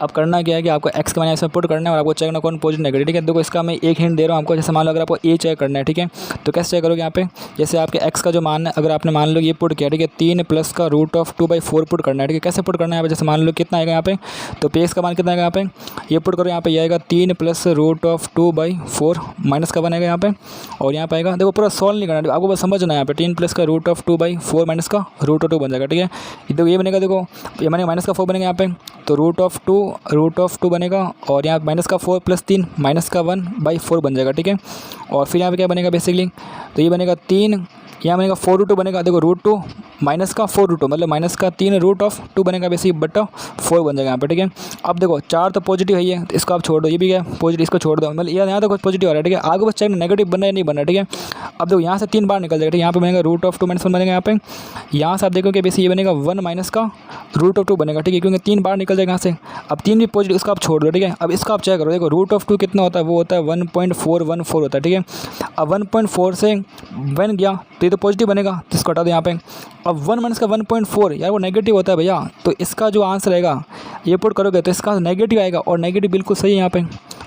अब करना क्या है कि आपको एक्स का मान इसमें पुट करना है और आपको चेक करना कौन पॉजिटिव नेगेटिव, ठीक है। देखो इसका मैं एक हिंट दे रहा हूँ आपको, जैसे मान लो अगर आपको ए चेक करना है, ठीक है, तो कैसे चेक करोगे यहाँ पे, जैसे आपके एक्स का जो मान है अगर आपने मान लो ये पुट किया, ठीक है, 3 प्लस का रूट ऑफ 2/4 पुट करना है, ठीक है। कैसे पुट करना है यहाँ पे, जैसे मान लो कितना आएगा यहाँ पे, तो पे एक्स का मान कितना आएगा यहाँ पे, ये पुट करो यहाँ पे, ये आएगा 3 प्लस रूट ऑफ 2/4 माइनस का 1 आएगा यहाँ पे, और यहाँ पे आएगा, देखो पूरा सॉल्व नहीं करना, आपको बस समझना है यहाँ पे 3 प्लस का रूट ऑफ 2/4 माइनस का रूट ऑफ 2 बन जाएगा, ठीक है। देखो ये बनेगा, देखो ये माने माइनस का 4 बनेगा यहाँ पे, तो रूट ऑफ टू बनेगा, और यहाँ माइनस का 4 प्लस 3 माइनस का 1/4 बन जाएगा, ठीक है। और फिर यहाँ पे क्या बनेगा बेसिकली, तो ये बनेगा 3, यहाँ बनेगा 4√2 बनेगा, देखो √2 माइनस का 4√2 मतलब माइनस का 3 रूट ऑफ 2 बनेगा बेसिक बटा 4 बन जाएगा यहाँ पे, ठीक है। अब देखो 4 तो पॉजिटिव है, ये तो इसको आप छोड़ दो, ये भी क्या पॉजिटिव, इसको छोड़ दो, मतलब यहाँ तो कुछ पॉजिटिव आ रहा है, ठीक है। आगे बस चेक नेगेटिव बनना है नहीं बनना, ठीक है। अब देखो यहाँ से 3 बार निकल जाएगा, ठीक है। यहाँ पे बनेगा √2 - 1 बनेगा यहाँ पे, यहाँ से आप देखो कि बेसिक ये बनेगा 1 माइनस का √2 बनेगा, ठीक है, क्योंकि 3 बार निकल जाएगा यहाँ से। अब 3 भी पॉजिटिव, इसको आप छोड़ दो, ठीक है। अब इसको आप चेक करो, देखो √2 कितना होता है, वो होता है 1.414 होता है, ठीक है। अब 1.4 से 1 गया तो ये तो पॉजिटिव बनेगा, तो इसको हटा दो यहाँ पे। अब 1 माइनस का 1.4 यार वो नेगेटिव होता है भैया, तो इसका जो आंसर आएगा ये पुट करोगे तो इसका नेगेटिव आएगा, और नेगेटिव बिल्कुल सही है यहाँ पे,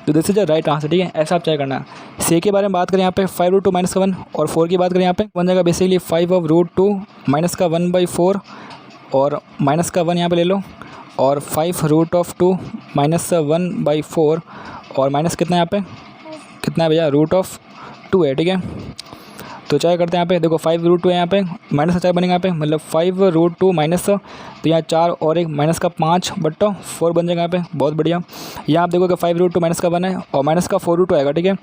तो this is the right answer, ठीक है। ऐसा आप चेक करना है। सी के बारे में बात करें यहाँ पे 5√2 माइनस का 1, और 4 की बात करें यहाँ पे बन जाएगा बेसिकली 5/√2 माइनस का 1/4, और माइनस का 1 यहाँ पे ले लो, और 5√2 माइनस 1/4, और माइनस कितना है यहाँ पे, कितना है भैया, √2 है, ठीक है। तो चाहे करते हैं यहाँ पे, देखो 5√2 है यहाँ पे, माइनस का चाहे बनेगा यहाँ पे, मतलब 5√2 माइनस, तो यहाँ 4 और 1 माइनस का 5/4 बन जाएगा यहाँ पे, बहुत बढ़िया। यहाँ आप देखोगे 5√2 माइनस का 1 है और माइनस का 4√2 आएगा, ठीक है।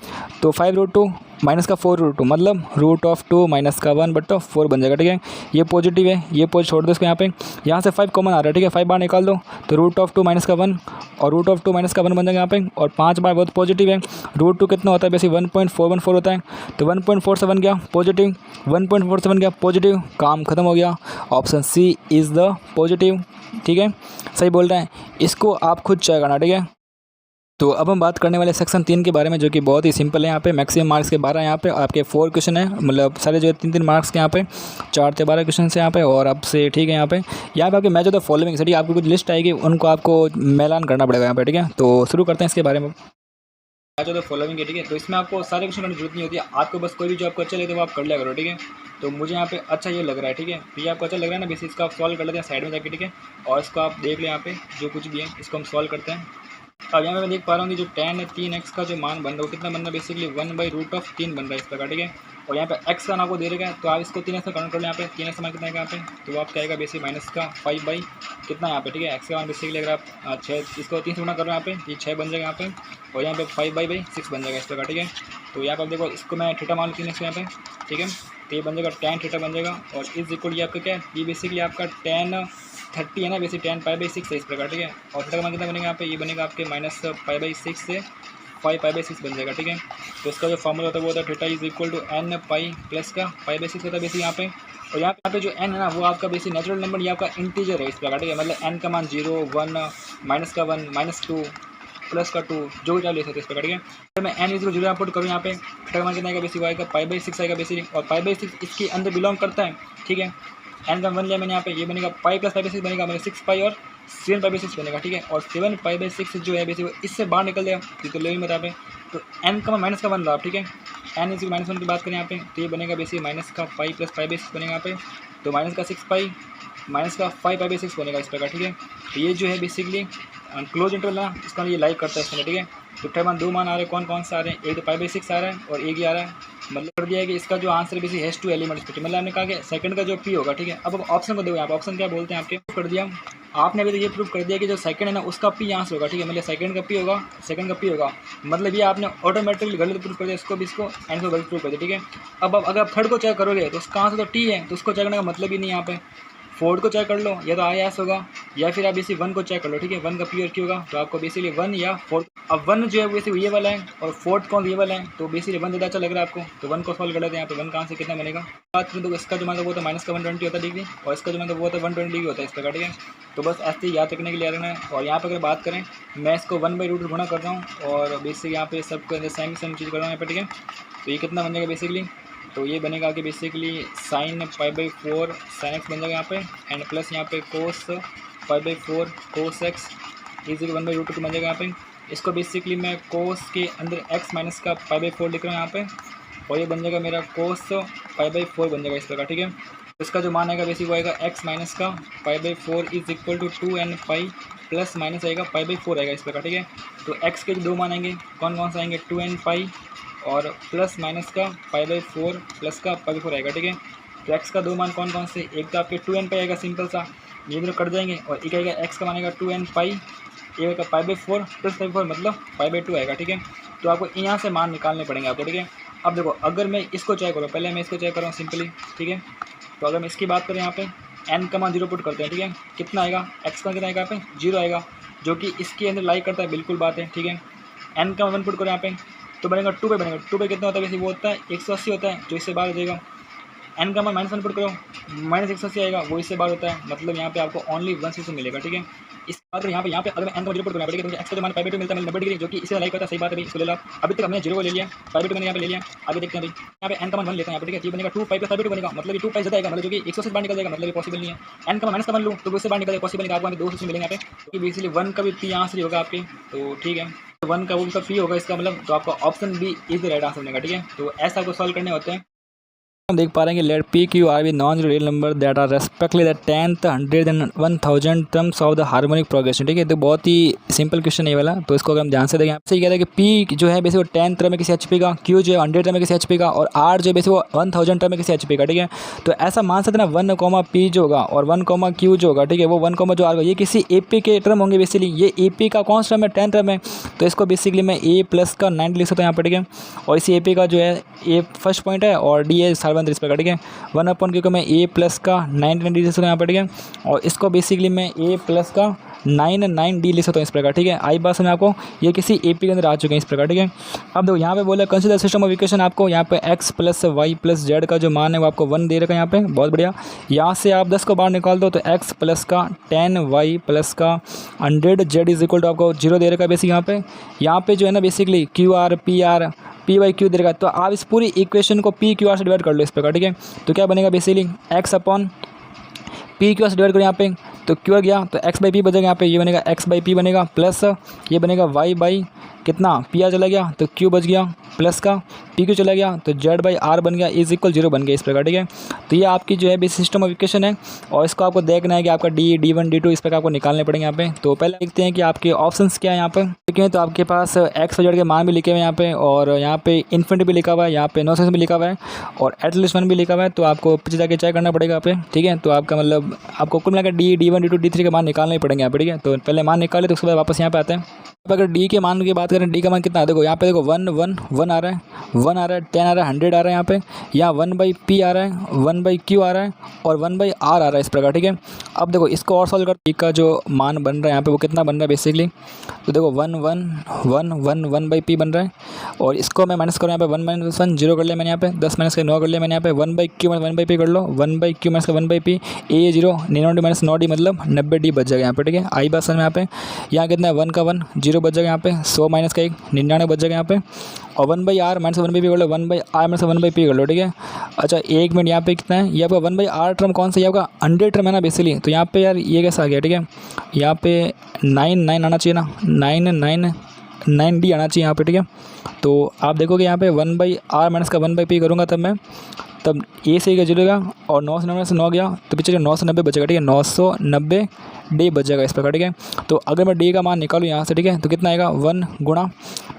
तो 5√2 माइनस का 4√2 मतलब √2 माइनस का 1/4 बन जाएगा, ठीक है। ये पॉजिटिव है, ये पॉजिटिव छोड़ दो इसको यहाँ पे, यहाँ से 5 कॉमन आ रहा है, ठीक है, 5 बार निकाल दो, तो √2 माइनस का 1 और √2 माइनस का 1 बन जाएगा यहाँ पे, और 5 बार बहुत पॉजिटिव है। √2 कितना होता है बेसिक 1.414 होता है, तो 1.4 से 1 गया पॉजिटिव, 1.4 से 1 गया पॉजिटिव, काम खत्म हो गया। Option C is the positive, ठीक है, सही बोल रहे हैं। इसको आप खुद चेक करना, ठीक है। तो अब हम बात करने वाले सेक्शन 3 के बारे में, जो कि बहुत ही सिंपल है। यहाँ पे मैक्सिमम मार्क्स के 12 यहाँ पे आपके 4 क्वेश्चन है, मतलब सारे जो 3-3 मार्क्स के यहाँ पे 4 से 12 क्वेश्चन है यहाँ पे, और आपसे ठीक है यहाँ पे आपके मैच ऑफ द फॉलोइंग से, ठीक है, आपको कुछ लिस्ट आएगी, उनको आपको मैलान करना पड़ेगा यहाँ पे, ठीक है। तो शुरू करते हैं इसके बारे में। मैच ऑफ द फॉलोइंग है, ठीक है, तो इसमें आपको सारे क्वेश्चन करने की जरूरत नहीं होती है, आपको बस कोई भी जो आपको अच्छा लगे तो वो आप कर लिया करो, ठीक है। तो मुझे यहाँ पे अच्छा ये लग रहा है, ठीक है, तो ये आपको अच्छा लग रहा है ना, बेसिस इसका आप सॉल्व कर लेते हैं साइड में जाके, ठीक है, और इसको आप देख लें यहाँ पे जो कुछ भी है इसको हम सॉल्व करते हैं। अब यहाँ पे मैं देख पा रहा हूँ कि जो tan है 3x का जो मान बन रहा है वो कितना बन रहा है बेसिकली 1/√3 बन रहा है इस प्रकार, ठीक है। और यहाँ पे x का मान आपको दे रखा है, तो आप इसको 3x से काउंट कर लो यहाँ पे, 3x मान कितना है यहाँ पे, तो वो आप क्या आएगा बेसिक माइनस का 5 बाई कितना यहाँ पे, ठीक है। x का मान बेसिकली अगर आप 6 इसको 3 से गुणा कर रहे हो यहाँ पे, ये 6 बन जाएगा यहाँ पे, और यहाँ पे 5/6 बन जाएगा इस प्रकार, ठीक है। तो यहाँ पर देखो इसको मैं थीटा मान लूँ 3x यहाँ पे, ठीक है, तो ये बन जाएगा tan थीटा बन जाएगा, और इज इक्वल ये आपका क्या है, ये बेसिकली आपका tan 30 है ना, बेसिक tan π/6 है इस प्रकार, ठीक है। और थीटा का मान कितना बनेगा यहाँ पे, ये बनेगा आपके माइनस π/6 से 5π/6 बन जाएगा, ठीक है। तो इसका जो फॉर्मूला होता है वो होता है theta is equal to n pi plus का π/6 होता है बेसिक यहाँ पे। और यहाँ पे जो n है ना वो आपका बेसिक नेचुरल नंबर, ये आपका इंटीजर है इस प्रकार, ठीक है, मतलब n का मान 0, 1, माइनस का 1, -2, प्लस का 2 जो भी ले सकते हैं इस प्रकार, ठीक है। तो मैं n इज 0 पुट करूँ यहाँ पे, थीटा का मान कितना आएगा बेसिक आएगा π/6 आएगा बेसिक, और π/6 इसके अंदर बिलोंग करता है, ठीक है। n का 1 लिया मैंने यहाँ पे, ये बनेगा पाई प्लस π/6 बनेगा, मतलब 6 पाई और 7 π/6 बनेगा, ठीक है। और 7 π/6 जो है बेसिक इससे बाहर निकल जाएगा, ये तो ले बता पे, तो n का माइनस का 1 रहा, ठीक है। n इज -1 की बात करें यहाँ पे, तो ये बनेगा बेसिक माइनस का पाई प्लस π/6 बनेगा यहाँ पे, तो माइनस का 6 पाई माइनस का 5π/6 बनेगा इस प्रकार, ठीक है। तो ये जो है बेसिकली क्लोज इंटरवल ना, इसका ये लाइक करता है इसमें, ठीक है। तो थीटा मान 2 मान आ रहे हैं, कौन से आ रहे हैं, एक तो π/6 आ रहा है और एक ही आ रहा है, मतलब कर दिया है कि इसका जो आंसर बेसिक हैज़ 2 एलिमेंट्स, मतलब हमने कहा कि सेकंड का जो पी होगा, ठीक है। अब ऑप्शन को देखो, यहाँ पे ऑप्शन क्या बोलते हैं आपके कर दिया, आपने अभी तो ये प्रूव कर दिया कि जो सेकंड है ना उसका पी आंसर होगा, ठीक है, मतलब सेकंड का पी होगा, मतलब ये आपने ऑटोमेटिकली गलत प्रूव कर दिया, इसको भी इसको एंड को गलत प्रूव कर दिया, ठीक है। अब अगर आप थर्ड को चेक करोगे तो उसका आंसर तो टी है, तो उसको चेक करने का मतलब ही नहीं यहाँ पे। फोर्थ को चेक कर लो, या तो आई एस होगा, या फिर आप बेसिक 1 को चेक कर लो, ठीक है, 1 का पी और क्यू होगा, तो आपको बेसिकली 1 या 4। अब 1 जो है बेसिक ये वाला है और फोर्थ कौन ये वाला है, तो बेसिकली 1 ज़्यादा अच्छा लग रहा है आपको, तो 1 को सॉल्व कर लेते हैं यहाँ पे। 1 का आंसर कितना बनेगा, बात करें तो इसका जो मतलब वो तो माइनस का 120 होता है डिग्री, और इसका जो मतलब वो तो 120 डिग्री होता है इस प्रकार, ठीक है। तो बस ऐसे ही याद रखने के लिए याद रखना है। और यहाँ पर अगर बात करें, मैं इसको 1/√2 गुणा कर रहा हूँ, और बेसिक यहाँ पे सबको सेम चीज़ कर रहा हूँ यहाँ पे, ठीक है। तो ये कितना बन जाएगा बेसिकली, तो ये बनेगा कि बेसिकली sin π/4 sin x बन जाएगा यहाँ पे, एंड प्लस यहाँ पे cos π/4 cos x इज 1/√2 बन जाएगा यहाँ पे। इसको बेसिकली मैं कोस के अंदर x माइनस का π/4 लिख रहा हूँ यहाँ पे, और ये बन जाएगा मेरा कोस π/4 बन जाएगा इस प्रकार, ठीक है। इसका जो मान आएगा बेसिक वो आएगा x माइनस का π/4 is equal to 2n pi plus minus आएगा π/4 आएगा इस प्रकार, ठीक है। तो x के दो मान आएंगे, कौन कौन से आएंगे, 2n पाई और प्लस माइनस का π/4 प्लस का π/4 आएगा, ठीक है। तो x का दो मान कौन कौन से, एक तो आपके 2n पाई आएगा सिंपल सा, ये दोनों कट जाएंगे, और एक आएगा x का मान आएगा 2n पाई, एक आएगा π/4 प्लस π/4 मतलब π/2 आएगा, ठीक है। तो आपको यहाँ से मान निकालने पड़ेंगे आपको, ठीक है। अब देखो अगर मैं इसको चेक करूँ, पहले मैं इसको चेक करूँ सिंपली, ठीक है। तो अगर मैं इसकी बात करें यहाँ पे n का मान 0 पुट करते हैं, ठीक है, कितना आएगा, x का कितना आएगा यहाँ पे 0 आएगा, जो कि इसके अंदर लाइक करता है, बिल्कुल बात है, ठीक है। n का 1 पुट करें यहाँ पे तो बनेगा 2 पे बनेगा, 2 पे कितना होता है, वैसे वो होता है 180 होता है, जो इससे बाहर हो जाएगा। n का मान -1 पुट करो, -180 आएगा, वो इससे बाहर होता है, मतलब यहाँ पे आपको ओनली 160 मिलेगा, ठीक है। इस बात यहाँ पे अगर मैं n का 0 पुट करना पड़ेगा, क्योंकि x का जो मान π/2 मिलता है 90 डिग्री, जो कि इससे लाइक होता है, सही बात है भाई, इसको ले लो। अभी तक हमने 0 को ले लिया, π/2 मैंने यहाँ पे ले लिया, आगे देखते हैं भाई। यहाँ पे n का मान 1 लेते हैं यहाँ पे, ठीक है। ये बनेगा 2 पाई प्लस π/2 बनेगा, मतलब ये 2 पाई ज़्यादा आएगा, मतलब जो कि 100 से बाहर निकल जाएगा, मतलब ये पॉसिबल नहीं है। n का माइनस का 1 लूँ तो उससे बाहर निकल जाएगा, पॉसिबल नहीं, आपको 260 मिलेंगे यहाँ पे, क्योंकि बेसिकली 1 का भी p यहाँ से होगा आपके, तो ठीक है, 1 का वो भी p होगा इसका मतलब, तो आपका option B is the right answer बनेगा, ठीक है। तो ऐसा आपको सॉल्व करने होते हैं। हम देख पा रहे हैं कि let P Q R be non real number that are respectively the 10th 100 and 1000 terms of the harmonic progression, ठीक है। तो बहुत ही सिंपल क्वेश्चन है ये वाला, तो इसको अगर हम ध्यान से देखें, आपसे ये कहता है कि पी जो है बेसिक वो 10 टर्म में किसी एच पी का, क्यू जो है 100 टर्म में किसी एच पी का, और आर जो है बेसिक वो 1000 टर्म में किसी एच पी का, ठीक है। तो ऐसा मान सकते हैं ना 1, पी जो होगा और 1, क्यू जो होगा, ठीक है, वो 1, जो आर होगा, ये किसी ए पी के टर्म होंगे बेसिकली। ये ए पी का कौन सा टर्म है, 10 टर्म है, तो इसको बेसिकली मैं ए प्लस का 9 लिख सकता हूँ यहाँ पर, ठीक है। और इसी ए पी का जो है ए फर्स्ट पॉइंट है और डी है 7 प्रकार, ठीक है। 1 क्योंकि मैं ए प्लस का 9 डी लिख सकता हूँ यहाँ पर, ठीक है। और इसको बेसिकली मैं ए प्लस का 9 डी लिख सकता हूँ इस प्रकार, ठीक है। आई बात में आपको ये किसी ए पी के अंदर आ चुके हैं इस प्रकार, ठीक है। अब देखो यहाँ पे बोला कंसीडर सिस्टम ऑफ इक्वेशन, आपको यहाँ पे x plus Y plus Z का जो मान है वो आपको 1 दे रखा है यहाँ पे, बहुत बढ़िया। यहाँ से आप 10 को बाहर निकाल दो तो x प्लस का 10 वाई प्लस का 100 जेड इज इक्वल टू आपको 0 दे रखा है बेसिक यहाँ पे जो है ना basically Q R P by Q दे रखा है। तो आप इस पूरी इक्वेशन को पी क्यू आर से डिवाइड कर लो इस प्रकार, ठीक है। तो क्या बनेगा basically x upon P Q R से डिवाइड करो यहाँ पे, तो क्यू आ गया तो x बाई पी बचेगा यहाँ पे, ये बनेगा x बाई पी बनेगा, प्लस ये बनेगा y बाई कितना पी आर चला गया तो क्यू बच गया, प्लस का पी क्यू चला गया तो जेड बाई आर बन गया इज इक्वल 0 बन गया इस प्रकार, ठीक है। तो ये आपकी जो है बेसिक सिस्टम ऑफ इक्वेशन है, और इसको आपको देखना है कि आपका D1 D2 इस प्रकार आपको निकालने पड़ेंगे यहाँ पे। तो पहले देखते हैं कि आपके ऑप्शंस क्या है यहाँ पर, ठीक है। तो आपके पास x और जेड के मान भी लिखे हुए हैं यहाँ पे, और यहाँ पे इन्फिनिटी भी लिखा हुआ है, यहाँ पे नो सेक्शन भी लिखा हुआ है, और एटलीस्ट 1 भी लिखा हुआ है। तो आपको पीछे जाके चेक करना पड़ेगा यहाँ पे, ठीक है। तो आपका मतलब आपको कुल मिलाकर D1 D2 D3 के मान निकालने पड़ेंगे यहाँ पे, ठीक है। तो पहले मान निकाले तो उसके बाद वापस यहाँ पे आते हैं। अब अगर डी के मान की बात करें, डी का मान कितना है, देखो यहाँ पे देखो 1 1 1 आ रहा है, 1 आ रहा है, 10 आ रहा है, 100 आ रहा है यहाँ पे, यहाँ 1 बाई पी आ रहा है, 1 बाई क्यू आ रहा है, और 1 बाई आर आ रहा है इस प्रकार, ठीक है। अब देखो इसको और सॉल्व कर, डी का जो मान बन रहा है यहाँ पे वो कितना बन रहा है बेसिकली, तो देखो 1 1 1 1 1 बाई पी बन रहा है, और इसको मैं माइनस करूँ यहाँ पे 1 माइनस 1 0 कर लिया मैंने यहाँ पे, 10 माइनस के 9 कर लिया मैंने यहाँ पे, 1 by Q minus 1 by P कर लो, 1 by Q minus 1 by P, A 0 99 minus 9 D मतलब 90 डी बच जाएगा यहाँ पे, ठीक है। आई बात में यहाँ पे यहाँ कितना है 1 का 1 0 बच जाएगा यहाँ पे, 100 माइनस का 1 99 बच जाएगा यहाँ पे, और 1 by R minus 1 by P कर लो, 1 by R minus 1 by P कर लो, ठीक है। अच्छा एक मिनट, यहाँ पे कितना है, ये आपका 1 बाई आर टर्म कौन सा है, आपका 100 टर्म है ना बेसिकली, तो यहाँ पे यार ये कैसा आ गया, ठीक है। यहाँ पे 9 आना चाहिए ना, 9 डी आना चाहिए यहाँ पे, ठीक है। तो आप देखोगे यहाँ पे 1 बाई आर माइनस का 1 बाई पी करूँगा तब ए से ही जुड़ेगा, और 9 से 9 से 9 गया तो पीछे 990 बचेगा, ठीक है। 990 डी बचेगा इस प्रकार, ठीक है। तो अगर मैं डी का मान निकालूँ यहाँ से, ठीक है, तो कितना आएगा 1 गुणा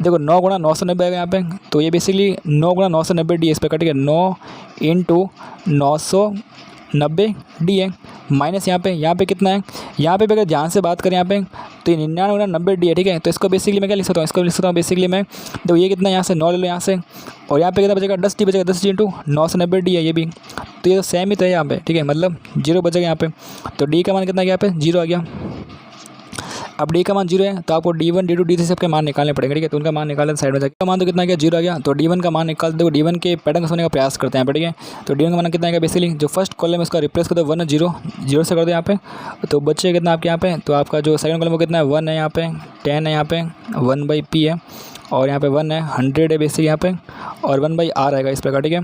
देखो 9 गुणा 990 आएगा यहाँ पे, तो ये बेसिकली 9 गुणा 990 डी इस प्रकार, ठीक है। 9 इंटू 990 डी है, माइनस यहाँ पे कितना है, यहाँ पे अगर ध्यान से बात करें यहाँ पे तो 99 गुणा 90 डी है, ठीक है। तो इसको बेसिकली मैं क्या लिख सकता हूँ, इसको लिख सकता हूँ बेसिकली मैं, तो ये कितना यहाँ से 9 ले लो यहाँ से, और यहाँ पे कितना बचेगा 10 डी बचेगा, 10 डी इंटू 990 डी है ये भी, तो ये तो सेम ही तो है यहाँ पे, ठीक है, मतलब 0 बचेगा यहाँ पे। तो डी का मान कितना गया यहाँ पे 0 आ गया। अब डी का मान 0 है तो आपको D1 D2 D3 सबके मान निकालने पड़ेंगे, ठीक है। तो उनका मान निकालने साइड में जाकर मान तो कितना गया 0 आ गया, तो D1 का मान निकाल दो, D1 के पैटर्न को समझने का प्रयास करते हैं, ठीक है। तो D1 का मान कितना आएगा बेसिकली, जो फर्स्ट कॉलम है उसका रिप्लेस कर दो 1 0 0 से कर दो यहाँ पे, तो बच्चे कितना आपके यहाँ पे, तो आपका जो सेकंड कॉलम वो कितना है 1 है यहाँ पे, 10 है यहाँ पे, 1 बाई पी है, और यहाँ पे 1 है, 100 है बेसिक यहाँ पे, और 1 बाई आर आएगा इस प्रकार, ठीक है।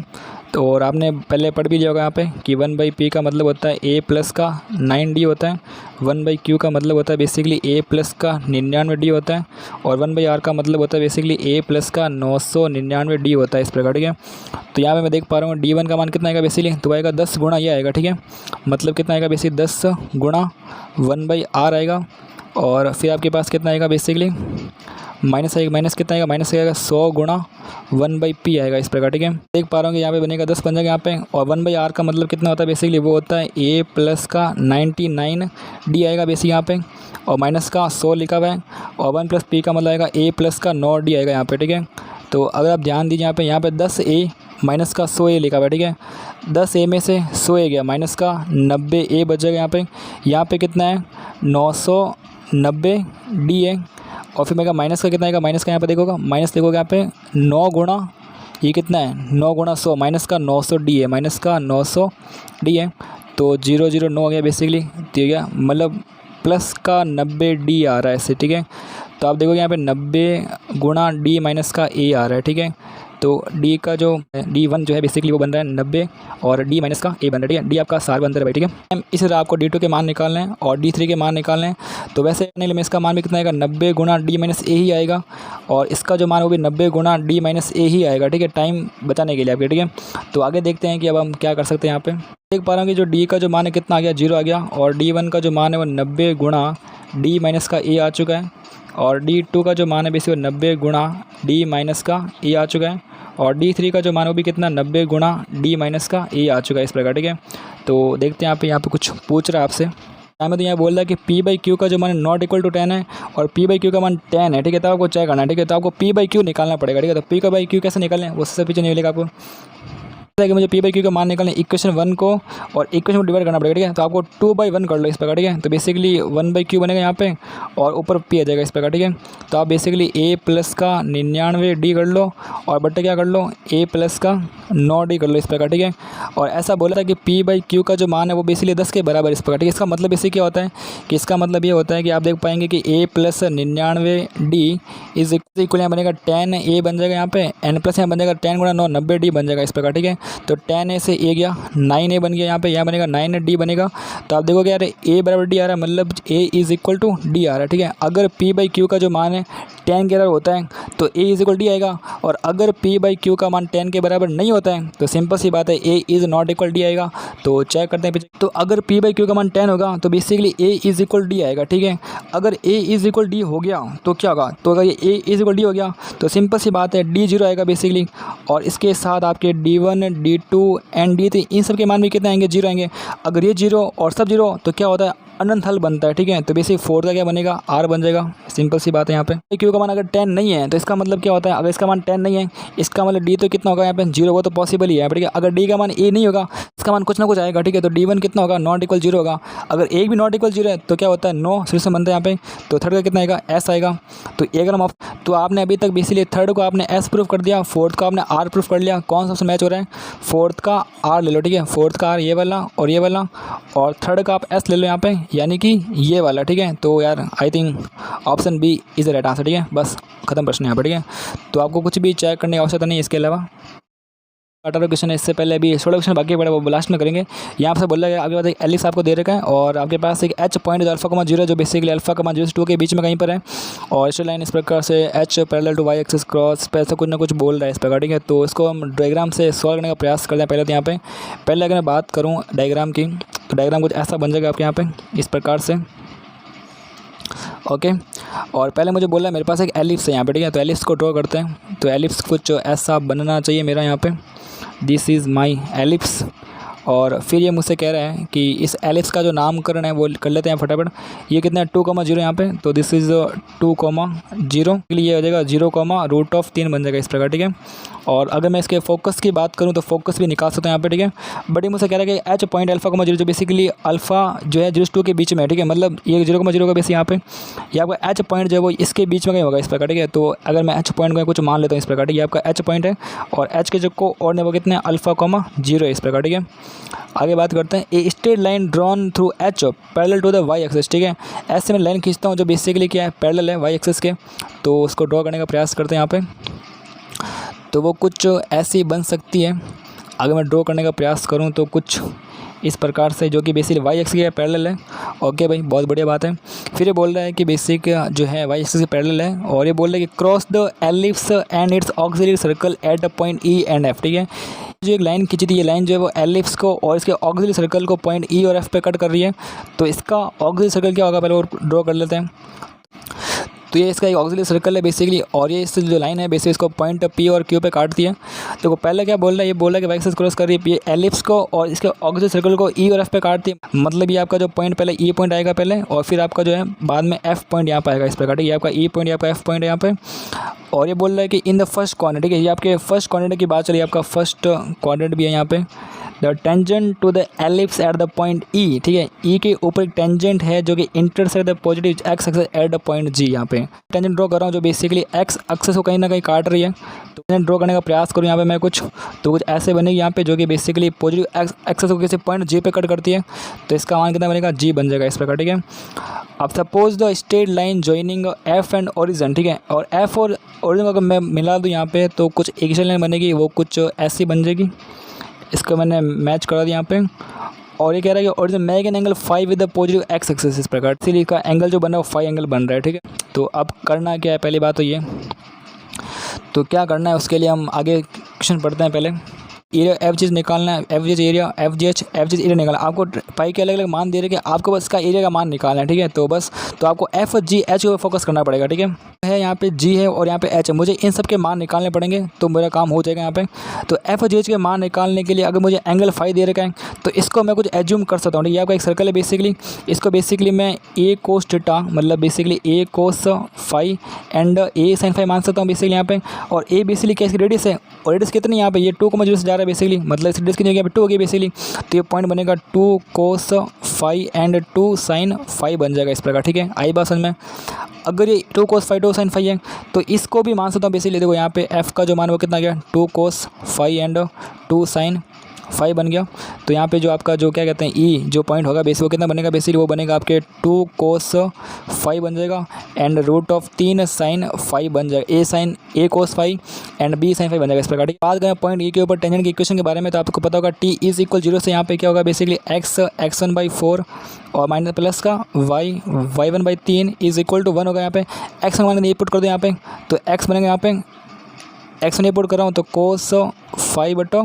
तो और आपने पहले पढ़ भी लिया होगा यहाँ पे कि 1/p का मतलब होता है a प्लस का 9d होता है, 1/q का मतलब होता है बेसिकली a प्लस का 99d होता है, और 1/r का मतलब होता है बेसिकली a प्लस का 999d होता है इस प्रकार, ठीक है। तो यहाँ पे मैं देख पा रहा हूँ d1 का मान कितना आएगा बेसिकली, तो आएगा 10 गुणा ये आएगा, ठीक है। मतलब कितना आएगा बेसिकली 10 गुणा 1/r आएगा, और फिर आपके पास कितना आएगा बेसिकली माइनस आएगा, माइनस कितना आएगा, माइनस आएगा 100 गुणा 1/p आएगा इस प्रकार, ठीक है। देख पा रहा हूँ कि यहाँ पे बनेगा 10 बन जाएगा यहाँ पे, और 1/r का मतलब कितना होता है बेसिकली, वो होता है a प्लस का 99d आएगा बेसिक यहाँ पे, और माइनस का 100 लिखा हुआ है, और 1 प्लस p का मतलब आएगा a प्लस का 9d आएगा यहाँ पे, ठीक है। तो अगर आप ध्यान दीजिए यहाँ पे 10a माइनस का 100a लिखा हुआ है, ठीक है। 10a में से 100a गया, माइनस का 90a बचेगा यहाँ पे कितना है 990d है, और फिर मेरा माइनस का कितना आएगा, माइनस का यहाँ पे देखोगा, माइनस देखोगे यहाँ पे 9 गुणा ये कितना है 9 गुणा 100, माइनस का 900d है, माइनस का 900d है, तो 009 हो गया बेसिकली, ठीक है। मतलब प्लस का 90d आ रहा है इससे, ठीक है। तो आप देखोगे यहाँ पे 90 गुणा d माइनस का a आ रहा है, ठीक है। तो d का जो d1 जो है बेसिकली वो बन रहा है 90, और d माइनस का a बन रहा है, ठीक है। d आपका सार बन रहा है भाई, ठीक है। इसी तरह आपको d2 के मान निकालने हैं और d3 के मान निकालने हैं। तो वैसे नहीं, में इसका मान भी कितना आएगा 90 गुणा d माइनस a ही आएगा, और इसका जो मान वो भी 90 गुणा d माइनस a ही आएगा, ठीक है, टाइम बचाने के लिए आपके, ठीक है। तो आगे देखते हैं कि अब हम क्या कर सकते हैं। यहाँ पे देख पा रहे हैं कि जो d का जो मान है कितना आ गया 0 आ गया, और d1 का जो मान है वो 90 गुणा d माइनस का a आ चुका है, और d2 का जो मान है बेसिकली 90 गुणा d माइनस का a आ चुका है, और d3 का जो मान है वो भी कितना 90 गुणा d माइनस का a आ चुका है इस प्रकार, ठीक है। तो देखते हैं यहाँ पे कुछ पूछ रहा है आपसे। यहाँ में तो यहाँ बोल रहा है कि p/q का जो मान नॉट इक्वल टू 10 है, और p/q का मान 10 है, ठीक है। तो आपको चेक करना है, ठीक है। तो आपको p/q निकालना पड़ेगा, ठीक है। तो p/q कैसे निकालें वो सबसे पीछे नहीं मिलेगा आपको, कि मुझे p/q का मान निकालना है, इक्वेशन 1 को और इक्वेशन को डिवाइड करना पड़ेगा, ठीक है। तो आपको 2/1 कर लो इस प्रकार, ठीक है। तो बेसिकली 1/q बनेगा यहाँ पे, और ऊपर p आ जाएगा इस प्रकार, ठीक है। तो आप बेसिकली a प्लस का 99d कर लो, और बट्टे क्या कर लो a प्लस का 9d कर लो इस प्रकार, ठीक है। और ऐसा बोला था कि p/q का जो मान है वो बेसिकली 10 के बराबर इस प्रकार, ठीक है। इसका मतलब बेसिकली क्या होता है कि इसका मतलब ये होता है कि आप देख पाएंगे कि a plus 99d is equal यहाँ बनेगा 10a बन जाएगा यहाँ पे, n प्लस यहाँ बन जाएगा 10 गुणा 9 90d बन जाएगा इस प्रकार, ठीक है। तो 10a से a गया 9a बन गया यहाँ पे, यहाँ बनेगा 9d बनेगा। तो आप देखोगे यार a बराबर d आ रहा है, मतलब a is equal to d आ रहा है, ठीक है। अगर p/q का जो मान है 10 के बराबर होता है तो a इज इक्वल d आएगा, और अगर p/q का मान 10 के बराबर नहीं होता है तो सिंपल सी बात है a is not equal d आएगा। तो चेक करते हैं पीछे। तो अगर p/q का मान 10 होगा तो basically a is equal d आएगा, ठीक है। अगर a इज इक्वल d हो गया तो क्या होगा, तो अगर ये a इज इक्वल d हो गया तो सिंपल सी बात है d 0 आएगा बेसिकली, और इसके साथ आपके d1 d2 एंड d3 इन सब के मान भी कितने आएंगे 0 आएंगे। अगर ये 0 और सब 0 तो क्या होता है अनंत हल बनता है, ठीक है। तो बेसिक 4 का क्या बनेगा r बन जाएगा, सिंपल सी बात है। यहाँ पे q का मान अगर 10 नहीं है तो इसका मतलब क्या होता है, अगर इसका मान 10 नहीं है इसका मतलब d तो कितना होगा यहाँ पे 0, वो तो पॉसिबल ही है, ठीक है। अगर d का मान a नहीं होगा इसका मान कुछ ना कुछ आएगा, ठीक है। तो d1 कितना होगा नॉट इक्वल 0 होगा, अगर एक भी नॉट इक्वल 0 है तो क्या होता है 9 फिर से बनता है यहाँ पे। तो थर्ड का कितना आएगा s आएगा। तो अगर हम तो आपने अभी तक बेसिकली थर्ड को आपने s प्रूफ कर दिया, फोर्थ को आपने r प्रूफ कर लिया। कौन सा मैच हो रहा है, फोर्थ का r ले लो, ठीक है। फोर्थ का r ये वाला और ये वाला, और थर्ड का आप s ले लो यहाँ पे, यानी कि ये वाला, ठीक है। तो यार I think option B is the right answer, ठीक है। बस खत्म प्रश्न यहाँ पर, ठीक है। तो आपको कुछ भी चेक करने की आवश्यकता नहीं है इसके अलावा। 18 क्वेश्चन है, इससे पहले अभी 16 क्वेश्चन बाकी पड़ा वो लास्ट में करेंगे। यहाँ से बोला गया आपके पास एक एलिप्स आपको दे रखा है, और आपके पास एक h पॉइंट जो अल्फा 0 जो बेसिकली अल्फा 0 के बीच में कहीं पर है, और स्ट्रेट लाइन इस प्रकार से h parallel to y axis cross पे ऐसा कुछ ना कुछ बोल रहा है इस प्रकार, ठीक है। तो इसको हम डायग्राम से सॉल्व करने का प्रयास करते हैं। पहले तो यहाँ पे पहले अगर मैं बात करूँ डायग्राम की, तो डायग्राम कुछ ऐसा बन जाएगा आपके यहाँ पे इस प्रकार से, ओके। और पहले मुझे बोला मेरे पास एक एलिप्स है यहाँ पे, ठीक है। तो एलिप्स को ड्रॉ करते हैं। तो एलिप्स कुछ ऐसा बनना चाहिए मेरा यहाँ पे, दिस इज़ माई एलिप्स। और फिर ये मुझसे कह रहा है कि इस एलिप्स का जो नामकरण है वो कर लेते हैं फटाफट। ये कितना है 2,0 यहाँ पे, तो दिस इज़ 2,0 के लिए हो जाएगा 0,√3 बन जाएगा इस प्रकार, ठीक है। और अगर मैं इसके फोकस की बात करूँ तो फोकस भी निकाल सकता हूँ यहाँ पे, ठीक है। बट ये मुझसे कह रहा है कि h पॉइंट अल्फा 0 जो बेसिकली अल्फा जो है 0 2 के बीच में है, ठीक है। मतलब ये 0,0 का बेस यहाँ पे, ये आपका h पॉइंट जो है वो इसके बीच में कहीं होगा इस प्रकार, ठीक है। तो अगर मैं h पॉइंट को कुछ मान लेता हूँ इस प्रकार, ठीक है। आपका h पॉइंट है, और h के जो को और ने वो कितने अल्फा 0 है इस प्रकार, ठीक है। आगे बात करते हैं, a straight line drawn through h parallel to the y axis, ठीक है। ऐसे मैं लाइन खींचता हूँ जो बेसिकली क्या है पैरेलल है y एक्सिस के। तो उसको ड्रॉ करने का प्रयास करते हैं यहाँ पे। तो वो कुछ ऐसी बन सकती है, अगर मैं ड्रॉ करने का प्रयास करूँ तो कुछ इस प्रकार से, जो कि बेसिकली वाई एक्सिस के पैरेलल है। ओके भाई, बहुत बढ़िया बात है। फिर ये बोल रहा है कि बेसिक जो है वाई एक्सिस के पैरेलल है, और ये बोल रहा है कि cross the ellipse and it's auxiliary circle eight the point E and F. ठीक है, जो एक लाइन खींची थी, ये लाइन जो है वो एलिप्स को और इसके ऑक्सिलरी सर्कल को पॉइंट ई और एफ पे कट कर रही है। तो इसका ऑक्सिलरी सर्कल क्या होगा, पहले वो ड्रॉ कर लेते हैं। तो ये इसका एक ऑक्सिलरी सर्कल है बेसिकली, और ये इस जो लाइन है बेसिकली इसको पॉइंट पी और क्यू पे काटती है। तो पहले क्या बोल रहा है, ये बोल रहा है कि वाई एक्सिस क्रॉस कर रही है, ये एलिप्स को और इसके ऑक्सिलरी सर्कल को ई और एफ पे काटती है। मतलब ये आपका जो पॉइंट पहले ई पॉइंट आएगा पहले, और फिर आपका जो है बाद में एफ पॉइंट यहाँ पर आएगा इस प्रकार। ये आपका ई पॉइंट, आपका एफ पॉइंट है यहाँ पे। और ये बोल रहा है कि इन द फर्स्ट क्वाड्रेंट, ठीक है, ये आपके फर्स्ट क्वाड्रेंट की बात चली, आपका फर्स्ट क्वाड्रेंट भी है यहाँ पे। The tangent to the ellipse at the point E, ठीक है, ई के ऊपर एक टेंजेंट है जो कि intersect the positive X axis at the point G. यहाँ पे टेंजेंट ड्रॉ कर रहा हूँ जो बेसिकली एक्स एक्सिस को कहीं ना कहीं काट रही है। तो टेंजेंट ड्रॉ करने का प्रयास करूँ यहाँ पे मैं कुछ, तो कुछ ऐसे बनेगी यहाँ पे, जो कि बेसिकली पॉजिटिव एक्स एक्सिस को किसी पॉइंट जी पे कट करती है। तो इसका मान कितना बनेगा, जी बन जाएगा इस प्रकार। ठीक है, अब suppose the straight line joining F and origin, ठीक है, और एफ और ओरिजिन अगर मैं मिला दूँ यहाँ पे तो कुछ एक लाइन बनेगी, वो कुछ ऐसी बन जाएगी। इसको मैंने मैच करा दिया यहाँ पे। और ये कह रहा है कि origin make an angle 5 with the positive X axis इस प्रकार, इसीलिए का एंगल जो बन रहा है वो 5 एंगल बन रहा है। ठीक है, तो अब करना क्या है, पहली बात तो ये, तो क्या करना है उसके लिए हम आगे क्वेश्चन पढ़ते हैं। पहले एरिया एफ जी निकालना है, F G area, F G area निकालना। आपको पाई के अलग अलग मान दे रहे हैं कि आपको बस इसका एरिया का मान निकालना है। ठीक है, तो बस तो आपको एफ जी एच को फोकस करना पड़ेगा। ठीक है, यहाँ पे जी है और यहाँ पे एच है, मुझे इन सब के मान निकालने पड़ेंगे तो मेरा काम हो जाएगा यहाँ पे। तो एफ जी एच के मान निकालने के लिए अगर मुझे एंगल फाई दे रखा है तो इसको मैं कुछ एज्यूम कर सकता हूँ। ये आपका एक सर्कल है बेसिकली, इसको बेसिकली मैं ए कोस थीटा, मतलब basically a cos phi and a sine phi मान सकता हूँ बेसिकली यहाँ पे। और ए बेसिकली क्या इसकी रेडियस है, और रेडियस कितनी यहाँ पे, ये 2,0 से जा रहा है बेसिकली, मतलब इस रेडियस की जगह पे 2 होगी बेसिकली। तो ये पॉइंट बनेगा 2 cos phi and 2 sine phi बन जाएगा इस प्रकार। ठीक है, आई बात समझ में। अगर ये 2 कोस फाई 2 साइन फाई है तो इसको भी मान सकता हूँ बेसिकली। देखो यहाँ पे एफ का जो मान वो कितना गया, 2 cos phi and 2 sine phi बन गया। तो यहाँ पे जो आपका जो क्या कहते हैं ई जो पॉइंट होगा बेसिकली वो कितना बनेगा, बेसिकली वो बनेगा आपके 2 कोस फाई बन जाएगा and root of 3 sine phi बन जाएगा, A sine A cos phi and B sine phi बन जाएगा इस प्रकार। बात करें पॉइंट ई के ऊपर टेंजेंट की इक्वेशन के बारे में, तो आपको पता होगा टी इज इक्वल 0 से यहाँ पे क्या होगा बेसिकली एक्स x1/4 और माइनस प्लस का y1/3 इज इक्वल टू 1 होगा। यहाँ पे एक्स मान के पुट कर दो यहाँ पे, तो एक्स बनेगा यहाँ पे एक्स ने पुट कर रहा हूँ तो कोस फाई बटो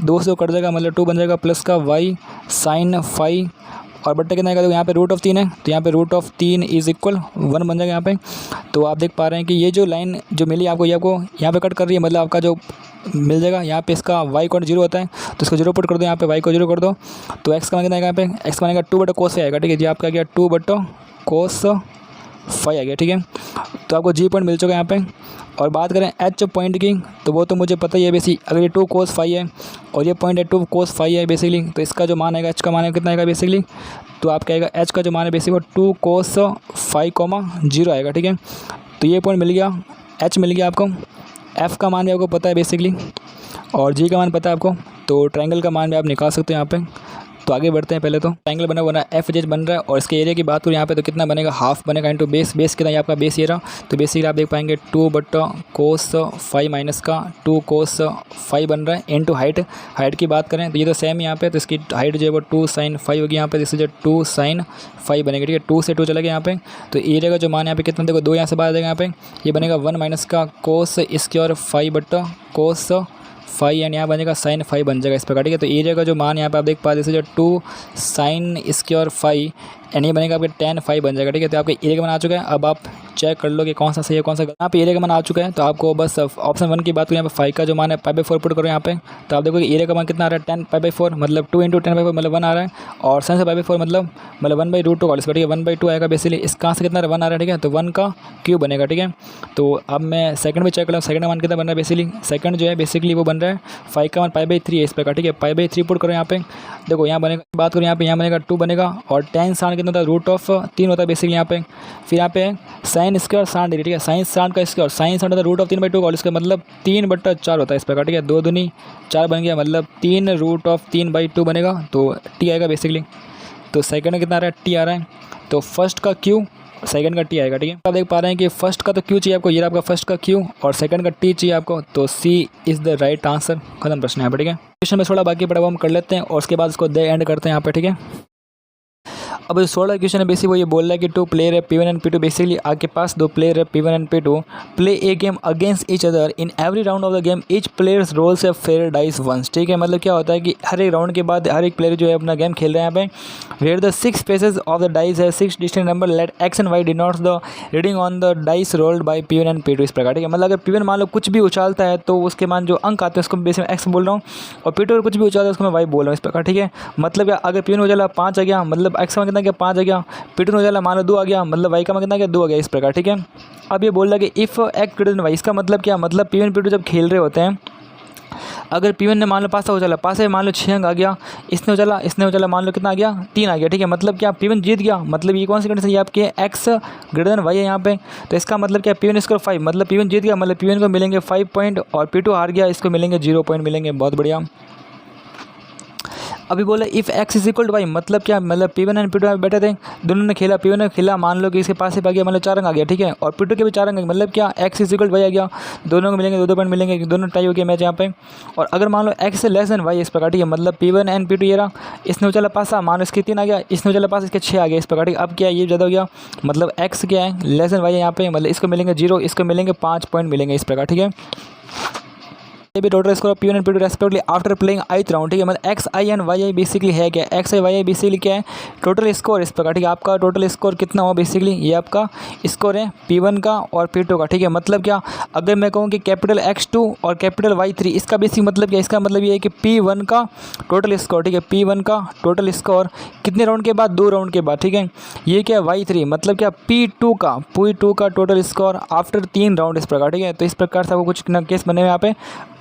2 से कट जाएगा, मतलब 2 बन जाएगा, प्लस का वाई साइन फाई और बट्टा कितना आएगा, तो यहाँ पे रूट ऑफ 3 है, तो यहाँ पे रूट ऑफ 3 इज इक्वल 1 बन जाएगा यहाँ पे। तो आप देख पा रहे हैं कि ये जो लाइन जो मिली आपको, ये आपको यहाँ पे कट कर रही है, मतलब आपका जो मिल जाएगा यहाँ पे इसका y को 0 होता है तो इसको 0 पुट कर दो, यहाँ पे y को 0 कर दो, तो x का मान कितना आएगा यहाँ पे, x का मान आएगा 2/cos फाई आएगा। ठीक है जी, आपका गया 2/cos फाई आ गया। ठीक है, तो आपको जी पॉइंट मिल चुका है यहाँ पे। और बात करें एच पॉइंट की, तो वो तो मुझे पता ही है बेसिक, अगर ये 2 कोस फाई है और ये पॉइंट है 2 कोस फाई है बेसिकली, तो इसका जो मान आएगा एच का मान है कितना आएगा बेसिकली, तो आप कहेगा एच का जो मान है बेसिकली वो 2 कोस फाई 0 आएगा। ठीक है, तो ये पॉइंट मिल गया, एच मिल गया आपको, एफ का मान भी आपको पता है बेसिकली और जी का मान पता है आपको, तो ट्रायंगल का मान भी आप निकाल सकते हो यहाँ पे। तो आगे बढ़ते हैं। पहले तो ट्रायंगल बना एफ जेच बन रहा है और इसके एरिया की बात करूँ यहाँ पे तो कितना बनेगा, हाफ बनेगा इंटू बेस, बेस कितना है आपका बेस ये रहा, तो बेसिकली आप देख पाएंगे 2/cos फाई माइनस का 2 कोस फाई बन रहा है इंटू हाइट। हाइट की बात करें तो ये तो सेम ही यहाँ पे, तो इसकी हाइट जो है वो 2 साइन फाई होगी यहाँ पे, तो इससे जो 2 साइन फाई बनेगा। ठीक है, 2 से 2 चला गया यहाँ पे, तो एरिया का जो मान यहाँ पे कितना, देखो 2 यहाँ से बाहर आ जाएगा यहाँ पे, ये बनेगा 1 माइनस का कोस स्क्वायर फाई बट्टा कोस फाई एंड यहाँ बनेगा साइन फाई बन जाएगा इस प्रकार। ठीक है, तो एरिया का जो मान यहाँ पे आप देख पा रहे जैसे जो 2 साइन स्क्वायर फाई एंड ये बनेगा आपके 10 फाई बन जाएगा। ठीक है, तो आपके एरिया का मान आ चुका है। अब आप चेक कर लो कि कौन सा सही है कौन सा गलत। यहाँ पे एरिया का मान आ चुका है, तो आपको बस ऑप्शन 1 की बात करें, यहाँ पे फाई का जो मान है π/4 पुट करो यहाँ पे, तो आप देखो कि एरिया का मान कितना आ रहा है 10 π/4, मतलब 2 × 10/4 मतलब 1 आ रहा है, और साइन से π/4 मतलब 1/√2 कॉल इसका। ठीक है, 1/2 आएगा बेसिकली, इसका से कितना 1 आ रहा है। ठीक है, तो 1 का क्यूब बनेगा। ठीक है, तो अब मैं सेकंड में चेक कर रहा हूँ, सेकंड का मान कितना बन रहा है बेसिकली, सेकंड जो है बेसिकली वो बन रहा है फाई का मान π/3 है इस प्रकार। ठीक है, π/3 पुट करो यहाँ पे, देखो यहाँ बनेगा, बात करो यहाँ बनेगा 2 बनेगा, और tan साइन कितना होता है, रूट ऑफ 3 होता है बेसिकली यहाँ पे। फिर यहाँ पे साइन स्क्वायर साइन डिग्री। ठीक है, साइन साइन का स्क्वायर, साइन साइन होता है रूट ऑफ 3/2 और इसका मतलब 3/4 होता है इस प्रकार। ठीक है, 2 दूनी 4 बन गया, मतलब 3 रूट ऑफ 3/2 बनेगा, तो टी आएगा बेसिकली। तो सेकंड में कितना आ रहा है, टी आ रहा है। तो फर्स्ट का क्यू सेकंड का टी आएगा। ठीक है, आप देख पा रहे हैं कि फर्स्ट का तो क्यू चाहिए आपको, ये आपका फर्स्ट का क्यू, और सेकंड का टी चाहिए आपको, तो सी इज़ द राइट आंसर। खत्म प्रश्न यहाँ पर। ठीक है, क्वेश्चन में थोड़ा बाकी पड़ा हुआ हम कर लेते हैं और उसके बाद इसको दे एंड करते हैं यहाँ पे। ठीक है, अब जो 16 क्वेश्चन है बेसिक वो ये बोल रहा है कि 2 प्लेयर है P1 एंड P2। बेसिकली आपके पास 2 प्लेयर है P1 and P2 play a game against each other in every round of the game each players rolls a fair dice once. ठीक है, मतलब क्या होता है कि हर एक राउंड के बाद हर एक प्लेयर जो है अपना गेम खेल रहे हैं यहाँ पे। Where the 6 faces of the dice है 6 distinct number let X and Y denotes the reading on the dice rolled by P1 and P2 इस प्रकार। ठीक है, मतलब अगर P1 मान लो कुछ भी उछालता है तो उसके मान जो अंक आते हैं उसको बेसिक में एक्स बोल रहा हूँ, और P2 अगर कुछ भी उछालता है उसको मैं वाई बोल रहा हूँ इस प्रकार। ठीक है, मतलब अगर P1 उछाला 5 आ गया, मतलब एक्स का कितना गया 5 आ गया, P2 उछाला मान लो 2 आ गया, मतलब वाई का कितना गया 2 आ गया इस प्रकार। ठीक है, अब ये बोल रहा है कि if X greater than Y, इसका मतलब क्या, मतलब P1 P2 जब खेल रहे होते हैं, अगर P1 ने मान लो 5 उछाला, 5 से मान लो 6 अंक आ गया, इसने उछाला मान लो कितना आ गया 3 आ गया। ठीक है, मतलब क्या P1 जीत गया, मतलब ये कौन सी कंडीशन है आपके एक्स ग्रेटर देन वाई है यहाँ पे, तो इसका मतलब क्या P1 स्कोर 5, मतलब P1 जीत गया, मतलब P1 को मिलेंगे 5 पॉइंट और P2 हार गया, इसको मिलेंगे 0 पॉइंट मिलेंगे। बहुत बढ़िया। अभी बोला if X is equal to Y, मतलब क्या, मतलब P1 एंड P2 बैठे थे, दोनों ने खेला, P1 ने खेला, मान लो कि इसके पास से आ गया, मतलब 4 अंक आ गया। ठीक है, और P2 के भी 4 अंक, मतलब क्या X is equal to Y आ गया, दोनों को मिलेंगे 2 पॉइंट मिलेंगे, दोनों टाई हो गया मैच यहाँ पे। और अगर मान लो एक्स लेस देन वाई इस प्रकार। ठीक है, मतलब P1 एंड P2 ये रहा, इसने उछाला 5, मान लो इसके 3 आ गया, इसने उछाला 5, इसके 6 आ गया इस प्रकार। ठीक है, अब क्या है ये ज़्यादा हो गया, मतलब एक्स क्या है लेस देन वाई है यहाँ पे, मतलब इसको मिलेंगे 0, इसको मिलेंगे 5 पॉइंट मिलेंगे इस प्रकार। ठीक है, ये भी total score P1 and P2 respectively after playing ith round. ठीक है, मतलब X I and Y I basically है क्या, X I Y I basically क्या है टोटल स्कोर इस प्रकार। ठीक है, आपका टोटल स्कोर कितना हो, बेसिकली ये आपका स्कोर है P1 का और P2 का। ठीक है, मतलब क्या, अगर मैं कहूँ कि कैपिटल X2 और कैपिटल Y3, इसका बेसिक मतलब क्या, इसका मतलब ये है कि P1 का टोटल स्कोर। ठीक है, P1 का टोटल स्कोर कितने राउंड के बाद, 2 राउंड के बाद। ठीक है, ये क्या Y3 मतलब क्या P2 का टोटल स्कोर आफ्टर 3 राउंड इस प्रकार। ठीक है, तो इस प्रकार से आपको कुछ केस बने हुए यहाँ पे।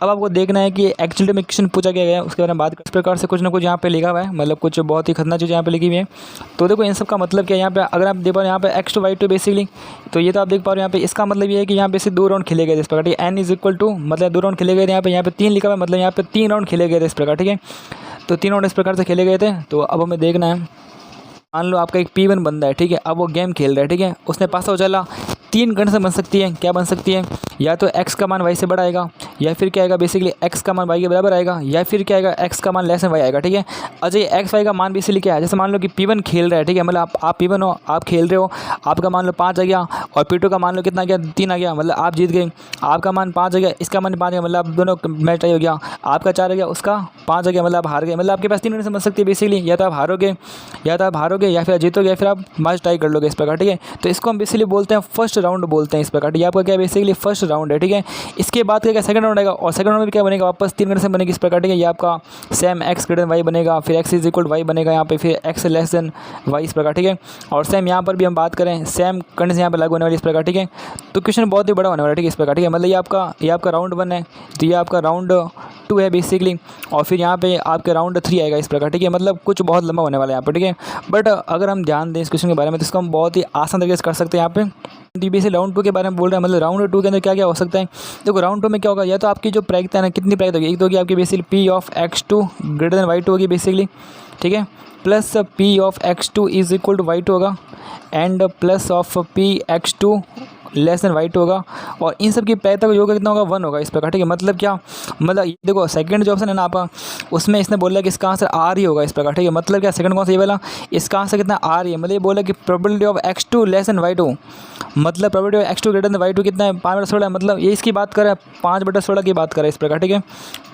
अब आपको देखना है कि एक्चुअली में क्वेश्चन पूछा गया है उसके बारे में बात कर। इस प्रकार से कुछ ना कुछ यहाँ पे लिखा हुआ है, मतलब कुछ बहुत ही खतरनाक चीज़ यहाँ पे लिखी हुई है। तो देखो इन सब का मतलब क्या है, यहाँ पे अगर आप देख पा रहे हो यहाँ पे X2 Y2 बेसिकली, तो ये तो आप देख पा रहे हो यहाँ पे, इसका मतलब ये है कि यहाँ पे से 2 राउंड खेले गए थे इस प्रकार। एन इज इक्वल टू मतलब 2 राउंड खेले गए थे यहाँ पे 3 लिखा हुआ है, मतलब यहाँ पे 3 राउंड खेले गए थे इस प्रकार। ठीक है, तो 3 राउंड इस प्रकार से खेले गए थे। तो अब हमें देखना है, मान लो आपका एक P1 बंदा है। ठीक है, अब वो गेम खेल रहा है। ठीक है, उसने पासा उछाला, 3 कंडीशन बन सकती है, क्या बन सकती है, या तो x का मान y से बड़ा आएगा, या फिर क्या आएगा बेसिकली x का मान y के बराबर आएगा, या फिर क्या आएगा x का मान लेस देन y आएगा। ठीक है, अच्छा ये x y का मान बेसिकली क्या है, जैसे मान लो कि P1 खेल रहा है। ठीक है, मतलब आप P1 हो, आप खेल रहे हो, आपका मान लो 5 आ गया और P2 का मान लो कितना आ गया 3 आ गया, मतलब आप जीत गए। आपका मान 5 आ गया, इसका मान 5 आ गया, मतलब आप दोनों मैच टाई हो गया। आपका 4 आ गया, उसका 5 आ गया, मतलब आप हार गए। मतलब आपके पास 3 कंडीशन बन सकती है बेसिकली, या तो आप हारोगे, या फिर जीतोगे, या फिर आप मैच टाई कर लोगे इस प्रकार। ठीक है, तो इसको हम बेसिकली बोलते हैं फर्स्ट राउंड बोलते हैं इस प्रकार। ये आपका क्या बेसिकली फर्स्ट राउंड है। ठीक है, इसके बाद क्या सेकंड राउंड आएगा, और सेकंड राउंड में क्या बनेगा, वापस 3 कंडीशन बनेगी इस प्रकार। ठीक है, ये आपका same X greater than Y बनेगा, फिर X is equal to Y बनेगा यहाँ पे, फिर एक्स लेस देन वाई इस प्रकार। ठीक है, और सेम यहाँ पर भी हम बात करें, सेम कंडीशन यहाँ पर लागू होने वाली इस प्रकार। ठीक है, तो क्वेश्चन बहुत ही बड़ा होने वाला है। ठीक है, इस प्रकार। ठीक है, मतलब ये आपका राउंड 1 है, तो ये आपका राउंड 2 है बेसिकली, और फिर यहाँ पे आपके राउंड 3 आएगा इस प्रकार। ठीक है, मतलब कुछ बहुत लंबा होने वाला है यहाँ पर। ठीक है, बट अगर हम ध्यान दें इस क्वेश्चन के बारे में तो इसको हम बहुत ही आसान तरीके से कर सकते हैं यहाँ पे। डीबीसी राउंड 2 के बारे में बोल रहे हैं, मतलब राउंड 2 के अंदर क्या क्या हो सकता है। देखो राउंड 2 में क्या होगा, या तो आपकी जो प्रायिकता है ना, कितनी प्रायिकता होगी, एक तो होगी आपकी basically P of X2 greater than Y2 होगी बेसिकली। ठीक है, plus P of X2 is equal to Y2 होगा, and plus of P X2 less than Y2 होगा, और इन सब की प्रायिकता का योग कितना होगा 1 होगा इस प्रकार। ठीक है, मतलब क्या, मतलब देखो सेकंड जो ऑप्शन है ना आपका, उसमें इसने बोला कि इसका आंसर R ही होगा इस प्रकार। ठीक है, मतलब क्या सेकंड कौन सा ये वाला, इसका आंसर कितना R ही है। मतलब ये बोला कि probability of X2 less than Y2, मतलब probability of X2 greater than Y2 कितना है 5/16, मतलब ये इसकी बात करें 5/16 की बात करें इस प्रकार। ठीक है,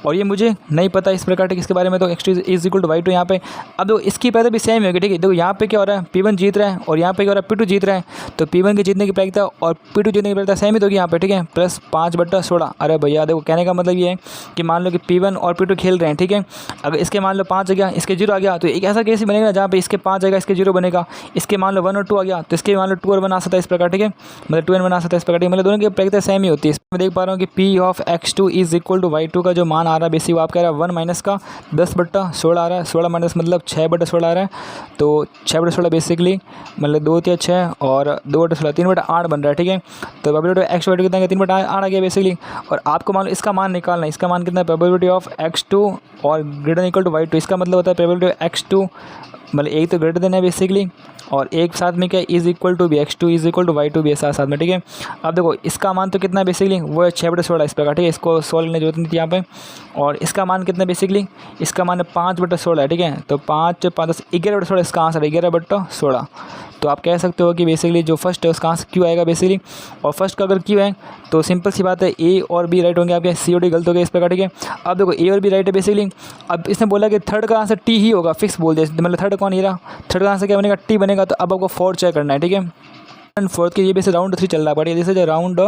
और ये मुझे नहीं पता इस प्रकार। ठीक, इसके बारे में तो X2 is equal to Y2 यहाँ पे। अब देखो इसकी प्रायिकता भी सेम होगी। ठीक है, देखो यहाँ पे क्या हो रहा है, P1 जीत रहा है, और यहाँ पे क्या हो रहा है, P2 जीत रहा है, तो P1 के जीतने की प्रायिकता और P2 जीतने की प्रायिकता सेम ही तो होगी यहाँ पे। ठीक है, प्लस 5/16। अरे भैया देखो कहने का मतलब ये है कि मान लो कि P1 और P2 खेल रहे हैं। ठीक है, अगर इसके मान लो 5 आ गया, इसके 0 आ गया, तो एक ऐसा केस ही बनेगा जहाँ पे इसके 5 आएगा, इसके 0 बनेगा, इसके मान लो 1 और 2 आ गया, तो इसके मान लो 2 और 1 आ सकता है इस प्रकार। ठीक है, मतलब 2 और 1 आ सकता है इस प्रकार। मतलब दोनों की प्रायिकता सेम ही होती है। मैं देख पा रहा हूँ कि P of X2 is equal to Y2 का जो मान आ रहा है बेसिक वो आप कह रहा है 1 माइनस का 10/16 आ रहा है, 16 माइनस मतलब 6/16 आ रहा है, तो 6/16 बेसिकली मतलब 2 × 6 और 2/16 3/8 बन रहा है। ठीक है, है। तो प्रोबेबिलिटी ऑफ x2 कितना है 3/8 आ गया बेसिकली। और आपको मान लो इसका मान निकालना है, इसका मान कितना है प्रोबेबिलिटी ऑफ x2 और greater than equal to y2, इसका मतलब होता है प्रोबेबिलिटी ऑफ x2 मतलब एक तो ग्रेटर देन है बेसिकली और एक साथ में क्या इज इक्वल टू भी x2 is equal to y2 भी है साथ साथ में, ठीक है। अब देखो इसका मान तो कितना है बेसिकली वो है 6/16 इस प्रकार, ठीक है। इसको सोल्व करने की जरूरत नहीं थी यहाँ पे। और इसका मान कितना बेसिकली, इसका मान है 5/16 है, ठीक है। तो 5 5 10 11/16 इसका आंसर है 11/16। तो आप कह सकते हो कि बेसिकली जो फर्स्ट है उसका आंसर क्यू आएगा बेसिकली। और फर्स्ट का अगर क्यू है तो सिंपल सी बात है ए और बी राइट होंगे आपके, सी और डी गलत हो गया इस प्रकार, ठीक है। अब देखो ए और बी राइट है बेसिकली। अब इसने बोला कि थर्ड का आंसर टी ही होगा, फिक्स बोल दिया, मतलब थर्ड कौन ही रहा, थर्ड का आंसर क्या बनेगा टी बनेगा। तो अब आपको फोर्थ चेक करना है, ठीक है। एंड फोर्थ के ये बेसिस राउंड 3 चल रहा है, बढ़िया जैसे जो राउंड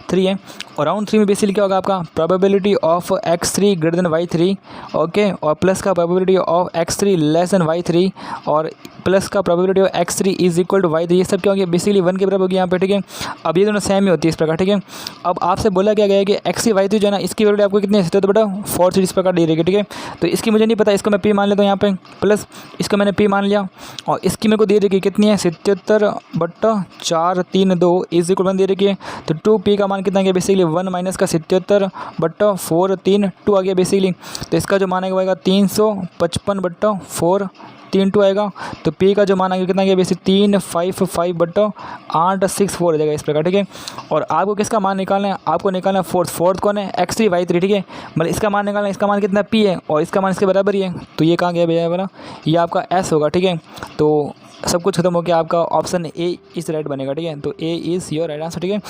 3 है। और राउंड 3 में बेसिकली क्या होगा आपका probability of x3 greater than y3, okay. और प्लस का probability of x3 less than y3 और प्लस का probability of x3 is equal to y3, ये सब क्या होगी बेसिकली 1 के बराबर होगी यहाँ पे, ठीक है। अब ये दोनों सेम ही होती है इस प्रकार, ठीक है। अब आपसे बोला क्या गया है कि x3 y3 जो है ना इसकी वैल्यू आपको कितनी है तो बेटा 4 इस प्रकार दे रहेगी, ठीक है। तो इसकी मुझे नहीं पता, इसको मैं p मान लेता हूँ यहाँ पे, प्लस इसको मैंने p मान लिया और इसकी मेरे को दे रही कितनी है 77/432 इज इक्वल 1 दे रही है। तो 2p का मान कितना गया बेसिकली 1 माइनस का 77/432 आ गया बेसिकली। तो इसका जो मान आएगा 355/432 आएगा। तो p का जो मान आएगा कितना गया बेसिक 355/864 हो जाएगा इस प्रकार, ठीक है। और आपको किसका मान निकालना है, आपको निकालना है फोर्थ कौन है x3 y3, ठीक है। मतलब इसका मान निकालना है, इसका मान कितना p है और इसका मान इसके बराबर ही है। तो ये कहाँ गया भैया वाला, ये आपका s होगा, ठीक है। तो सब कुछ खत्म हो गया, आपका ऑप्शन ए इस राइट बनेगा, ठीक है। तो A is your right answer, ठीक है।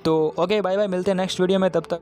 तो ओके बाय बाय, मिलते हैं नेक्स्ट वीडियो में, तब तक